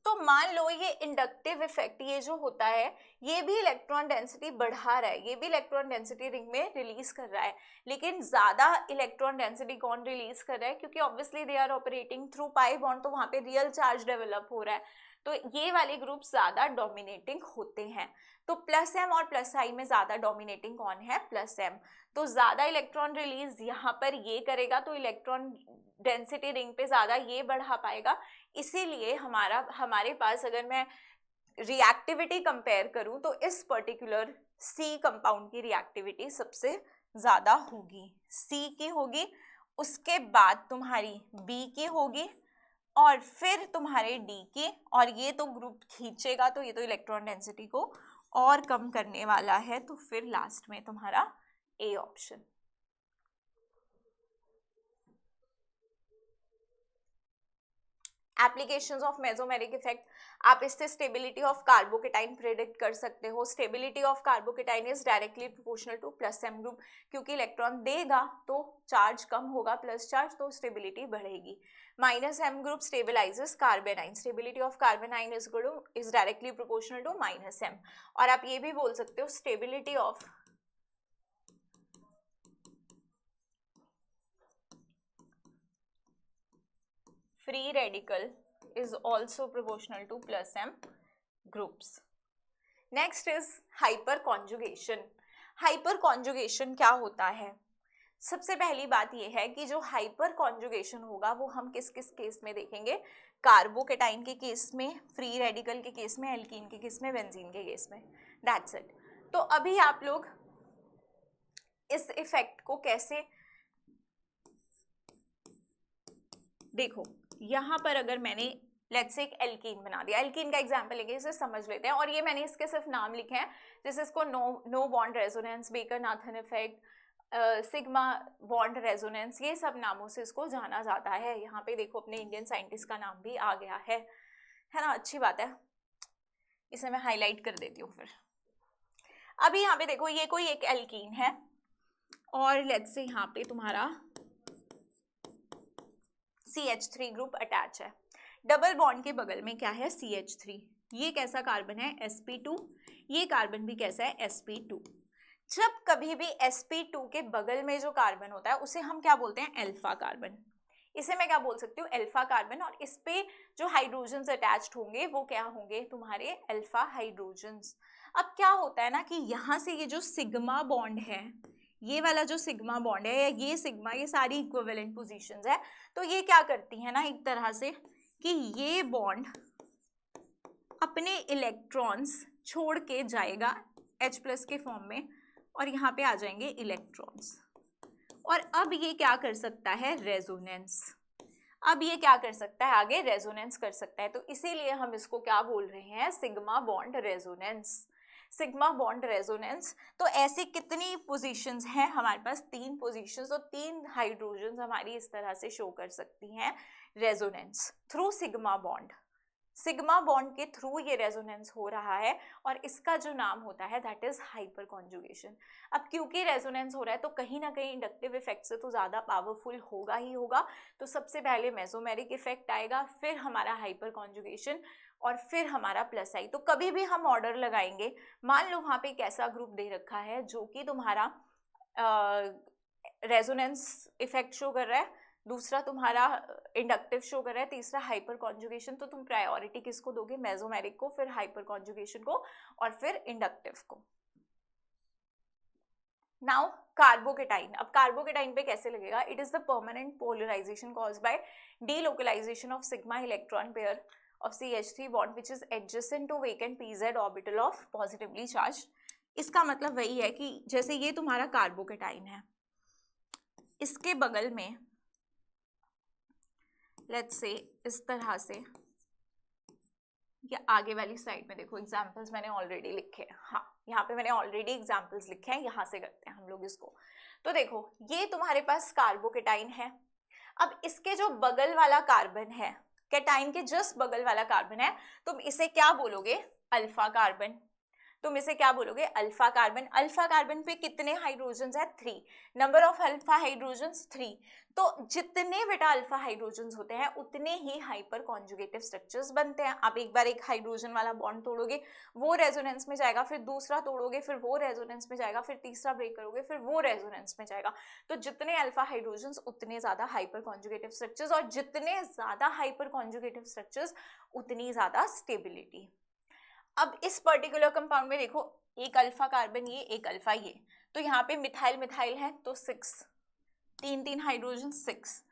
तो मान लो ये इंडक्टिव इफेक्ट ये जो होता है ये भी इलेक्ट्रॉन डेंसिटी बढ़ा रहा है, ये भी इलेक्ट्रॉन डेंसिटी रिंग में रिलीज कर रहा है, लेकिन ज्यादा इलेक्ट्रॉन डेंसिटी कौन रिलीज कर रहा है, क्योंकि obviously they are operating through pi bond, तो वहां पे रियल चार्ज डेवलप हो रहा है, तो ये वाले ग्रुप ज्यादा डोमिनेटिंग होते हैं। तो प्लस एम और प्लस आई में ज्यादा डोमिनेटिंग कौन है, प्लस एम। तो ज्यादा इलेक्ट्रॉन रिलीज यहाँ पर ये करेगा, तो इलेक्ट्रॉन डेंसिटी रिंग पे ज्यादा ये बढ़ा पाएगा। इसीलिए हमारे पास अगर मैं रिएक्टिविटी कंपेयर करूं तो इस पर्टिकुलर सी कंपाउंड की रिएक्टिविटी सबसे ज्यादा होगी, सी की होगी, उसके बाद तुम्हारी बी की होगी, और फिर तुम्हारे डी के, और ये तो ग्रुप खींचेगा तो ये तो इलेक्ट्रॉन डेंसिटी को और कम करने वाला है, तो फिर लास्ट में तुम्हारा A option. Applications of mesomeric effect, आप इससे स्टेबिलिटी ऑफ कार्बोकेटाइन प्रेडिक्ट कर सकते हो। Stability of carbocation is directly proportional to plus M group, क्योंकि इलेक्ट्रॉन देगा तो चार्ज कम होगा, प्लस चार्ज तो स्टेबिलिटी बढ़ेगी। Minus M group stabilises carbanion, stability of carbanion is directly proportional to minus M. और आप ये भी बोल सकते हो stability of free radical is also proportional to plus m groups. Next is hyperconjugation. Hyperconjugation क्या होता है? सबसे पहली बात यह है कि जो हाइपर कॉन्जुगेशन होगा वो हम किस किस केस में देखेंगे, कार्बोकेटाइन के केस में, फ्री रेडिकल के केस में, एल्कीन के केस में, बेंजीन के केस में, दैट्स इट। तो अभी आप लोग इस इफेक्ट को कैसे देखो, यहां पर अगर मैंने लेट्स से एक एल्कीन बना दिया, एल्कीन का एग्जांपल लेके इसे समझ लेते हैं, और ये मैंने इसके सिर्फ नाम लिखे हैं, जैसे इसको no bond resonance, Baker Nathan effect, sigma bond resonance, ये सब नामों से इसको जाना जाता है। यहाँ पे देखो अपने इंडियन साइंटिस्ट का नाम भी आ गया है ना, अच्छी बात है, इसे मैं हाईलाइट कर देती हूँ। फिर अभी यहाँ पे देखो ये कोई एक एल्कीन है, और लेट्स से यहाँ पे तुम्हारा CH3 ग्रुप अटैच है, डबल बॉन्ड के बगल में क्या है CH3, ये कैसा कार्बन है sp2, ये कार्बन भी कैसा है sp2। जब कभी भी sp2 के बगल में जो कार्बन होता है उसे हम क्या बोलते हैं, अल्फा कार्बन। इसे मैं क्या बोल सकती हूँ, अल्फा कार्बन, और इस पे जो हाइड्रोजन्स अटैच्ड होंगे वो क्या होंगे, तुम्हारे अल्फा हाइड्रोजन्स। अब क्या होता है ना कि यहाँ से ये जो सिग्मा बॉन्ड है, ये वाला जो सिग्मा बॉन्ड है, या ये सिग्मा, ये सारी इक्विवेलेंट पोजीशंस है, तो ये क्या करती है ना एक तरह से कि ये बॉन्ड अपने इलेक्ट्रॉन्स छोड़ के जाएगा H+ के फॉर्म में, और यहाँ पे आ जाएंगे इलेक्ट्रॉन्स, और अब ये क्या कर सकता है, रेजोनेंस। अब ये क्या कर सकता है, आगे रेजोनेंस कर सकता है, तो इसीलिए हम इसको क्या बोल रहे हैं, sigma bond resonance. Sigma bond resonance. तो ऐसे कितनी पोजीशंस हैं हमारे पास, 3 पोजीशंस, तो 3 हाइड्रोजन्स हमारी इस तरह से शो कर सकती हैं resonance through sigma bond. Sigma bond के थ्रू ये रेजोनेंस हो रहा है, और इसका जो नाम होता है दैट इज हाइपर कॉन्जुगेशन। अब क्योंकि रेजोनेंस हो रहा है तो कहीं ना कहीं इंडक्टिव इफेक्ट से तो ज़्यादा पावरफुल होगा ही होगा, तो सबसे पहले मेसोमेरिक इफेक्ट आएगा, फिर हमारा हाइपर कॉन्जुगेशन, और फिर हमारा प्लस आई। तो कभी भी हम ऑर्डर लगाएंगे, मान लो वहाँ पे एक ऐसा ग्रुप दे रखा है जो कि तुम्हारा रेजोनेंस इफेक्ट शो कर रहा है, दूसरा तुम्हारा इंडक्टिव शो कर रहा है, तीसरा हाइपर कॉन्जुगेशन, तो तुम प्रायोरिटी किसको दोगे, मेसोमेरिक को, फिर हाइपर कॉन्जुगेशन को, और फिर इंडक्टिव को। नाउ कार्बोकेटाइन, अब कार्बोकेटाइन पे कैसे लगेगा, it is the permanent polarisation caused by delocalisation of sigma electron pair of CH3 bond which is adjacent to vacant pz orbital of positively charged। इसका मतलब वही है कि जैसे ये तुम्हारा कार्बोकेटाइन है, इसके बगल में लेट्स से इस तरह से, या आगे वाली साइड में देखो एग्जाम्पल्स मैंने ऑलरेडी लिखे हैं, हाँ यहाँ पे मैंने ऑलरेडी एग्जाम्पल्स लिखे हैं, यहाँ से करते हैं हम लोग इसको। तो देखो ये तुम्हारे पास कार्बोकेटाइन है, अब इसके जो बगल वाला कार्बन है, कैटाइन के जस्ट बगल वाला कार्बन है, तुम इसे क्या बोलोगे, अल्फा कार्बन। तुम इसे क्या बोलोगे, अल्फा कार्बन। अल्फा कार्बन पे कितने हाइड्रोजन्स है, 3, नंबर ऑफ अल्फा हाइड्रोजन्स 3। तो जितने बेटा अल्फा हाइड्रोजन्स होते हैं उतने ही हाइपर कॉन्जुगेटिव स्ट्रक्चर्स बनते हैं। आप एक बार एक हाइड्रोजन वाला बॉन्ड तोड़ोगे, वो रेजोनेंस में जाएगा, फिर दूसरा तोड़ोगे, फिर वो रेजोनेंस में जाएगा, फिर तीसरा ब्रेक करोगे, फिर वो रेजोनेंस में जाएगा। तो जितने अल्फा हाइड्रोजन्स उतने ज्यादा हाइपर कॉन्जुगेटिव स्ट्रक्चर्स, और जितने ज्यादा हाइपर कॉन्जुगेटिव स्ट्रक्चर्स उतनी ज्यादा स्टेबिलिटी। अब इस पर्टिकुलर कंपाउंड में देखो, एक अल्फा कार्बन ये, एक अल्फा ये, तो यहाँ पे मिथाइल मिथाइल है तो 6, 3 हाइड्रोजन 6।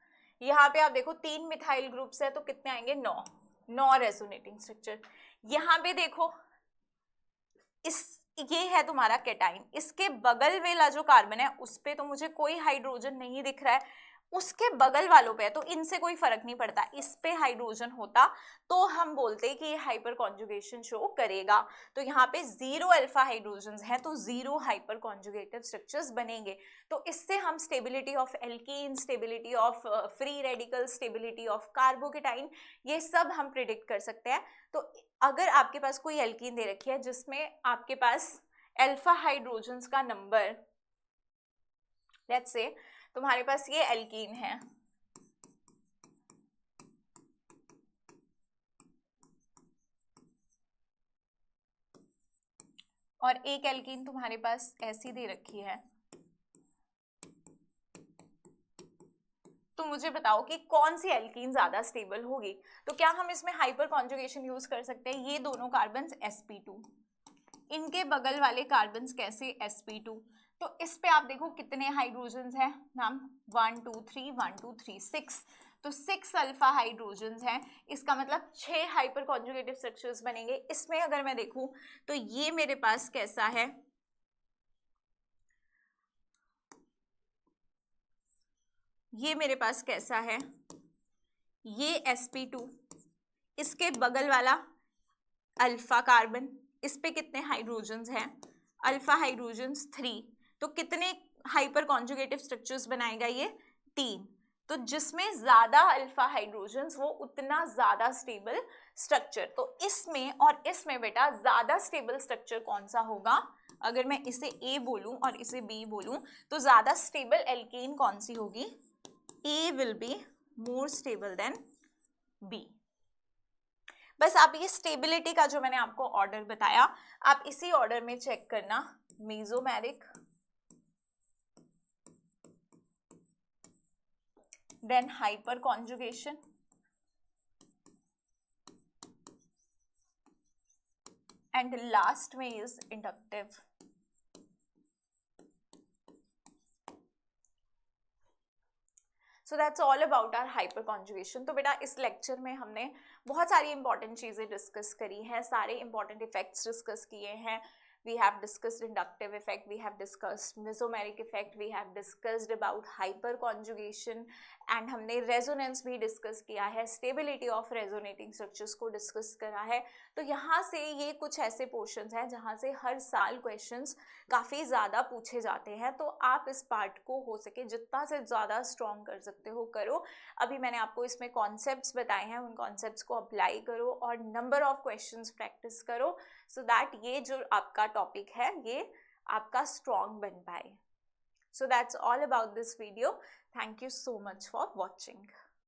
यहाँ पे आप देखो 3 मिथाइल ग्रुप्स है तो कितने आएंगे, 9 रेजोनेटिंग स्ट्रक्चर। यहाँ पे देखो ये है तुम्हारा कैटाइन, इसके बगल वाला जो कार्बन है उस पे तो मुझे कोई हाइड्रोजन नहीं दिख रहा है, उसके बगल वालों पे है, तो इनसे कोई फर्क नहीं पड़ता, इस पे हाइड्रोजन होता तो हम बोलते कि ये हाइपर कॉन्जुगेशन शो करेगा। तो यहाँ पे 0 अल्फा हाइड्रोजन है तो 0 हाइपर कॉन्जुगेटिव स्ट्रक्चर्स बनेंगे। तो इससे हम stability of alkene, stability of free radical, stability of carbocation, ये सब हम प्रिडिक्ट कर सकते हैं। तो अगर आपके पास कोई एल्कीन दे रखी है जिसमें आपके पास अल्फा हाइड्रोजन का नंबर, लेट्स से तुम्हारे पास ये एल्कीन है, और एक एल्कीन तुम्हारे पास ऐसी दे रखी है, तो मुझे बताओ कि कौन सी एल्कीन ज्यादा स्टेबल होगी। तो क्या हम इसमें हाइपर कॉन्जुगेशन यूज कर सकते हैं? ये दोनों कार्बन्स sp2, इनके बगल वाले कार्बन्स कैसे sp2, तो इस पे आप देखो कितने हाइड्रोजन्स हैं मैम, 1 2 3 1 2 3 6, तो 6 अल्फा हाइड्रोजन्स हैं, इसका मतलब 6 हाइपर कॉन्जुगेटिव स्ट्रक्चर्स बनेंगे। इसमें अगर मैं देखूं तो ये मेरे पास कैसा है, ये मेरे पास कैसा है, ये sp2, इसके बगल वाला अल्फा कार्बन, इस पे कितने हाइड्रोजन्स हैं, अल्फा हाइड्रोजन्स 3, तो कितने हाइपर कॉन्जुगेटिव स्ट्रक्चर्स बनाएगा ये, 3। तो जिसमें ज्यादा अल्फा हाइड्रोजन्स वो उतना ज्यादा स्टेबल स्ट्रक्चर। तो इसमें और इसमें बेटा ज्यादा स्टेबल स्ट्रक्चर कौन सा होगा? अगर मैं इसे A बोलूं और इसे B बोलूं तो ज्यादा स्टेबल एल्केन कौन सी होगी? A will be more stable than B। बस आप ये स्टेबिलिटी का जो मैंने आपको ऑर्डर बताया, आप इसी ऑर्डर में चेक करना, mesomeric, then hyperconjugation, and last में is inductive. So that's all about our hyperconjugation. तो बेटा इस लेक्चर में हमने बहुत सारी इंपॉर्टेंट चीज़ें डिस्कस करी हैं, सारे इंपॉर्टेंट इफेक्ट्स डिस्कस किए हैं। We have discussed inductive effect, we have discussed mesomeric effect, we have discussed about hyperconjugation, and हमने resonance भी discuss किया है, stability of resonating structures को discuss करा है। तो यहाँ से ये कुछ ऐसे portions हैं जहाँ से हर साल questions काफ़ी ज़्यादा पूछे जाते हैं, तो आप इस पार्ट को हो सके जितना से ज़्यादा स्ट्रॉन्ग कर सकते हो करो। अभी मैंने आपको इसमें कॉन्सेप्ट्स बताए हैं, उन कॉन्सेप्ट्स को अप्लाई करो और नंबर ऑफ क्वेश्चंस प्रैक्टिस करो, सो दैट ये जो आपका टॉपिक है ये आपका स्ट्रॉन्ग बन पाए। सो that's all about this video. Thank you so much for watching.